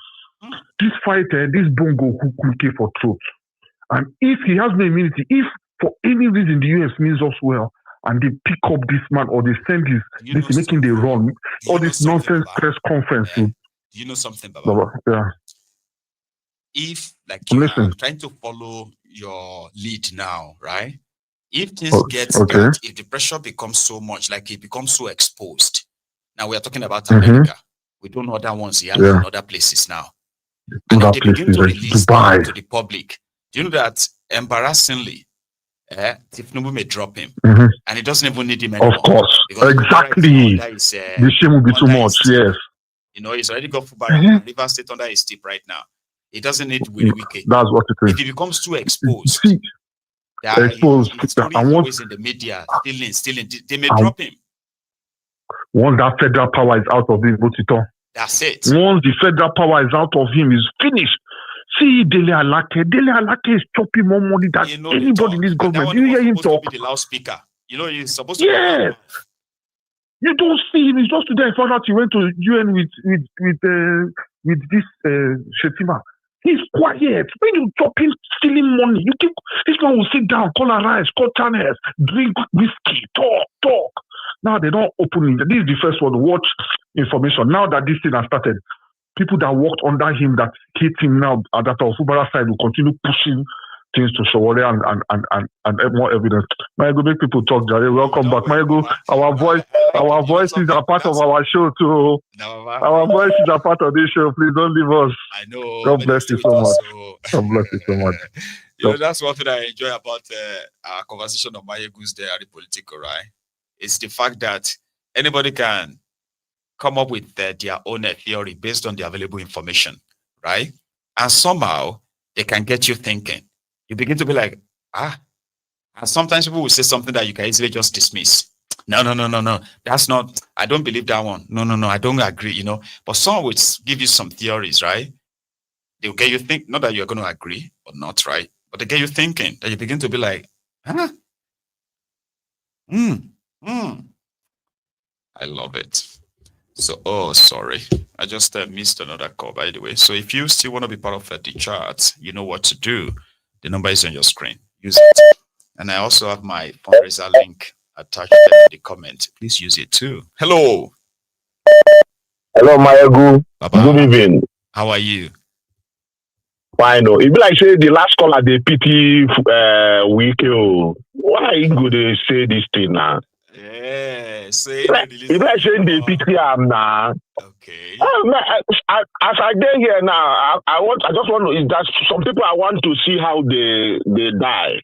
This fight, this bongo Wike for truth. And if he has no immunity, if for any reason the US means us well, and they pick up this man or they send this, making the run, all this nonsense press conference. Do you know something, Baba? Yeah. If, like, you are trying to follow your lead now, right? If things get bad, if the pressure becomes so much, like it becomes so exposed. Now we are talking about America. We don't know other ones here in other places now. And if they begin to release them to the public, do you know that embarrassingly, Thiefnubu may drop him, and he doesn't even need him anymore. Of course, exactly. The shame will be too much. Yes. You know, he's already got Fubara River State under his tip right now. He doesn't need Wike. That's what it is. If he becomes too exposed, and always in the media, stealing, they may drop him. Once that federal power is out of him, that's it. Once the federal power is out of him, he's finished. See, Dele Alake is chopping more money than anybody in this government. You hear him talk? Be the loudspeaker. You know, he's supposed to. Yes. You don't see him. It's just today I found out he went to UN with this Shetima. He's quiet. When you talking stealing money, you think this man will sit down, call a rice, call channels, drink whiskey, talk. Now they don't open it. This is the first one. Watch information. Now that this thing has started, people that worked under him that hate him now at that Fubara side will continue pushing things to Sowore and more evidence. Maego, make people talk, Jare. Welcome back. Maego, our voices are part of our show too. Our voices are part of this show. Please don't leave us. I know. God bless you so much. God bless you so much. You know, that's one thing I enjoy about our conversation of Mayegu's Diary Political, right? It's the fact that anybody can come up with their own theory based on the available information, right? And somehow they can get you thinking. You begin to be like, and sometimes people will say something that you can easily just dismiss. No. That's not, I don't believe that one. No, I don't agree, you know. But someone would give you some theories, right? They'll get you think, not that you're going to agree or not, right? But they get you thinking that you begin to be like, I love it. So, sorry. I just missed another call, by the way. So if you still want to be part of the chat, you know what to do. The number is on your screen. Use it. And I also have my fundraiser link attached in the comment. Please use it too. Hello. Hello, Mayegu. Good evening. How are you? Fine. It be like say the last caller they pity Wike. Why you go to say this thing now? Yeah, it be like saying they pity am now. Okay. As I get here now, I just want to. Is that some people I want to see how they die.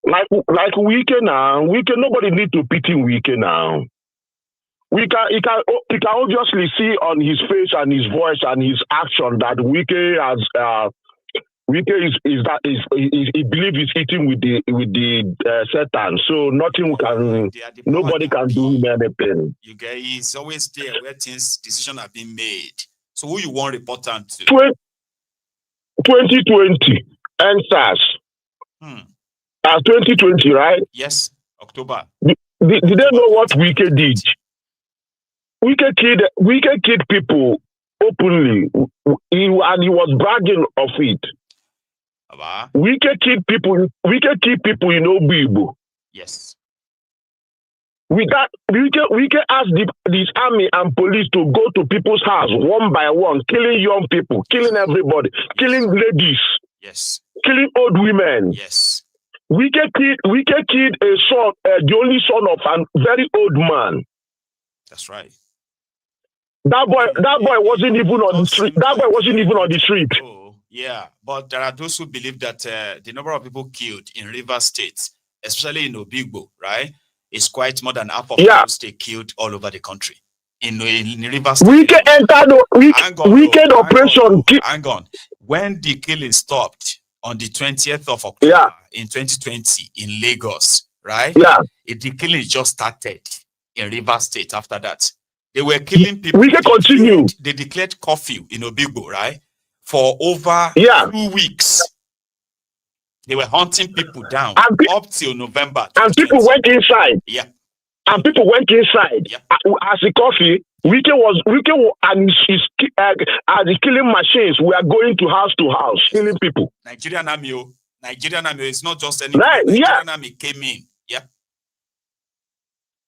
Like Wike now. Wike, nobody need to pity Wike now. He can obviously see on his face and his voice and his action that Wike has he believes he's eating with the Satan. So nobody can do him anything. You guys, he's always there where decisions have been made. So who you want reportant to? 2020 NSAS. 2020, right? Yes, October. Did they know what Wike did? Wike killed people openly, and he was bragging of it. Wike killed people in Obibo. Yes. With that, Wike asked this army and police to go to people's house one by one, killing young people, killing everybody, killing ladies, yes, killing old women. Yes. Wike killed a son, the only son of a very old man. That's right. That boy wasn't even on the street. That boy wasn't even on the street. Oh, yeah, but there are those who believe that the number of people killed in River State, especially in Obigbo, right, is quite more than half of those state killed all over the country. In River State. Wike entered weekend operation. Hang on. When the killing stopped on the 20th of October in 2020 in Lagos, right? Yeah. The killing just started in River State after that. They were killing people. We can continue. They declared curfew in Obigbo, right? For over 2 weeks. They were hunting people down up till November. And people went inside. Yeah. And people went inside. Yeah. As the coffee, Wike and the killing machines were going to house, killing people. Nigerian army is not just any. Nigerian army came in. Yeah.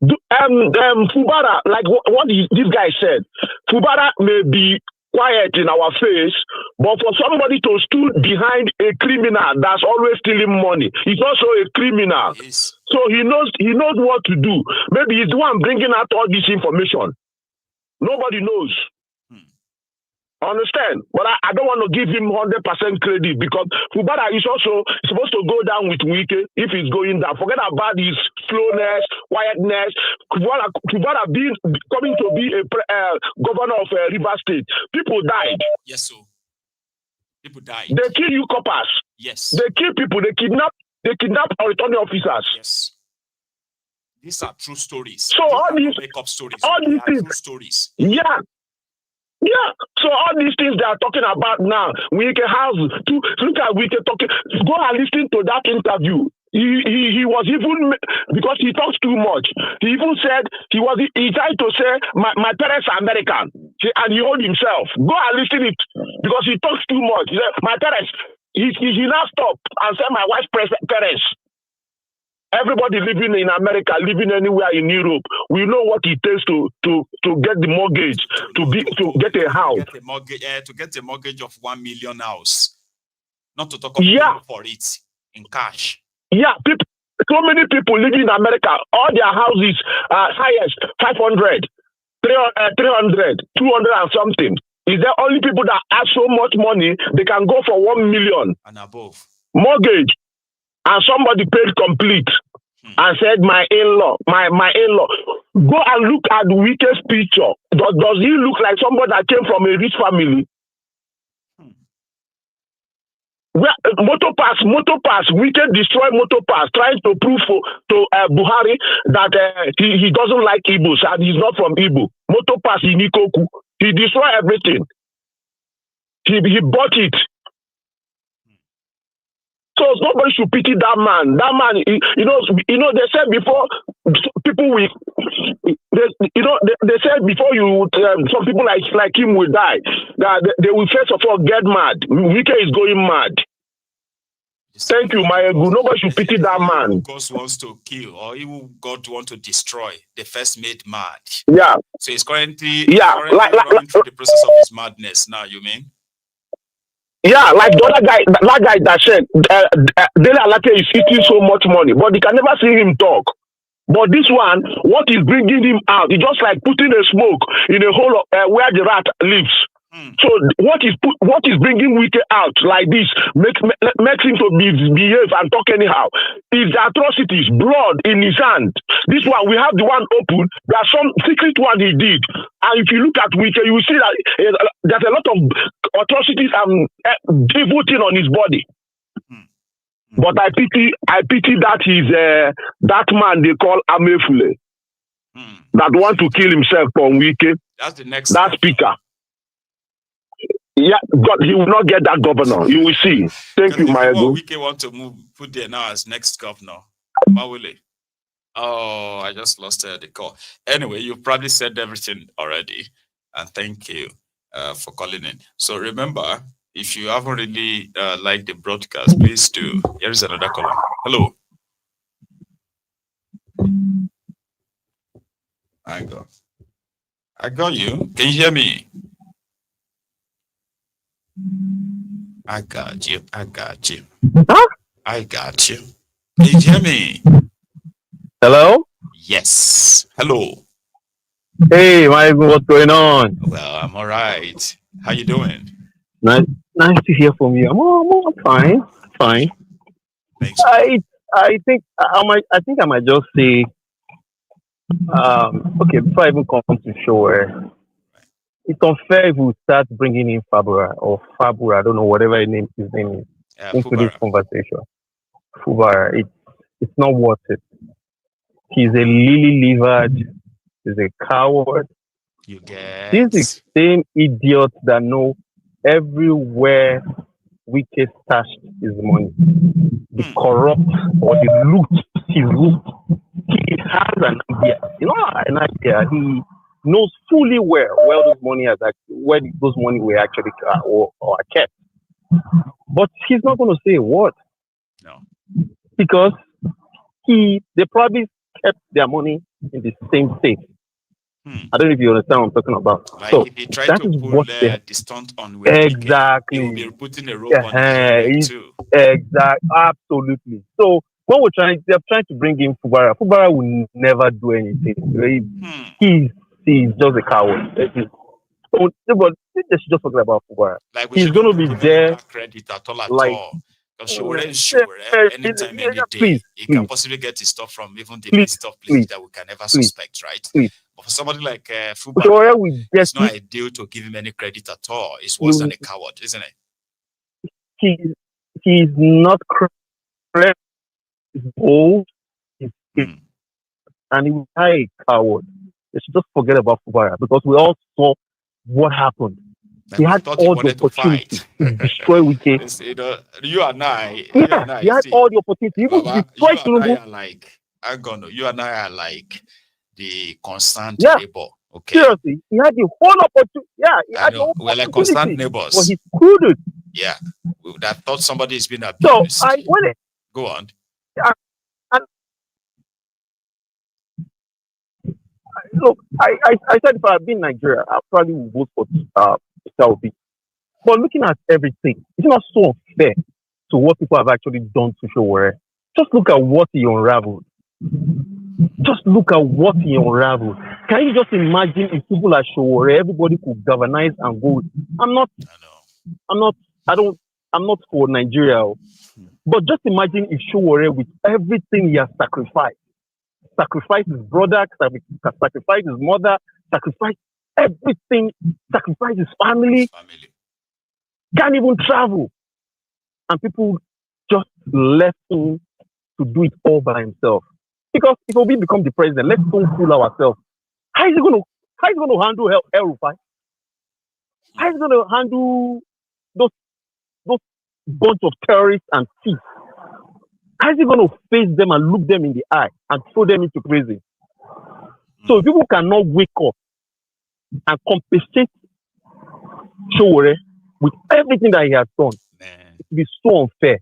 Fubara, like what this guy said, Fubara may be quiet in our face, but for somebody to stood behind a criminal that's always stealing money, he's also a criminal. Yes. So he knows what to do. Maybe he's the one bringing out all this information. Nobody knows. Understand? But I don't want to give him 100% credit because Fubara is also supposed to go down with Wike if he's going down. Forget about his slowness, quietness. Fubara coming to be a governor of River State. People died. Yes, sir. People died. They kill you coppers. Yes. They kill people. They kidnap our returning officers. Yes. These are true stories. So all these stories. All these things. True stories. Yeah. Yeah, so all these things they are talking about now, Wike has to look at Wike talking. Go and listen to that interview. He was even, because he talks too much. He even said he tried to say my parents are American, and he owed himself. Go and listen it, because he talks too much. He said, my parents. He now stopped and said my wife's parents. Everybody living in America, living anywhere in Europe, we know what it takes to get the mortgage, to get a house. To get a mortgage of 1 million house. Not to talk about for it in cash. Yeah, so many people living in America, all their houses are highest 500, 300, 200 and something. Is there only people that have so much money they can go for 1 million and above mortgage? And somebody paid complete and said, my in-law. Go and look at Wike's picture. Does he look like somebody that came from a rich family? Motopass, Wike destroy Motopass, trying to prove to Buhari that he doesn't like Igbos and he's not from Igbo. Motopass in Ikoku. He destroyed everything. He bought it. So nobody should pity that man. That man, they said before people will, they said before some people like him will die. That they will first of all get mad. Wike is going mad. Thank you, Mayegu. Nobody should pity that man. God wants to kill, or even God want to destroy. They first made mad. Yeah. So he's currently running through the process of his madness now. You mean? Yeah, like the other guy, that guy that said Dele Alake is eating so much money, but you can never see him talk. But this one, what is bringing him out? It's just like putting a smoke in a hole where the rat lives. So what is bringing Wike out like this makes him to behave and talk anyhow? Is the atrocities, blood in his hand. This one, we have the one open. There's some secret one he did, and if you look at Wike, you will see that there's a lot of atrocities and evil thing on his body. But I pity that that man they call Amefule that want to kill himself from Wike. That's the next. That speaker. Yeah, God, he will not get that governor. You will see. Thank you, Mayegu. Wike want to put there now as next governor. Mawule. Oh, I just lost the call. Anyway, you probably said everything already, and thank you for calling in. So remember, if you haven't really liked the broadcast, please do. Here is another caller. Hello. I got you. Can you hear me? I got you. Huh? I got you. Can you hear me? Hello? Yes. Hello. Hey, Michael, what's going on? Well, I'm all right. How you doing? Nice to hear from you. I'm fine. Thanks. I think I might just say, okay, before I even come to Sowore, it's unfair if we start bringing in Fabura, I don't know, whatever his name is, into this conversation. Fubara, it's not worth it. He's a lily-livered, he's a coward. You get. This is the same idiot that know everywhere Wike stashed his money. The corrupt or the loot, his loot. He has an idea. An idea. He knows fully where those money were actually or are kept. But he's not going to say a word. No. Because they probably kept their money in the same state. I don't know if you understand what I'm talking about. Like so if you try to pull the stunt on Wike, exactly, you'll be putting a rope on his too. Exactly, absolutely. So when they're trying to bring in Fubara. Fubara will never do anything. He's just a coward. But they should just forget about Fubara. Like he's going to be there. Credit at all. Because Sowore is Sowore. Anytime, any day, he can possibly get his stuff from even the least of places that we can never suspect, right? But for somebody like Fubara, it's not ideal to give him any credit at all. It's worse than a coward, isn't it? He's not correct. He's bold. And he will die a coward. They should just forget about Fubara because we all saw what happened Like he we had thought he all the wanted to opportunity fight. to destroy Wike. It's, you know, you and I, He had see, all the opportunity. Even Baba, destroy you and I Thiefnubu. are like, you and I are like the concerned Yeah, neighbor. Okay. seriously, he had the whole opportunity. Yeah, he I had the know. whole We're like concerned opportunity, but neighbors. he screwed it. Yeah. That thought somebody is being So abused. Go on. Look, I said if I had been in Nigeria, I probably would vote for Peter Obi. But looking at everything, it's not so unfair to what people have actually done to Sowore. Just look at what he unraveled. Just look at what he unraveled. Can you just imagine if people like Sowore, everybody could galvanize and go? I'm not for Nigeria. But just imagine if Sowore, with everything he has sacrificed his brother, sacrifice his mother, sacrifice everything, sacrifice his family, can't even travel. And people just left him to do it all by himself. Because if Obi become the president, let's don't fool ourselves. How is he going to handle El Rufai? How is he going to handle those bunch of terrorists and thieves? How is he going to face them and look them in the eye and throw them into prison? So if people cannot wake up and compensate Sowore with everything that he has done, it will be so unfair.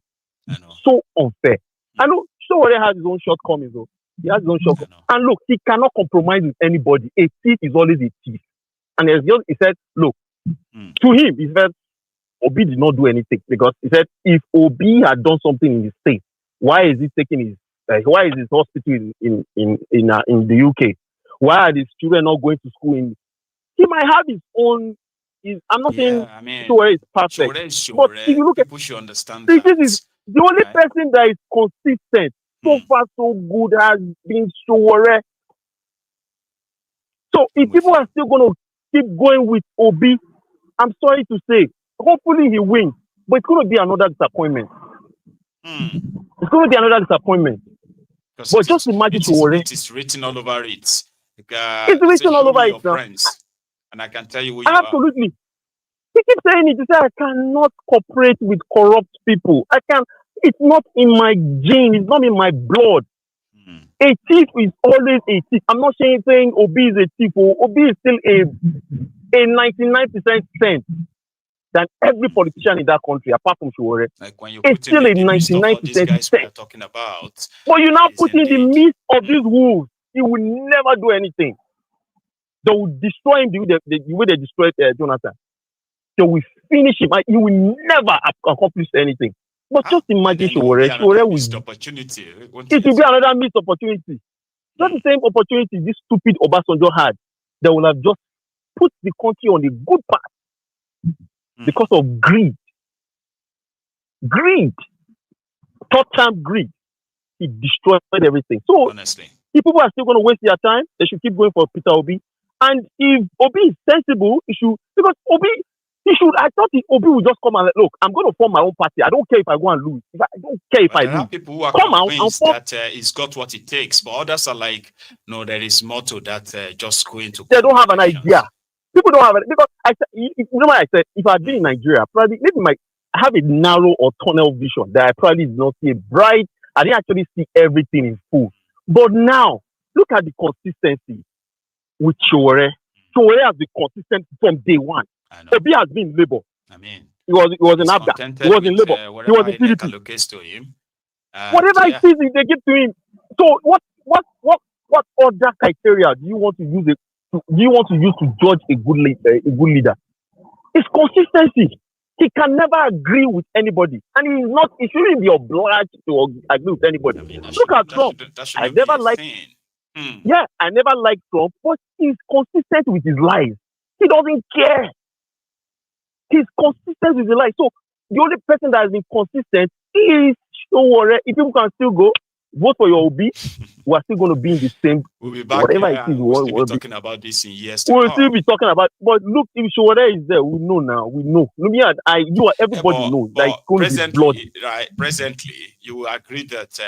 So unfair. I know Sowore has his own shortcomings, though. He has his own shortcomings. And look, he cannot compromise with anybody. A thief is always a thief. And he said, look, to him, he said, Obi did not do anything because he said, if Obi had done something in the state, why is he taking his? Why is his hospital in the UK? Why are his children not going to school? He might have his own. I'm not saying Sowore is perfect, but if you look at people should understand this is the only person that is consistent so far, so good has been Sowore. So if people are still going to keep going with Obi, I'm sorry to say, hopefully he wins, but it's going to be another disappointment. It's going to be another disappointment. But just imagine Sowore. It is written all over it. It's written all over it now. And I can tell you who you absolutely. He keeps saying it. He said, I cannot cooperate with corrupt people. It's not in my gene. It's not in my blood. A thief is always a thief. I'm not saying Obi is a thief. Obi is still a 99% sense than every politician in that country, apart from Sowore. Like when you it's still a 99% sense. Talking about. But you now put in the midst of these wolves, he will never do anything. They will destroy him the way they destroyed Jonathan. They will finish him. He will never accomplish anything. But just imagine Sowore. Sowore will. Opportunity. It will be another missed opportunity. Just the same opportunity this stupid Obasanjo had. They will have just put the country on the good path because of greed. Greed. Third-time greed. He destroyed everything. So, honestly, if people are still going to waste their time, they should keep going for Peter Obi. And if Obi is sensible, he should, because Obi, I thought Obi would just come and look, I'm going to form my own party. I don't care if I go and lose. I don't care if I lose. There are people who are convinced that he's got what it takes, but others are like, no, there is more to that just going to. They don't have an idea. People don't have it. Because you know what I said? If I had been in Nigeria, probably, maybe I have a narrow or tunnel vision that I probably did not see bright. I didn't actually see everything in full. But now, look at the consistency with Sowore. Sowore has been consistent from day one. Obi has been in Labour. I mean, he was in ABDA. He was in Labour. He was in PDP. Whatever he sees, they give to him. So what other criteria do you want to use? Do you want to use to judge a good leader? It's consistency. He can never agree with anybody, and he shouldn't be obliged to agree with anybody. Look at Trump. I never liked. Yeah, I never liked Trump, but he's consistent with his lies. He doesn't care. He's consistent with his lies. So the only person that has been consistent is Sowore. If people can still go vote for your Obi, we're still going to be in the same. We'll be back. Whatever it is, we'll be talking about this in years to we'll come. still be talking about. But look, if Sowore is there, we know now. We know. Everybody knows. That it's going to be bloody. Right. Presently, you will agree that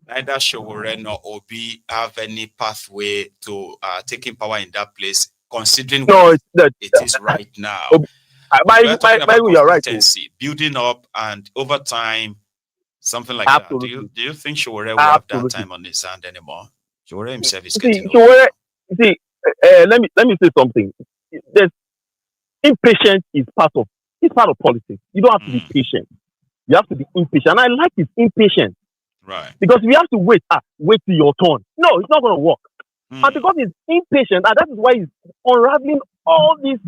neither Sowore nor Obi have any pathway to taking power in that place, considering it is right now. You're right. Building up, and over time, something like that. Do you think Sowore will have that time on his hand anymore? Sowore himself is getting older. Let me say something. There's impatience is part of politics. You don't have to be patient. You have to be impatient. And I like his impatience. Right. Because we have to wait till your turn. No, it's not going to work. And because he's impatient, and that is why he's unraveling all this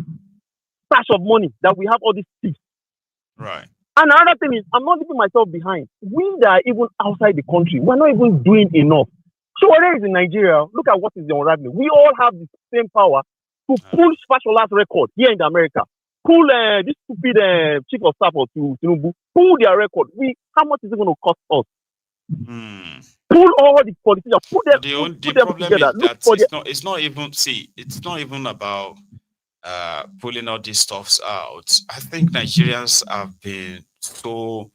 stash of money that we have, all these thieves. Right. And another thing is, I'm not leaving myself behind. We that are even outside the country, we're not even doing enough. Sowore is in Nigeria. Look at what is the unraveling. We all have the same power to pull Spashola's record here in America. Pull this stupid chief of staff of Thiefnubu. Pull their record. How much is it going to cost us? Pull all the politicians. Put them together. It's not even about pulling all these stuffs out. I think Nigerians have been so,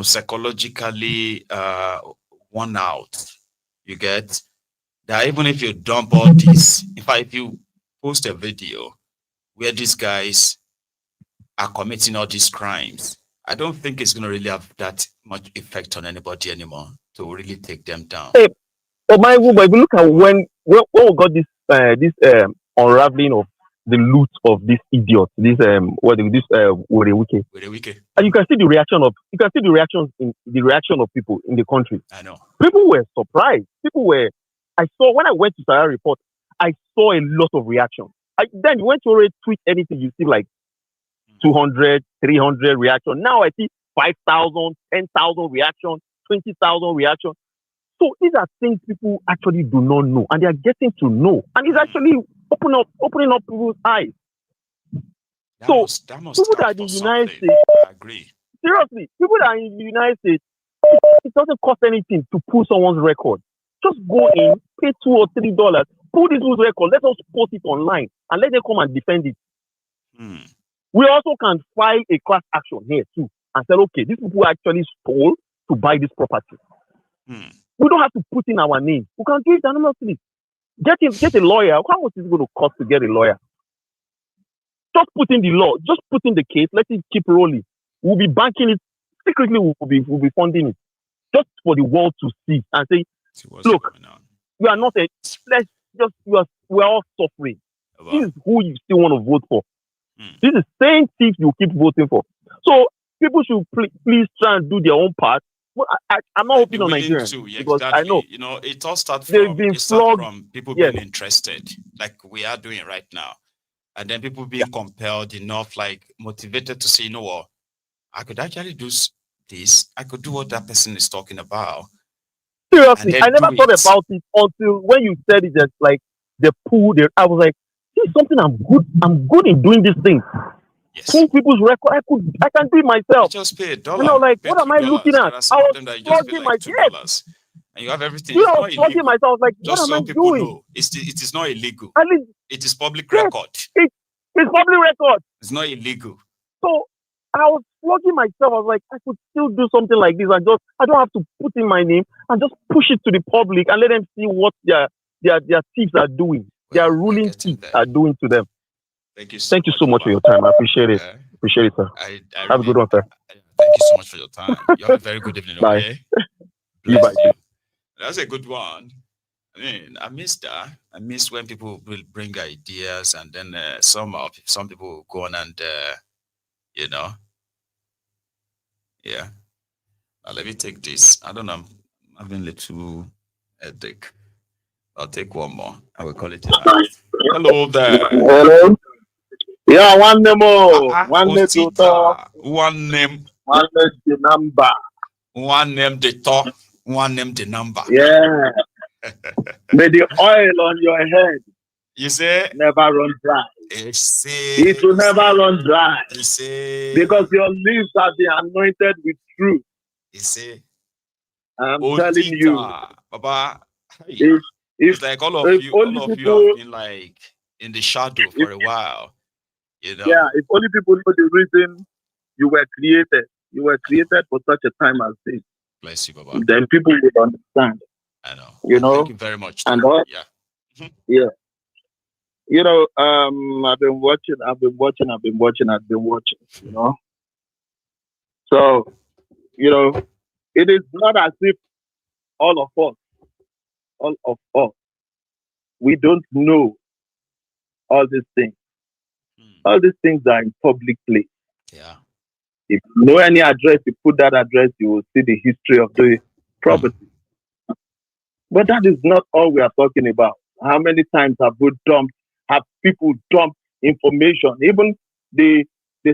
psychologically worn out. You get that even if you dump all this, in fact, if you post a video where these guys are committing all these crimes, I don't think it's going to really have that much effect on anybody anymore to really take them down. Hey, but if you look at when we got this unraveling of the loot of this idiot, Wike. And you can see the reaction of people in the country. I know. People were surprised. When I went to Sowore report, I saw a lot of reaction. Then you went to already tweet anything, you see like 200, 300 reaction. Now I see 5,000, 10,000 reaction, 20,000 reaction. So these are things people actually do not know, and they are getting to know, and it's actually opening up people's eyes. People that are in the United States, I agree. Seriously, people that are in the United States, it doesn't cost anything to pull someone's record. Just go in, pay $2 or $3, pull this people's record, let us post it online, and let them come and defend it. We also can file a class action here too, and say, okay, these people actually stole to buy this property. We don't have to put in our name. We can do it anonymously. Get a lawyer. How much is it going to cost to get a lawyer? Just put in the law. Just put in the case. Let it keep rolling. We'll be banking it secretly. We'll be funding it just for the world to see and say, look, you are not we're all suffering. This is who you still want to vote for. This is the same thing you keep voting for. So people should please try and do their own part. Well, I'm not hoping on Nigerians because I know it all starts from people being interested, like we are doing right now, and then people being compelled enough, like motivated to say, what, I could actually do this. I could do what that person is talking about. Seriously, I never thought about it until when you said it. Just like the pool there, I was like, this is something I'm good. I'm good in doing this thing. Yes. Pull people's record. I can do it myself. Just pay $1. What am I looking at? I was plugging my $2, and you have everything. I was plugging myself. Like, just what am I doing? Know, it is not illegal. It is public yes, record. It's public record. It's not illegal. So I was plugging myself. I was like, I could still do something like this. I don't have to put in my name and just push it to the public and let them see what their thieves are doing. Their ruling thieves are doing to them. Thank you so much for your time. I appreciate it. Appreciate it, sir. Have a good one, sir. Thank you so much for your time. You have a very good evening. Bye. Okay? Bye. That's a good one. I mean, I miss that. I miss when people will bring ideas, and then some people will go on and yeah. Now, let me take this. I don't know. I'm having a little headache. I'll take one more. I will call it a night. Hello there. Hello. Yeah, one name. One name. One name. One name the number. One name the top. One name the number. Yeah. May the oil on your head. You say never run dry. It will never run dry. Because your lips have been anointed with truth. I'm telling you, Baba. It's like all of you have been like in the shadow for a while. Yeah, if only people know the reason you were created. You were created for such a time as this. Bless you, Baba. Then people will understand. I know. Thank you very much. And yeah. Yeah. I've been watching, So, it is not as if all of us, we don't know all these things. All these things are in public place. Yeah. If you know any address, you put that address, you will see the history of the property. But that is not all we are talking about. How many times have people dumped information? Even the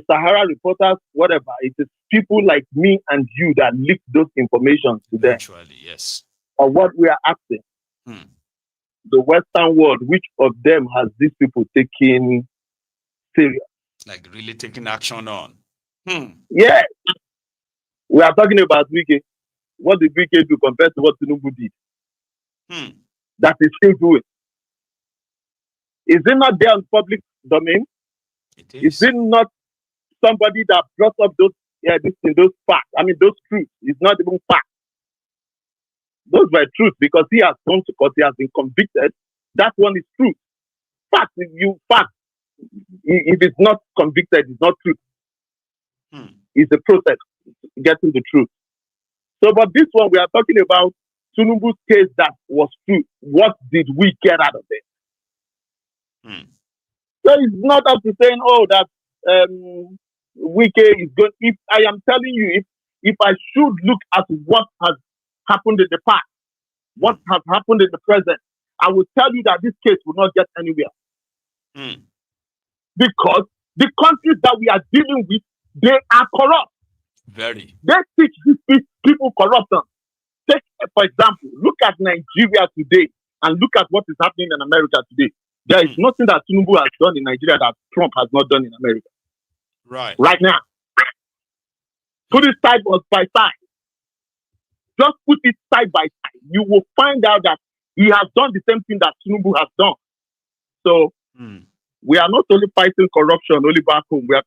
Sahara reporters, whatever, it is people like me and you that leak those information to them. Eventually, yes. Or what we are asking. The Western world, which of them has these people taken serious? Like really taking action on. Yes. We are talking about Wike. What did Wike do compared to what Thiefnubu did? That is still doing. Is it not there on public domain? Is it not somebody that brought up those facts? I mean, those truths. It's not even facts. Those were truth because he has gone to court. He has been convicted. That one is truth. Fact. If it's not convicted, it's not truth. It's a process getting the truth. So, but this one we are talking about Thiefnubu's case that was true. What did we get out of it? So it's not up to saying, that Wike is good. If I am telling you, if I should look at what has happened in the past, what has happened in the present, I will tell you that this case will not get anywhere. Because the countries that we are dealing with, they are corrupt. Very. They teach these people corruption. Take, for example, look at Nigeria today and look at what is happening in America today. There is nothing that Thiefnubu has done in Nigeria that Trump has not done in America. Right now. Put it side by side. Just put it side by side. You will find out that he has done the same thing that Thiefnubu has done. So we are not only fighting corruption only back home. We are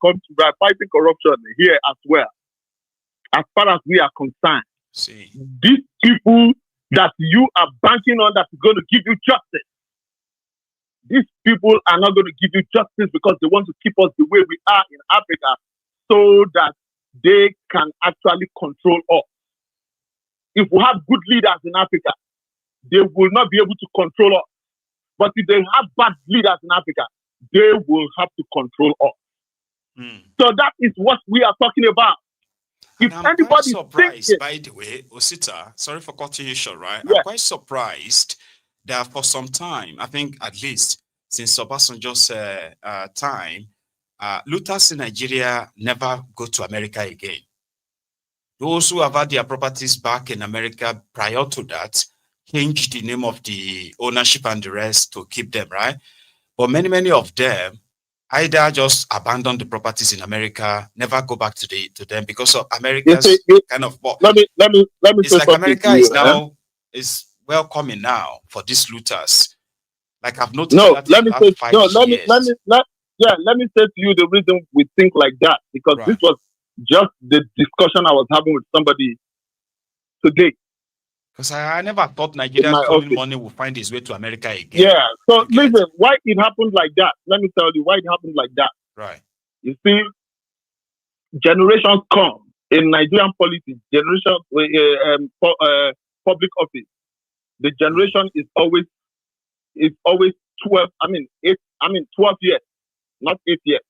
fighting corruption here as well. As far as we are concerned, these people that you are banking on that is going to give you justice, these people are not going to give you justice because they want to keep us the way we are in Africa so that they can actually control us. If we have good leaders in Africa, they will not be able to control us. But if they have bad leaders in Africa, they will have to control us. So that is what we are talking about. And I'm quite surprised, by the way, Osita, sorry for cutting you short, right? I'm quite surprised that for some time, I think at least since Obasanjo's time, looters in Nigeria never go to America again. Those who have had their properties back in America prior to that changed the name of the ownership and the rest to keep them, right? But many of them either just abandon the properties in America, never go back to them because of America's kind of. Let me it's like America is now is welcoming now for these looters. Like I've noticed. Let me say to you the reason we think like that, because this was just the discussion I was having with somebody today. Because I never thought Nigeria's stolen money will find its way to America again. Yeah. So listen, why it happened like that? Let me tell you why it happened like that. Right. You see, generations come in Nigerian politics. Public office. The generation is always 12. 12 years, not 8 years.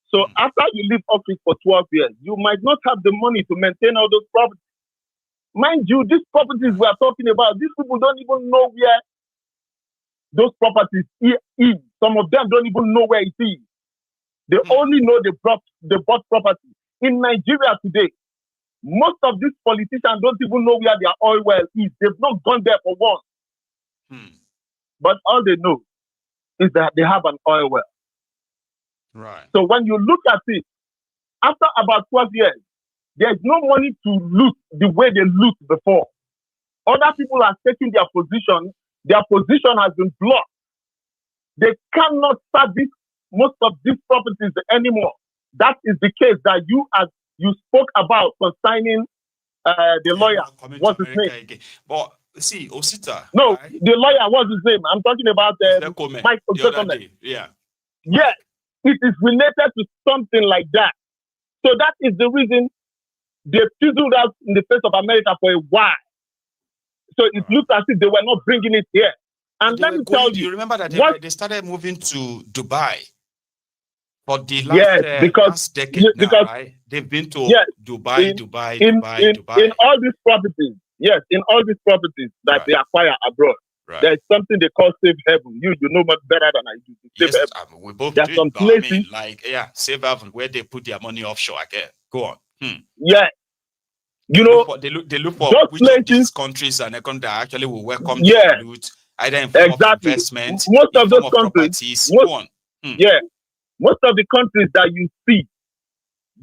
So after you leave office for 12 years, you might not have the money to maintain all those properties. Mind you, these properties we are talking about, these people don't even know where those properties is. Some of them don't even know where it is. They only know they bought property. In Nigeria today, most of these politicians don't even know where their oil well is. They've not gone there for once. But all they know is that they have an oil well. Right. So when you look at it, after about 12 years, there's no money to loot the way they loot before. Other people are taking their position. Their position has been blocked. They cannot service most of these properties anymore. That is the case that you spoke about concerning the lawyer. What's his name? But see, Osita. No, right? the lawyer, what's his name? I'm talking about Mike the other day. Yeah. Yes, it is related to something like that. So that is the reason they fizzled out in the face of America for a while. So it looked as if they were not bringing it here. And let me tell you, you remember that they started moving to Dubai for the last decade now, right? They've been to Dubai. In all these properties, yes, in all these properties that they acquire abroad, there's something they call safe haven. You know much better than I do. Yes, we both do. Some places, I mean, like safe haven where they put their money offshore. Go on. Yeah. You know, they look for which of these countries and economies that actually will welcome the loot, either in form of investment, most in of form those of countries, properties. Go on. Yeah, most of the countries that you see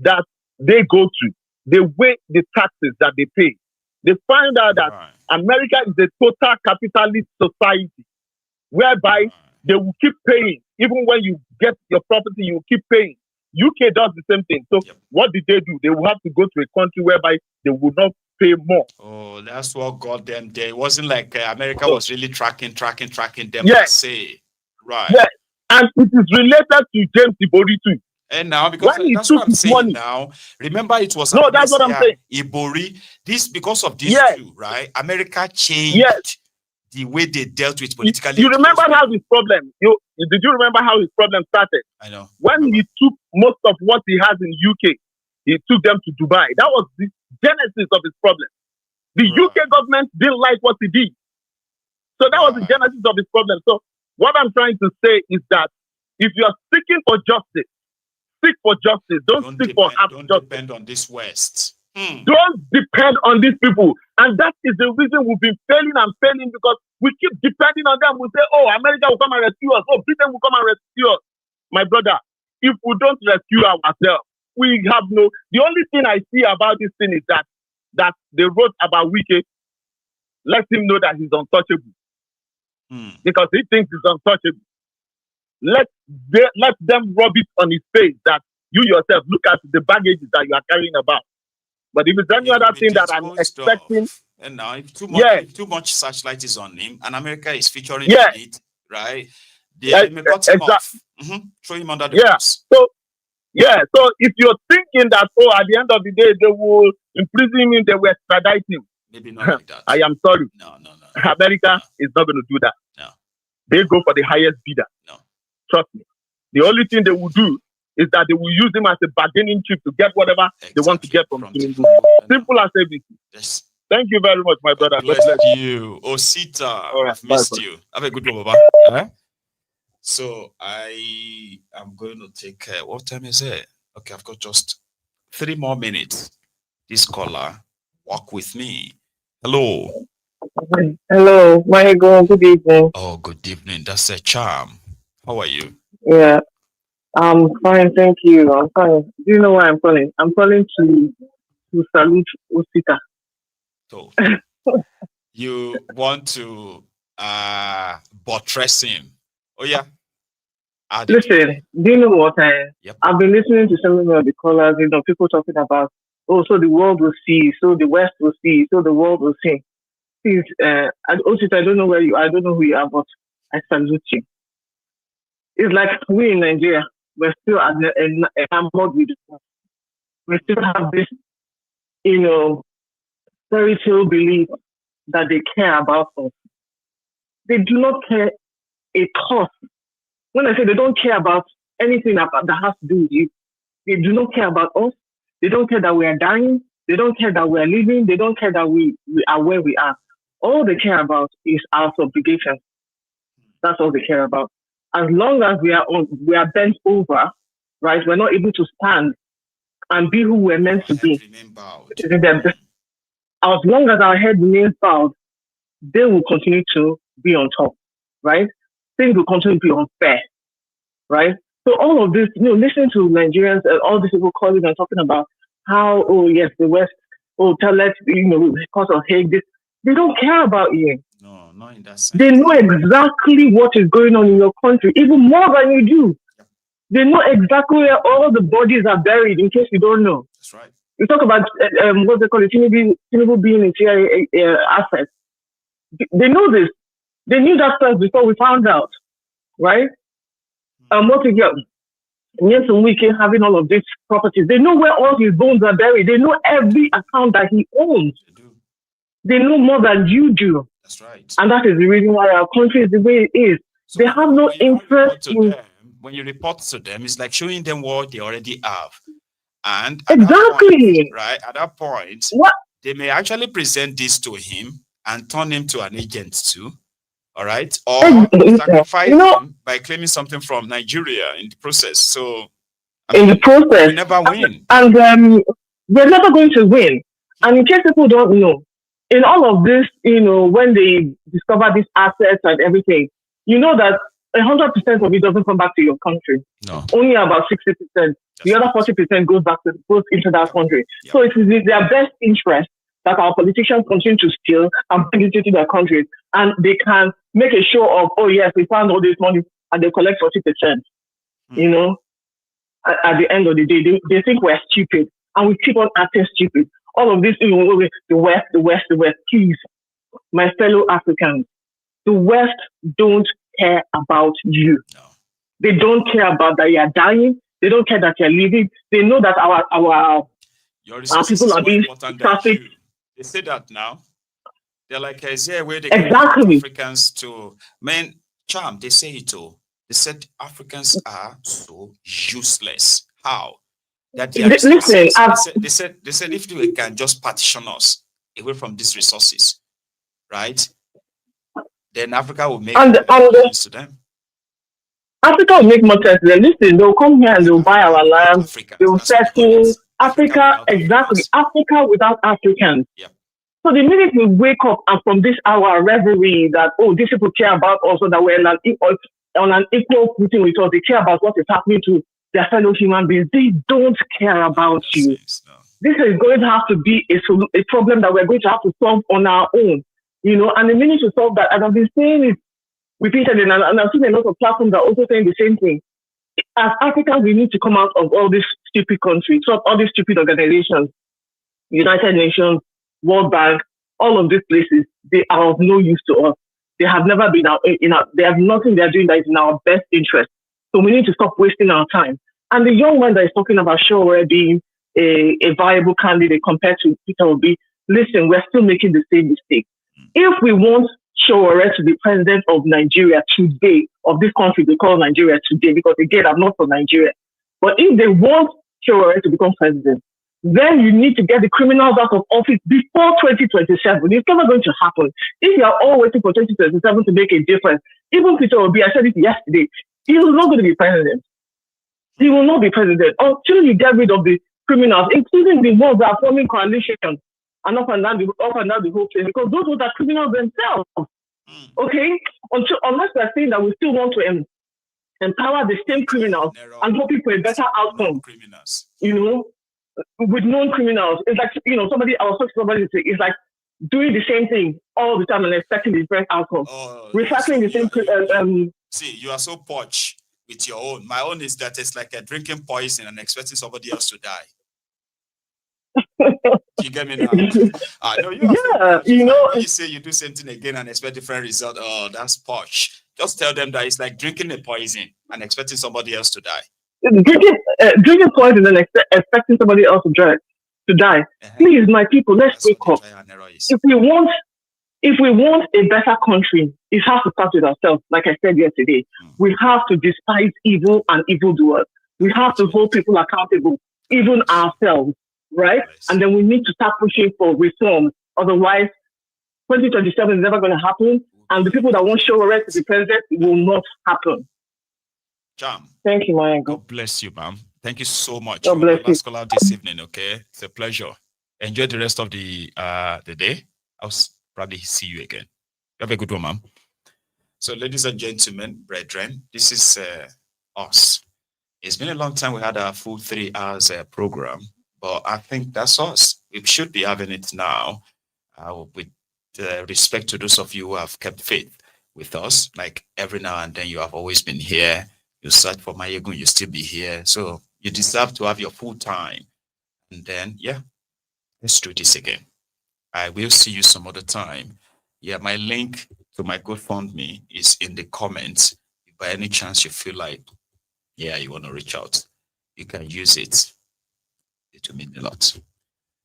that they go to, the way the taxes that they pay, they find out that America is a total capitalist society, whereby they will keep paying. Even when you get your property, you will keep paying. UK does the same thing. So what did they do? They will have to go to a country whereby they would not pay more. Oh, that's what got them there. It wasn't like America was really tracking them. Yes. Say, right. Yes. And it is related to James Ibori too. And now, because that's what I'm saying now. Remember, it was that's what I'm saying. Ibori. This because of these two, right? America changed the way they dealt with politically. You remember how his problem? Did you remember how his problem started? I know. When he took most of what he has in UK, he took them to Dubai. That was the genesis of his problem. The UK government didn't like what he did. So that was the genesis of his problem. So what I'm trying to say is that if you're seeking for justice, seek for justice. Don't seek for half justice. Don't depend on this West. Don't depend on these people. And that is the reason we've been failing because we keep depending on them. We say, oh, America will come and rescue us. Oh, Britain will come and rescue us. My brother, if we don't rescue ourselves, we have no... The only thing I see about this thing is that they wrote about Wike. Let him know that he's untouchable. Because he thinks he's untouchable. Let them rub it on his face that you yourself look at the baggages that you are carrying about. But if it's any other thing that I'm expecting, and now if too much searchlight is on him, and America is featuring in it, right? They may cut him off, throw him under the bus. So if you're thinking that at the end of the day they will imprison him, they will extradite him. Maybe not like that. I am sorry. No. America is not going to do that. No. They go for the highest bidder. No. Trust me. The only thing they will do is that they will use him as a bargaining chip to get whatever they want to get from Thiefnubu. Simple as everything. Yes. Thank you very much, my brother. Bless you. Osita, I've missed you. Have a good one, Baba. So I am going to take, what time is it? Okay, I've got just 3 more minutes. This caller, walk with me. Hello. Hello, Mahego. Good evening. Oh, good evening. That's a charm. How are you? Yeah. I'm fine, thank you. I'm fine. Do you know why I'm calling? I'm calling to salute Osita. So you want to buttress him? Oh yeah. Listen, do you know what? I've been listening to some of the callers. People talking about, so the world will see, so the West will see, so the world will see. Please, Osita, I don't know where you are. I don't know who you are, but I salute you. It's like we in Nigeria. We're still at we still have this, fairy tale belief that they care about us. They do not care a toss. When I say they don't care about anything that has to do with you, they do not care about us. They don't care that we are dying. They don't care that we are living. They don't care that we are where we are. All they care about is our obligation. That's all they care about. As long as we are bent over, right? We're not able to stand and be who we're meant to be. As long as our head remains bowed, they will continue to be on top, right? Things will continue to be unfair, right? So all of this, listening to Nigerians and all these people calling and talking about how, the West, because of hate, they don't care about you. No, not in that sense. They know exactly what is going on in your country, even more than you do. They know exactly where all the bodies are buried, in case you don't know. That's right. You talk about, what they call it, Thiefnubu being in CIA assets. They know this. They knew that first before we found out, right? What again? Nelson Wike having all of these properties. They know where all his bones are buried. They know every account that he owns. They know more than you do. That's right. And that is the reason why our country is the way it is. So they have no interest in them. When you report to them, it's like showing them what they already have. And exactly at that point, what? They may actually present this to him and turn him to an agent too. All right, or sacrifice him by claiming something from Nigeria in the process. So in the process, we never win, and we're never going to win. And in case people don't know, in all of this, when they discover these assets and everything, you know that 100% of it doesn't come back to your country. No, only about 60%. The other 40% goes into that country. Yeah. So it is in their best interest that our politicians continue to steal and bring it into their country, and they can make a show of, oh yes, we found all this money, and they collect 40%. At the end of the day, they think we're stupid, and we keep on acting stupid. All of this, the West. Please, my fellow Africans, the West don't care about you. No. They don't care about that you are dying. They don't care that you're living. They know that our people are being trafficked. They say that now. They're like, is there a way they exactly. can get Africans to, man, Charm, they say it all. They said Africans are so useless. How? That they said if they can just partition us away from these resources, right? Then Africa will make sense to them. Africa will make more sense to them. Listen, they'll come here and they'll buy our land. They will settle. Africa, exactly. Africa without Africans. Yeah. So the minute we wake up and from this hour reverie that, these people care about us, so that we're on an equal footing with us, they care about what is happening to their fellow human beings. They don't care about you. No. This is going to have to be a problem that we're going to have to solve on our own. And the minute we solve that, and I've been saying it repeatedly, and I've seen a lot of platforms that are also saying the same thing. As Africans, we need to come out of all these stupid countries, all these stupid organizations, United Nations, World Bank, all of these places. They are of no use to us. They have never been they have nothing they're doing that is in our best interest. So we need to stop wasting our time. And the young man that is talking about Sowore being a viable candidate compared to Peter Obi, listen, we're still making the same mistake. If we want Sowore to be president of Nigeria today, of this country they call Nigeria today, because again, I'm not from Nigeria. But if they want Sowore to become president, then you need to get the criminals out of office before 2027. It's never going to happen. If you are all waiting for 2027 to make a difference, even Peter Obi, I said it yesterday, he is not going to be president. He will not be president until you get rid of the criminals, including the ones that are forming coalitions and up and down the whole place, because those are criminals themselves. Okay? Unless we're saying that we still want to empower the same criminals and hoping for a better outcome. With known criminals, it's like, somebody, I was talking to somebody, it's like doing the same thing all the time and expecting the different outcome. Recycling the same. See, you are so posh with your own. My own is that it's like a drinking poison and expecting somebody else to die. You get me now? No, you say you do something again and expect different result. Oh, that's posh. Just tell them that it's like drinking a poison and expecting somebody else to die. Drinking poison and expecting somebody else to die. Please, my people, let's wake up. If we want a better country, it has to start with ourselves. Like I said yesterday, we have to despise evil and evildoers. We have to hold people accountable, even ourselves, right? And then we need to start pushing for reform. Otherwise, 2027 is never going to happen, and the people that want Sowore to be president will not happen. Jam. Thank you, Maya. God bless you, ma'am. Thank you so much. God bless you. Last call out this evening, okay? It's a pleasure. Enjoy the rest of the day. I'll probably see you again. Have a good one, ma'am. So, ladies and gentlemen, brethren, this is us. It's been a long time we had our full 3 hours program, but I think that's us. We should be having it now with respect to those of you who have kept faith with us. Like every now and then you have always been here. You search for Mayegun, you still be here. So you deserve to have your full time. And then, let's do this again. I will see you some other time. Yeah, my link to my GoFundMe is in the comments. If by any chance you feel like, yeah, you want to reach out, you can use it. It will mean a lot.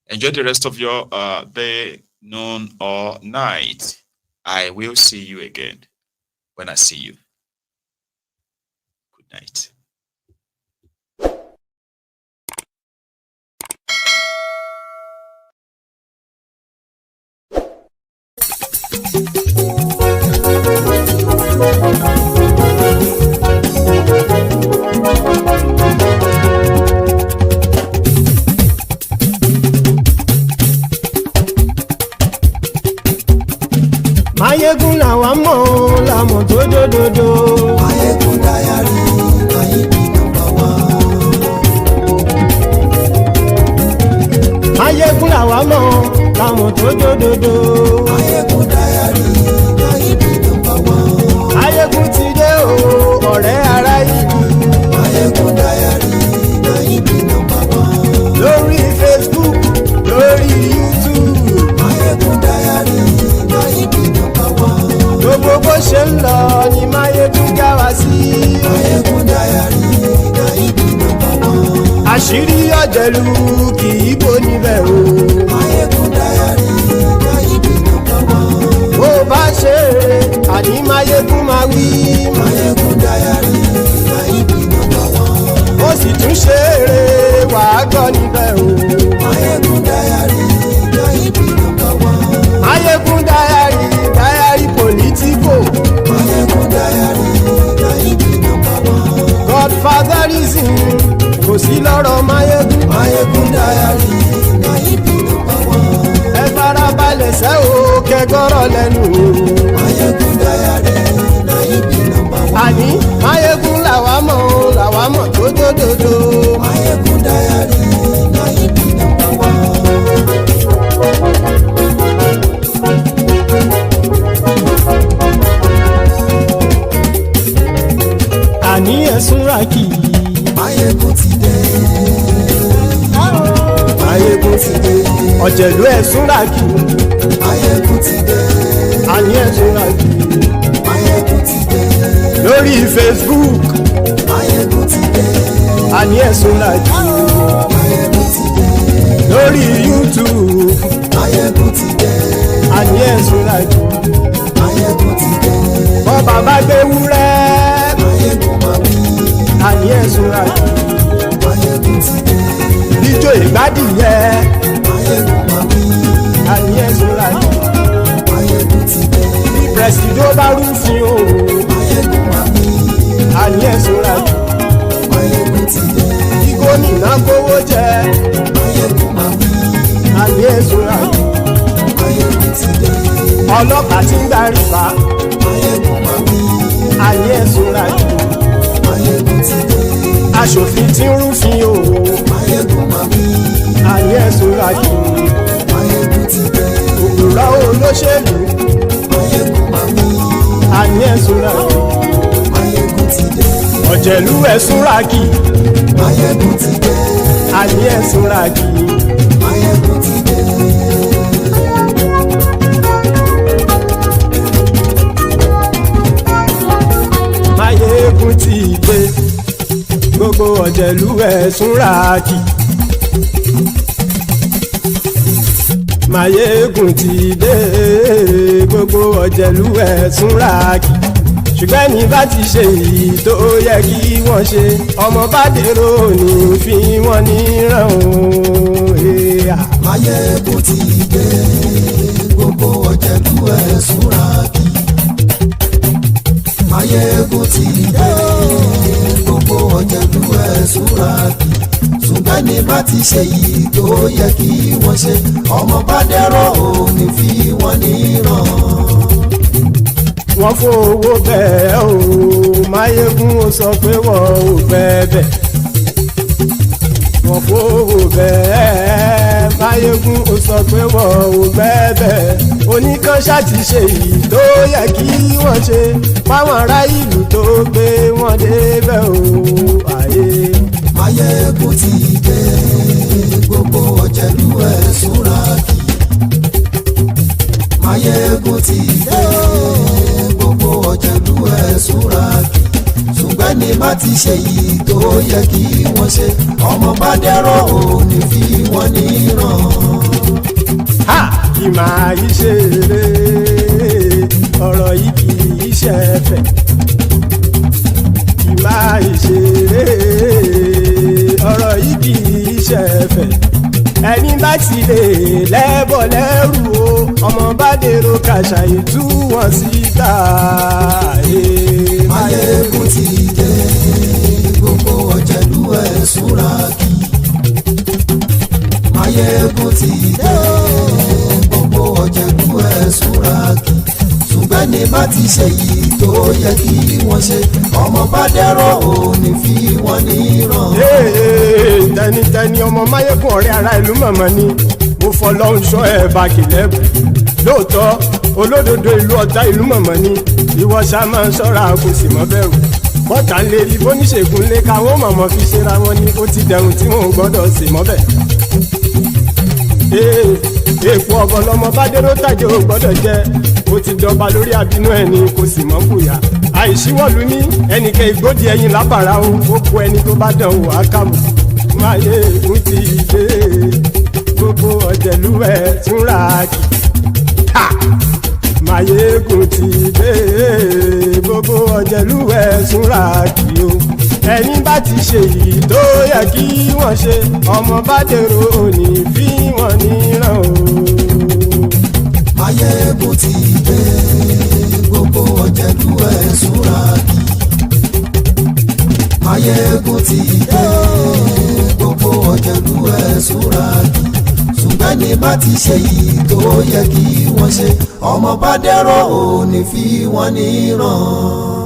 Enjoy the rest of your day, noon, or night. I will see you again when I see you. Good night. Mayegun làwa mọ̀ làmọ̀ tó dòdòdò. Mayegun dayari Mayegun number one. Mayegun làwa mọ̀ làmọ̀ tó dòdòdò. Mayegun dayari Mayegun number one. Mayegun ti dé o ọ̀rẹ́ ara yìí. Mayegun dayari Mayegun number one. Lórí Facebook lórí YouTube. Mayegun dayari Mayegun number one. Gbogbo bó ṣe ń lọ ni Mayegun já wa sí. Mayegun dayari Mayegun number one. Àṣírí ọ̀jẹ̀lú kì í bò níbẹ̀ o. Mayegun dayari Mayegun number one. Bó bá ṣe eré àní Mayegun máa wí. Mayegun dayari Mayegun number one. Ó sì tún ṣe eré wàá gbọ́ níbẹ̀ o. Mayegun dayari Mayegun number one. Mayegun dayari dayari politico. Mayegun dayari Mayegun number one. Godfatherism kò sí lọ́rọ̀ Mayegun. Mayegun dayari Mayegun number one. Ẹ farabalẹ̀ sẹ́ o kẹgọ́rọ̀ lẹ́nu o. Mayegun dayari Mayegun number one. Àní Mayegun làwa mọ̀ tó dòdòdò. Mayegun dayari Mayegun number one. Àní ẹ̀sùn rákì. Mayegun ti dé. Mayegun ti dé. Ọ̀jẹ̀lú ẹ̀sùn rákì. Mayegun ti dé. Àní ẹ̀sùn rákì. Mayegun ti dé. Lórí Facebook. Mayegun ti dé. Àní ẹ̀sùn rákì. Mayegun ti dé. Lórí YouTube. Mayegun ti dé. Àní ẹ̀sùn rákì. Mayegun ti dé. Bọ́ba bá gbé wúrẹ́. Mayegun máa wí. Àní ẹ̀sùn rákì. Mayegun ti dé. Bíjó ìgbádìyẹ. Mayegun máa wí. Àní ẹ̀sùn rákì. Mayegun ti dé. Bí pẹ̀sìdó bá rúfin o. Mayegun máa wí. Àní ẹ̀sùn rákì. Mayegun ti dé. Bí gómìnà kówó jẹ. Mayegun máa wí. Àní ẹ̀sùn rákì. Mayegun ti dé. Ọlọ́pàá ti ń darí bá. Mayegun máa wí. Àní ẹ̀sùn rákì. Mayegun ti dé. Aṣòfin tí ń rúfin o. Mayegun máa wí. Àní ẹ̀sùn rákì. Mayegun ti dé. Òpùrọ́ olóṣèlú. Mayegun máa wí. Àní ẹ̀sùn rákì. Mayegun ti dé. Ọ̀jẹ̀lú ẹ̀sùn rákì. Mayegun ti dé. Àní ẹ̀sùn rákì. Mayegun ti dé. Mayegun ti dé. Gbogbo ọ̀jẹ̀lú ẹ̀sùn rákì. Mayegun ti dé. Gbogbo ọ̀jẹ̀lú ẹ̀sùn rákì. Ṣùgbọ́n ní bá ti ṣe èyí tó yẹ kí wọ́n ṣe, ọmọ bá dèrò ní fi wọ́n níran o. Mayegun ti dé. Gbogbo ọ̀jẹ̀lú ẹ̀sùn rákì. Mayegun ti dé. Gbogbo ọ̀jẹ̀lú ẹ̀sùn rákì. Ṣùgbọ́n ní bá ti ṣe yìí tó yẹ kí wọ́n ṣe, ọmọ bá dẹ́rọ̀ ò ní fi wọ́n níran. Wọ́n fowó bẹ́ẹ̀ o. Mayegun ó sọ pé wọ́n ò fẹ́ bẹ̀. Wọ́n fowó bẹ́ẹ̀. Mayegun ó sọ pé wọ́n ò fẹ́ bẹ̀. Oníkanṣá ti ṣe yìí tó yẹ kí wọ́n ṣe fáwọn ará ìlú tó gbé wọn débẹ̀ o. Mayegun ti dé. Gbogbo ọ̀jẹ̀lú ẹ̀sùn rákì. Máyégún ti dé gbogbo ọ̀jẹ̀lú ẹ̀ súnra kì ṣùgbọ́n ní bá ti ṣe yìí tó yẹ kí wọ́n ṣe ọmọ bá dẹ́rọ̀ ò ní fi wọ́n níran. Kì máa yí ṣe eré ọ̀rọ̀ yìí kì í ṣe ẹ̀fẹ̀. Kì máa yí ṣe eré ọ̀rọ̀ yìí kì í ṣe ẹ̀fẹ̀. Ẹni bá ti lè lẹ́bọ̀ lẹ́rù o ọmọ bá dèrò kàṣà ìtú wọn síta. Máyégún ti dé gbogbo ọ̀jẹ̀lú ẹ̀ súnra kì. Máyégún ti dé gbogbo ọ̀jẹ̀lú ẹ̀ súnra kì. ṣùgbọ́n ní bá ti ṣe yìí tó yẹ kí wọ́n ṣe ọmọ bá dẹ́rọ̀ ò ní fi wọ́n níran. Tẹnitẹni ọmọ Máyégún ọ̀rẹ́ ara ìlú mọ̀mọ́ ni mo fọlọ́run ṣọ́ ẹ̀ bá kìlẹ́bù. Lóòótọ́ olódodo ìlú ọ̀tá ìlú mọ̀mọ́ ni ìwọ ṣá máa ń ṣọ́ra kò sì mọ́ bẹ̀rù. Bọ́tà ń lè rí bóníṣègùn lé káwọn mọ̀mọ́ fi ṣera wọn ni ó ti dẹrùn tí wọn ò gbọ́dọ̀ sè mọ́bẹ̀. Èèpo ọ̀bọ̀ lọmọ bá dérò tàjẹ́ ò gbọ́dọ̀ jẹ́ ó ti jọba lórí àbínú ẹni kò sì mọ́ bùyà. Àìsíwọ́lu ní ẹnìkẹ́ ìgbódì ẹyin lábàrá o ó kó ẹni tó bá dán wò á kàmù. Máyégún ti dé gbogbo ọ̀jẹ̀lú ẹ̀ túnra kì. Máyégún ti dé gbogbo ọ̀jẹ̀lú ẹ̀ túnra kì o. Ẹni bá ti ṣe yìí tó yẹ kí wọ́n ṣe ọmọ bá dèrò òní fi wọ́n níran o. Máyégún ti dé gbogbo ọ̀jẹ̀lú ẹ̀ súnra kì. Máyégún ti dé gbogbo ọ̀jẹ̀lú ẹ̀ súnra kì. ṣùgbọ́n ní bá ti ṣe yìí tó yẹ kí wọ́n ṣe ọmọ bá dẹ́rọ̀ ò ní fi wọ́n níran.